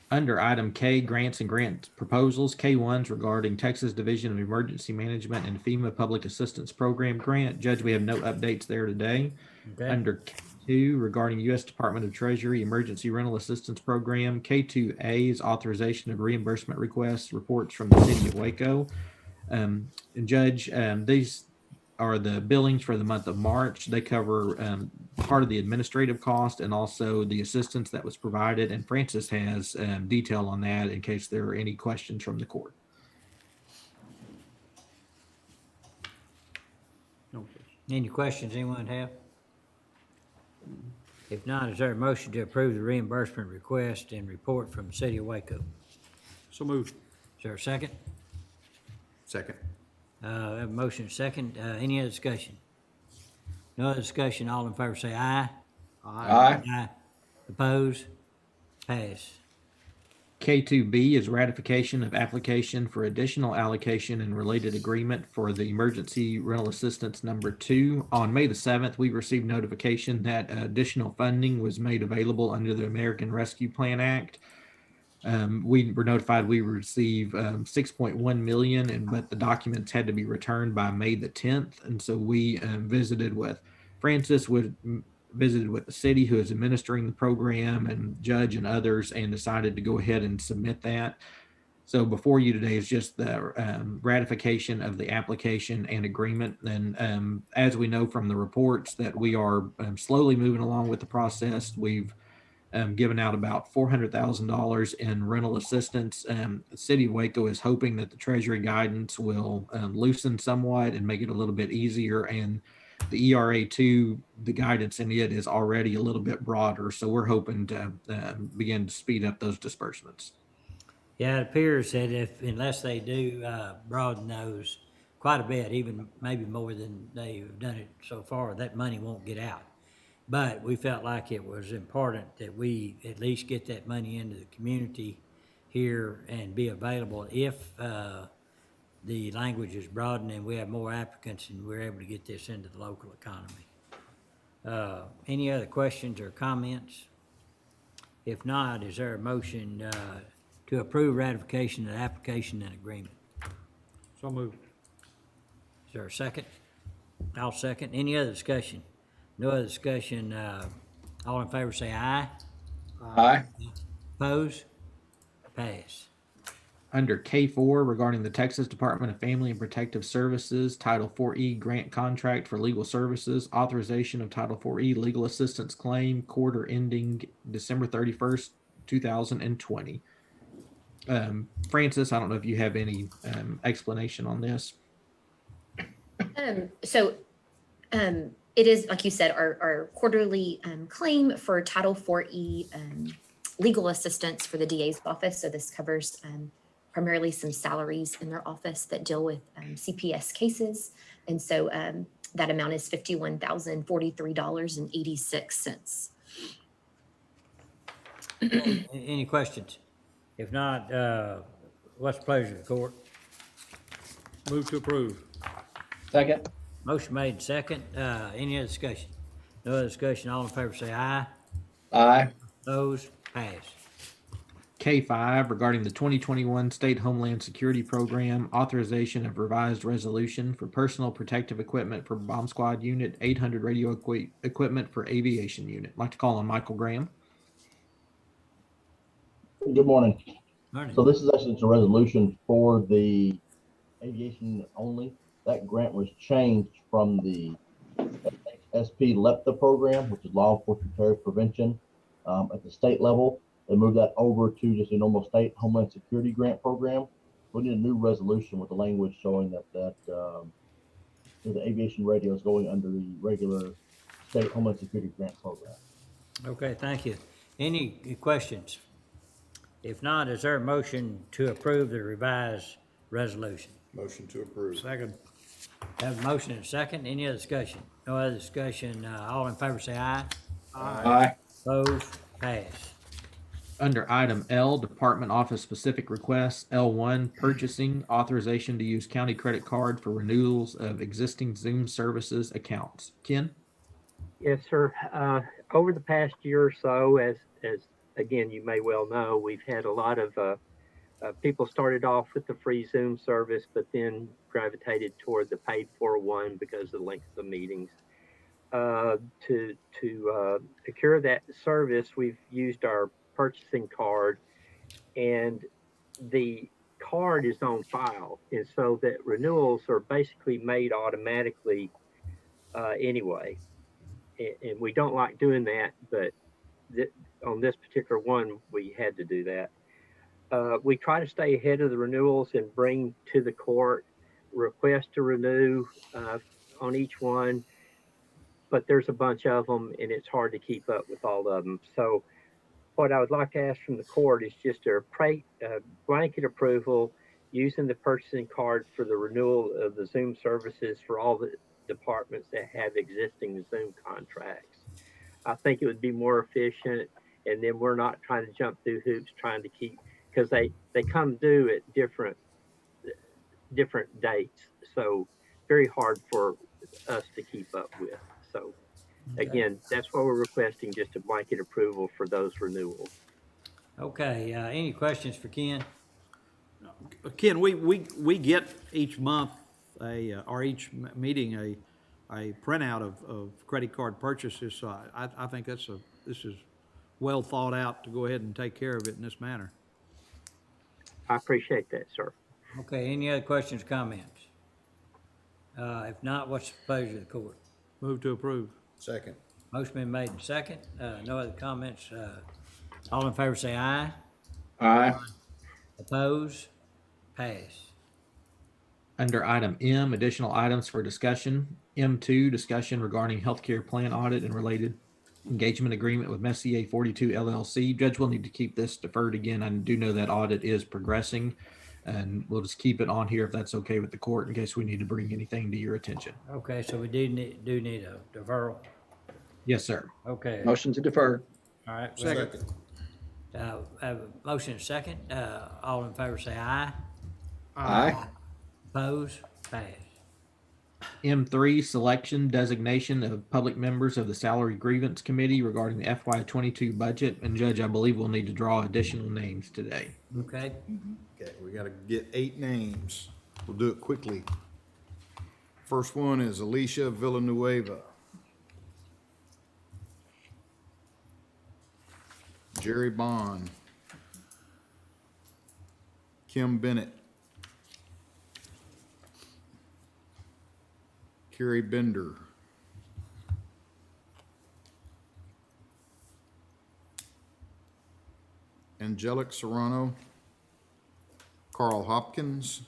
Under item K, grants and grant proposals, K1's regarding Texas Division of Emergency Management and FEMA Public Assistance Program grant. Judge, we have no updates there today. Okay. Under K2, regarding U.S. Department of Treasury Emergency Rental Assistance Program, K2A is authorization of reimbursement requests, reports from the city of Waco. And Judge, these are the billings for the month of March. They cover part of the administrative cost and also the assistance that was provided. And Francis has detail on that in case there are any questions from the court. Any questions anyone have? If not, is there a motion to approve the reimbursement request and report from the city of Waco? So moved. Is there a second? Second. Have a motion and a second. Any other discussion? No other discussion. All in favor say aye. Aye. Aye. Oppose? Pass. K2B is ratification of application for additional allocation and related agreement for the emergency rental assistance number 2. On May the 7th, we received notification that additional funding was made available under the American Rescue Plan Act. We were notified we receive 6.1 million, but the documents had to be returned by May the 10th. And so we visited with Francis, visited with the city who is administering the program, and Judge and others, and decided to go ahead and submit that. So before you today is just the ratification of the application and agreement. And as we know from the reports that we are slowly moving along with the process, we've given out about $400,000 in rental assistance. The city of Waco is hoping that the Treasury guidance will loosen somewhat and make it a little bit easier. And the ERA2, the guidance in it is already a little bit broader. So we're hoping to begin to speed up those disbursements. Yeah, it appears that unless they do broaden those quite a bit, even maybe more than they've done it so far, that money won't get out. But we felt like it was important that we at least get that money into the community here and be available if the language is broadened and we have more applicants and we're able to get this into the local economy. Any other questions or comments? If not, is there a motion to approve ratification of the application and agreement? So moved. Is there a second? I'll second. Any other discussion? No other discussion. All in favor say aye. Aye. Oppose? Pass. Under K4, regarding the Texas Department of Family and Protective Services Title 4E grant contract for legal services, authorization of Title 4E legal assistance claim, quarter ending December 31st, 2020. Francis, I don't know if you have any explanation on this. It is, like you said, our quarterly claim for Title 4E legal assistance for the DA's office. So this covers primarily some salaries in their office that deal with CPS cases. And so that amount is $51,043.86. Any questions? If not, what's the pleasure of the court? Move to approve. Second. Motion made second. Any other discussion? No other discussion. All in favor say aye. Aye. Those pass. K5, regarding the 2021 State Homeland Security Program, authorization of revised resolution for personal protective equipment for Bomb Squad Unit, 800 radio equipment for Aviation Unit. I'd like to call on Michael Graham. Good morning. Morning. So this is actually just a resolution for the aviation only. That grant was changed from the SP LEPTA program, which is Law Enforcement Terror Prevention, at the state level. They moved that over to just a normal state Homeland Security grant program. We need a new resolution with the language showing that the aviation radio is going under the regular state Homeland Security grant program. Okay, thank you. Any questions? If not, is there a motion to approve the revised resolution? Motion to approve. Second. Have a motion and a second. Any other discussion? No other discussion. All in favor say aye. Aye. Opposed? Pass. Under item L, Department Office Specific Requests, L1, Purchasing, Authorization to use county credit card for renewals of existing Zoom services accounts. Ken? Yes, sir. Over the past year or so, as again, you may well know, we've had a lot of people started off with the free Zoom service, but then gravitated toward the paid for one because of the length of the meetings. To procure that service, we've used our purchasing card, and the card is on file, and so that renewals are basically made automatically anyway. And we don't like doing that, but on this particular one, we had to do that. We try to stay ahead of the renewals and bring to the court requests to renew on each one, but there's a bunch of them and it's hard to keep up with all of them. So what I would like to ask from the court is just a blanket approval using the purchasing card for the renewal of the Zoom services for all the departments that have existing Zoom contracts. I think it would be more efficient, and then we're not trying to jump through hoops trying to keep, because they come due at different dates, so very hard for us to keep up with. So again, that's why we're requesting just a blanket approval for those renewals. Okay, any questions for Ken? Ken, we get each month or each meeting a printout of credit card purchases, so I think this is well thought out to go ahead and take care of it in this manner. I appreciate that, sir. Okay, any other questions, comments? If not, what's the pleasure of the court? Move to approve. Second. Motion been made and second. No other comments. All in favor say aye. Aye. Oppose? Pass. Under item M, additional items for discussion. M2, discussion regarding healthcare plan audit and related engagement agreement with Messier 42 LLC. Judge, we'll need to keep this deferred again. I do know that audit is progressing, and we'll just keep it on here if that's okay with the court in case we need to bring anything to your attention. Okay, so we do need a deferral. Yes, sir. Okay. Motion to defer. All right. Second. Have a motion and second. All in favor say aye. Aye. Oppose? Pass. M3, selection, designation of public members of the Salary Grievance Committee regarding the FY22 budget. And Judge, I believe we'll need to draw additional names today. Okay. Okay, we gotta get 8 names. We'll do it quickly. First one is Alicia Villanueva. Jerry Bond. Kim Bennett. Carrie Bender. Angelic Serrano. Carl Hopkins.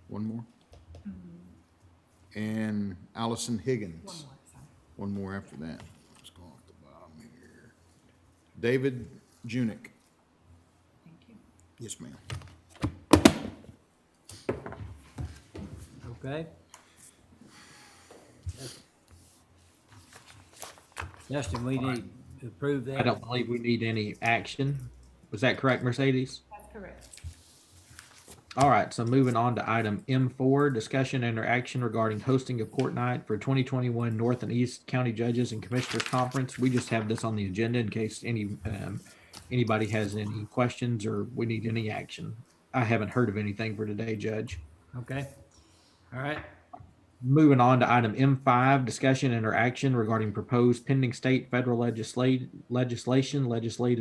One more. And Allison Higgins. One more after that. Let's go off the bottom here. David Junick. Thank you. Yes, ma'am. Okay. Justin, we need to approve that. I don't believe we need any action. Was that correct, Mercedes? That's correct. All right, so moving on to item M4, discussion and action regarding hosting a court night for 2021 North and East County Judges and Commissioners Conference. We just have this on the agenda in case anybody has any questions or we need any action. I haven't heard of anything for today, Judge. Okay. All right. Moving on to item M5, discussion and action regarding proposed pending state federal legislative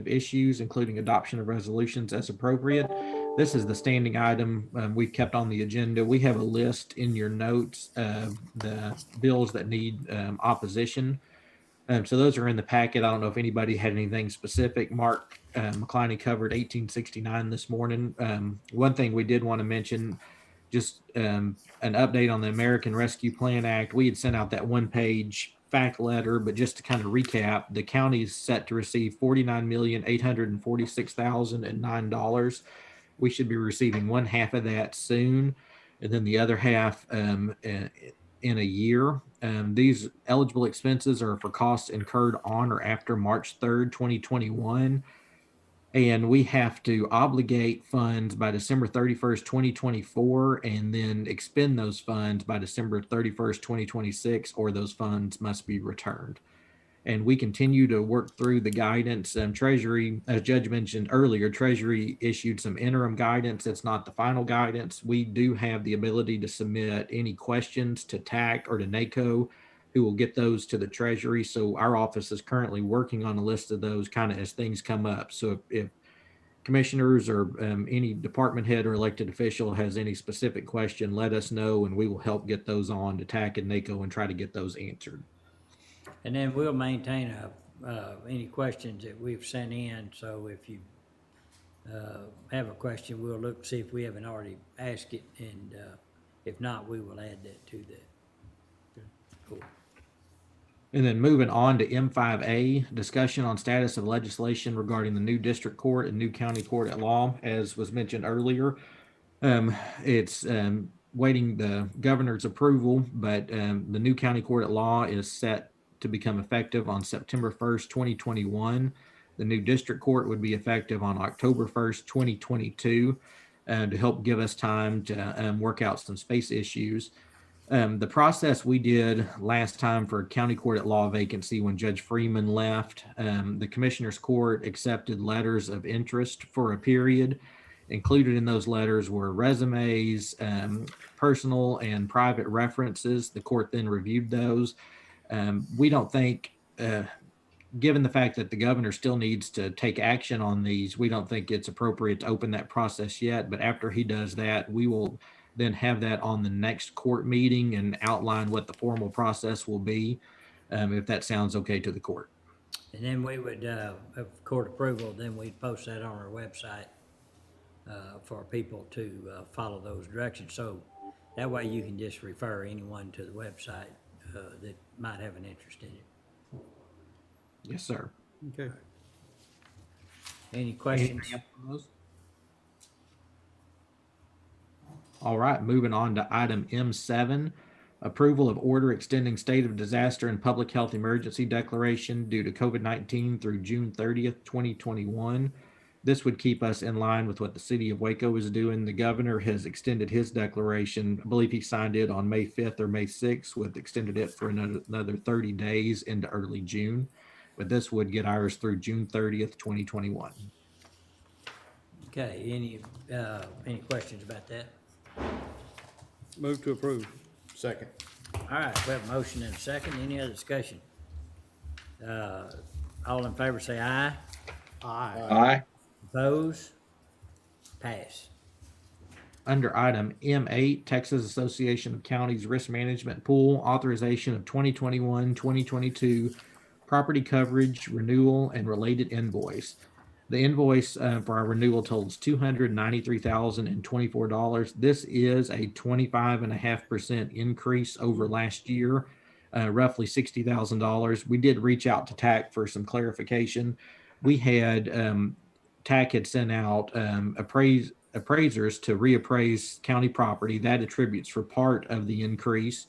issues, including adoption of resolutions as appropriate. This is the standing item we've kept on the agenda. We have a list in your notes of the bills that need opposition. So those are in the packet. I don't know if anybody had anything specific. Mark McCliney covered 1869 this morning. One thing we did want to mention, just an update on the American Rescue Plan Act. We had sent out that one-page fact letter, but just to kind of recap, the county is set to receive $49,846,009. We should be receiving one half of that soon, and then the other half in a year. These eligible expenses are for costs incurred on or after March 3rd, 2021. And we have to obligate funds by December 31st, 2024, and then expend those funds by December 31st, 2026, or those funds must be returned. And we continue to work through the guidance. Treasury, as Judge mentioned earlier, Treasury issued some interim guidance. It's not the final guidance. We do have the ability to submit any questions to TAC or to NACO, who will get those to the Treasury. So our office is currently working on a list of those kind of as things come up. So if commissioners or any department head or elected official has any specific question, let us know and we will help get those on to TAC and NACO and try to get those answered. And then we'll maintain any questions that we've sent in. So if you have a question, we'll look, see if we haven't already asked it. And if not, we will add that to that. Cool. And then moving on to M5A, discussion on status of legislation regarding the new district court and new county court at law. As was mentioned earlier, it's waiting the governor's approval, but the new county court at law is set to become effective on September 1st, 2021. The new district court would be effective on October 1st, 2022, to help give us time to work out some space issues. The process we did last time for county court at law vacancy when Judge Freeman left, the commissioner's court accepted letters of interest for a period. Included in those letters were resumes, personal and private references. The court then reviewed those. We don't think, given the fact that the governor still needs to take action on these, we don't think it's appropriate to open that process yet. But after he does that, we will then have that on the next court meeting and outline what the formal process will be, if that sounds okay to the court. And then we would, if court approval, then we'd post that on our website for people to follow those directions. So that way you can just refer anyone to the website that might have an interest in it. Yes, sir. Okay. Any questions? Anything else on those? All right, moving on to item M7, approval of order extending state of disaster and public health emergency declaration due to COVID-19 through June 30th, 2021. This would keep us in line with what the city of Waco is doing. The governor has extended his declaration. I believe he signed it on May 5th or May 6th, with extended it for another 30 days into early June. But this would get ours through June 30th, 2021. Okay, any questions about that? Move to approve. Second. All right, we have a motion and a second. Any other discussion? All in favor say aye. Aye. Aye. Opposed? Pass. Under item M8, Texas Association of Counties Risk Management Pool, authorization of 2021-2022 property coverage renewal and related invoice. The invoice for our renewal totals $293,024. This is a 25.5% increase over last year, roughly $60,000. We did reach out to TAC for some clarification. We had, TAC had sent out appraisers to reappraise county property. That attributes for part of the increase.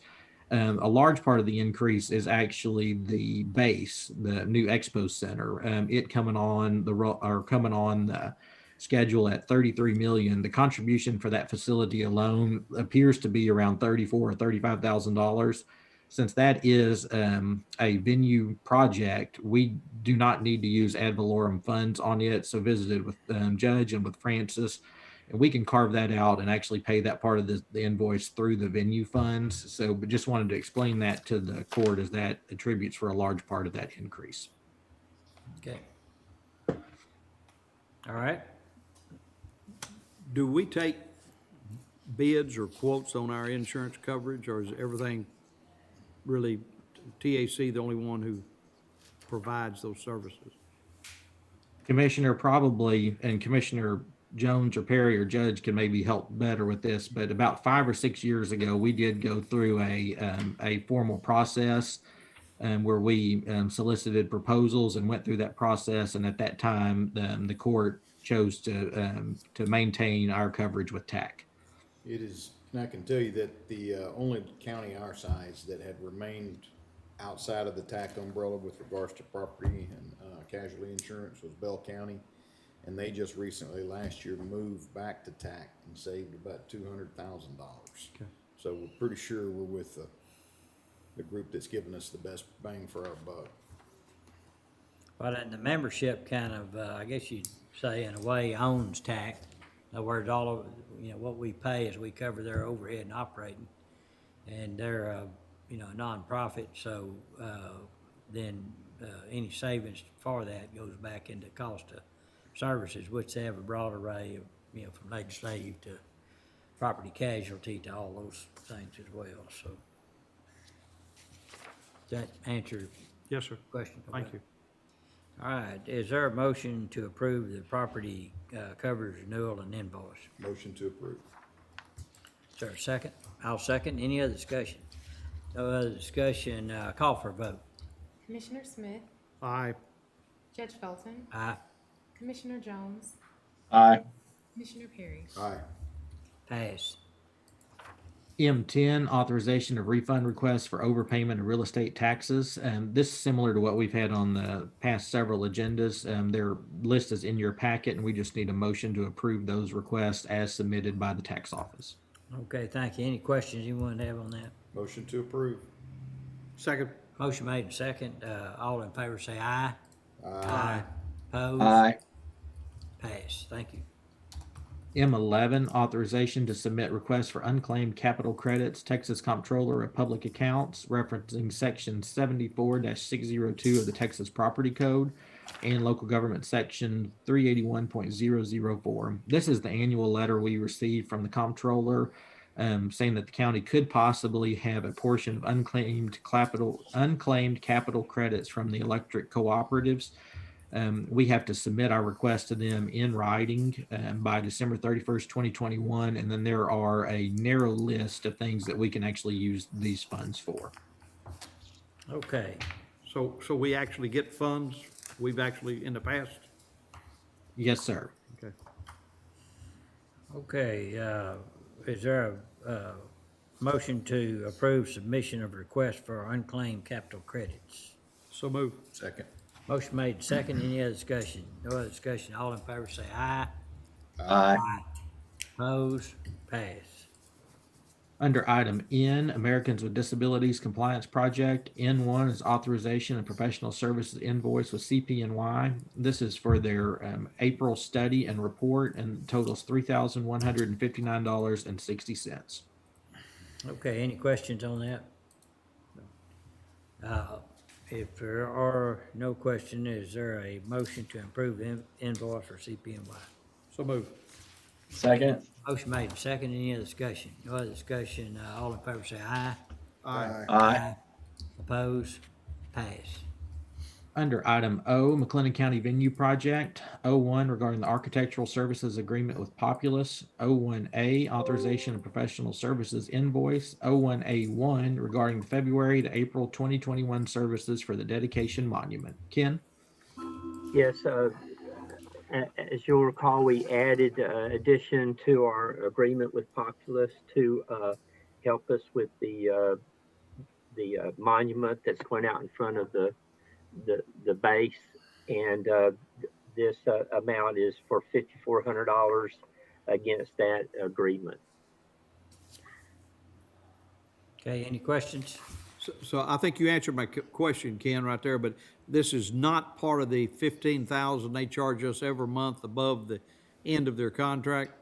A large part of the increase is actually the base, the new expo center. It coming on the schedule at $33 million. The contribution for that facility alone appears to be around $34,000 or $35,000. Since that is a venue project, we do not need to use ad valorem funds on it. So visited with Judge and with Francis, and we can carve that out and actually pay that part of the invoice through the venue funds. So, but just wanted to explain that to the court, as that attributes for a large part of that increase. Okay. All right. Do we take bids or quotes on our insurance coverage, or is everything really TAC the only one who provides those services? Commissioner probably, and Commissioner Jones or Perry or Judge can maybe help better with this, but about 5 or 6 years ago, we did go through a formal process where we solicited proposals and went through that process. And at that time, the court chose to maintain our coverage with TAC. It is, and I can tell you that the only county our size that had remained outside of the TAC umbrella with regards to property and casualty insurance was Bell County. And they just recently, last year, moved back to TAC and saved about $200,000. Okay. So we're pretty sure we're with the group that's giving us the best bang for our buck. Well, and the membership kind of, I guess you'd say in a way owns TAC. In other words, all of, what we pay is we cover their overhead and operating. And they're, a nonprofit, so then any savings for that goes back into cost of services, which they have a broad array of, from legislative to property casualty to all those things as well, so. Does that answer? Yes, sir. Question? Thank you. All right, is there a motion to approve the property coverage renewal and invoice? Motion to approve. Is there a second? I'll second. Any other discussion? No other discussion, call for a vote. Commissioner Smith, Aye. Judge Felton, Aye. Commissioner Jones, Aye. Commissioner Perry. Aye. Pass. M10, authorization of refund requests for overpayment of real estate taxes. This is similar to what we've had on the past several agendas. Their list is in your packet, and we just need a motion to approve those requests as submitted by the tax office. Okay, thank you. Any questions you want to have on that? Motion to approve. Second. Motion made and second. All in favor say aye. Aye. Opposed? Aye. Pass. Thank you. M11, authorization to submit requests for unclaimed capital credits, Texas Comptroller of Public Accounts, referencing section 74-602 of the Texas Property Code and local government section 381.004. This is the annual letter we received from the Comptroller saying that the county could possibly have a portion of unclaimed capital credits from the electric cooperatives. We have to submit our request to them in writing by December 31st, 2021. And then there are a narrow list of things that we can actually use these funds for. Okay. So we actually get funds? We've actually, in the past? Yes, sir. Okay. Okay, is there a motion to approve submission of request for unclaimed capital credits? So move. Second. Motion made second. Any other discussion? No other discussion. All in favor say aye. Aye. Opposed? Pass. Under item N, Americans with Disabilities Compliance Project, N1 is authorization and professional services invoice with CPNY. This is for their April study and report and totals $3,159.60. Okay, any questions on that? If there are no questions, is there a motion to approve invoice for CPNY? So move. Second. Motion made and second. Any other discussion? No other discussion. All in favor say aye. Aye. Aye. Opposed? Pass. Under item O, McLennan County Venue Project, O1 regarding the architectural services agreement with Populous, O1A authorization of professional services invoice, O1A1 regarding the February to April 2021 services for the dedication monument. Ken? Yes, as you'll recall, we added addition to our agreement with Populous to help us with the monument that's going out in front of the base, and this amount is for $5,400 against that agreement. Okay, any questions? So I think you answered my question, Ken, right there, but this is not part of the $15,000 they charge us every month above the end of their contract?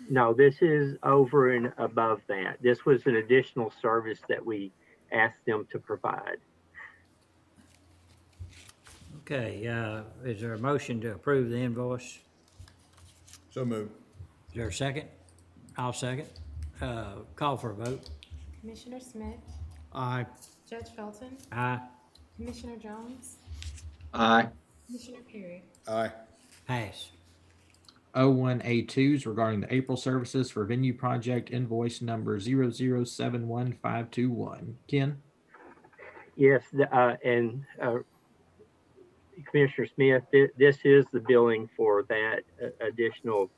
No, this is over and above that. This was an additional service that we asked them to provide. Okay, is there a motion to approve the invoice? So moved. Is there a second? I'll second. Call for a vote. Commissioner Smith, Aye. Judge Felton, Aye. Commissioner Jones, Aye. Commissioner Perry. Aye. Pass. O1A2s regarding the April services for venue project invoice number 0071521. Ken? Yes, Commissioner Smith, this is the billing for that additional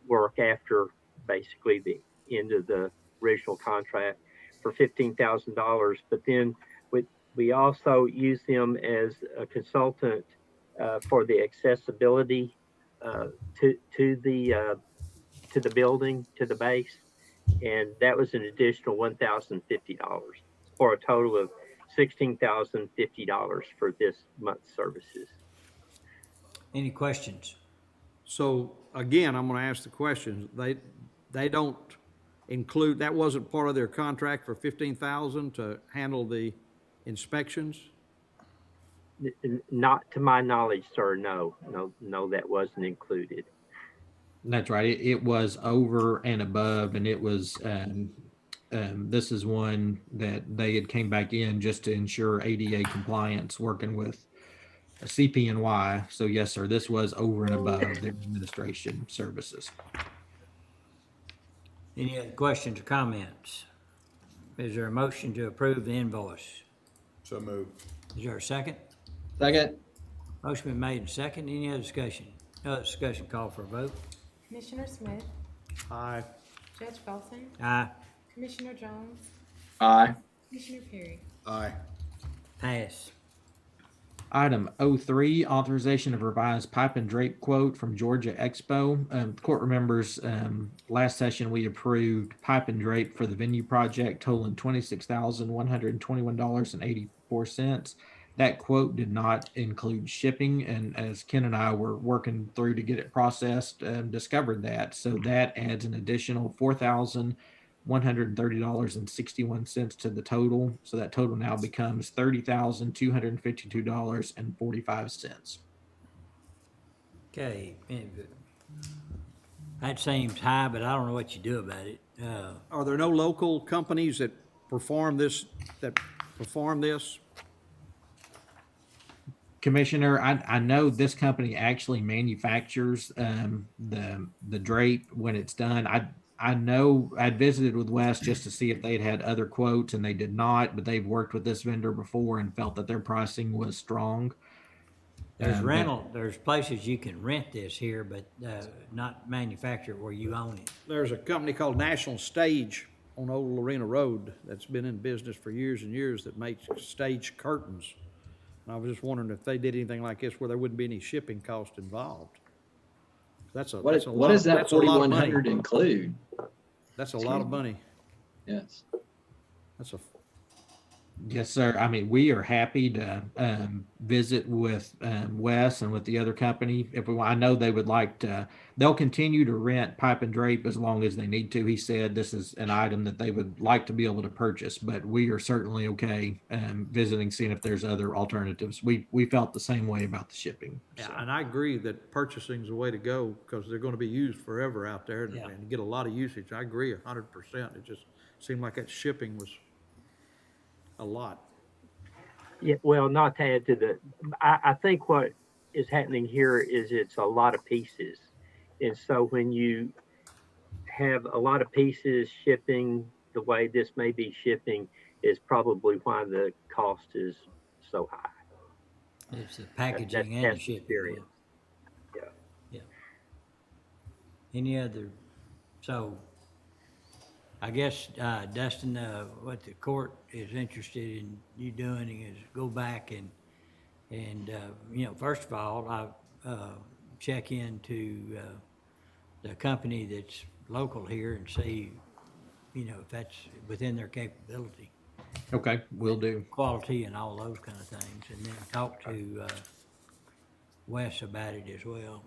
work after basically the end of the original contract for $15,000. But then we also use them as a consultant for the accessibility to the building, to the base, and that was an additional $1,050 for a total of $16,050 for this month's services. Any questions? So again, I'm gonna ask the question. They don't include, that wasn't part of their contract for 15,000 to handle the inspections? Not to my knowledge, sir. No, that wasn't included. That's right. It was over and above, and it was, this is one that they had came back in just to ensure ADA compliance, working with CPNY. So yes, sir, this was over and above their administration services. Any other questions or comments? Is there a motion to approve the invoice? So moved. Is there a second? Second. Motion been made and second. Any other discussion? No other discussion, call for a vote. Commissioner Smith, Aye. Judge Felton, Aye. Commissioner Jones, Aye. Commissioner Perry. Aye. Pass. Item 03, authorization of revised pipe and drape quote from Georgia Expo. The court remembers last session we approved pipe and drape for the venue project totaling $26,121.84. That quote did not include shipping, and as Ken and I were working through to get it processed, discovered that. So that adds an additional $4,130.61 to the total. So that total now becomes $30,252.45. Okay. That seems high, but I don't know what you do about it. Are there no local companies that perform this? Commissioner, I know this company actually manufactures the drape when it's done. I know I'd visited with Wes just to see if they'd had other quotes, and they did not, but they've worked with this vendor before and felt that their pricing was strong. There's places you can rent this here, but not manufacture it where you own it. There's a company called National Stage on Old Lorena Road that's been in business for years and years that makes stage curtains. And I was just wondering if they did anything like this where there wouldn't be any shipping cost involved. What does that 4,100 include? That's a lot of money. Yes. Yes, sir. I mean, we are happy to visit with Wes and with the other company if we want. I know they would like to. They'll continue to rent pipe and drape as long as they need to. He said this is an item that they would like to be able to purchase, but we are certainly okay visiting, seeing if there's other alternatives. We felt the same way about the shipping. Yeah, and I agree that purchasing is the way to go because they're going to be used forever out there and get a lot of usage. I agree 100%. It just seemed like that shipping was a lot. Yeah, well, not to add to the, I think what is happening here is it's a lot of pieces. And so when you have a lot of pieces shipping the way this may be shipping is probably why the cost is so high. It's the packaging and the shipping. Yeah. Any other, so I guess, Dustin, what the court is interested in you doing is go back and first of all, I check into the company that's local here and see, if that's within their capability. Okay, will do. Quality and all those kind of things, and then talk to Wes about it as well.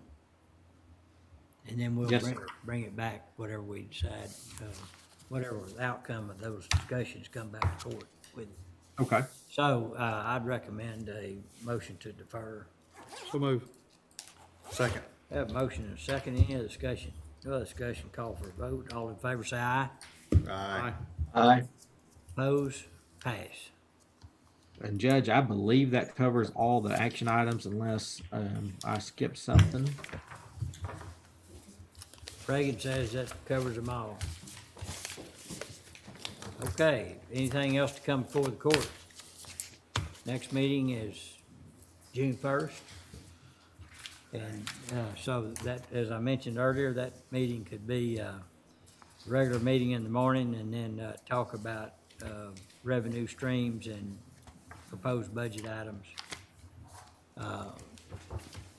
And then we'll bring it back, whatever we decide. Whatever the outcome of those discussions come back to court with it. Okay. So I'd recommend a motion to defer. So move. Second. Have a motion and a second. Any other discussion? No other discussion, call for a vote. All in favor say aye. Aye. Aye. Oppose? Pass. And Judge, I believe that covers all the action items unless I skipped something. Reagan says that covers them all. Okay, anything else to come before the court? Next meeting is June 1st. And so that, as I mentioned earlier, that meeting could be a regular meeting in the morning and then talk about revenue streams and proposed budget items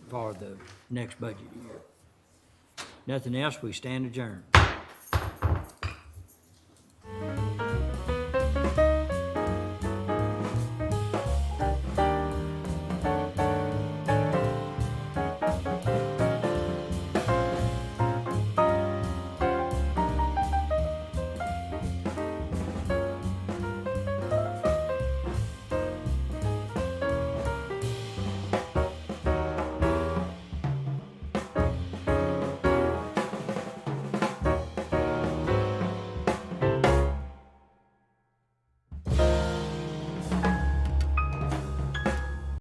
for the next budget year. Nothing else, we stand adjourned.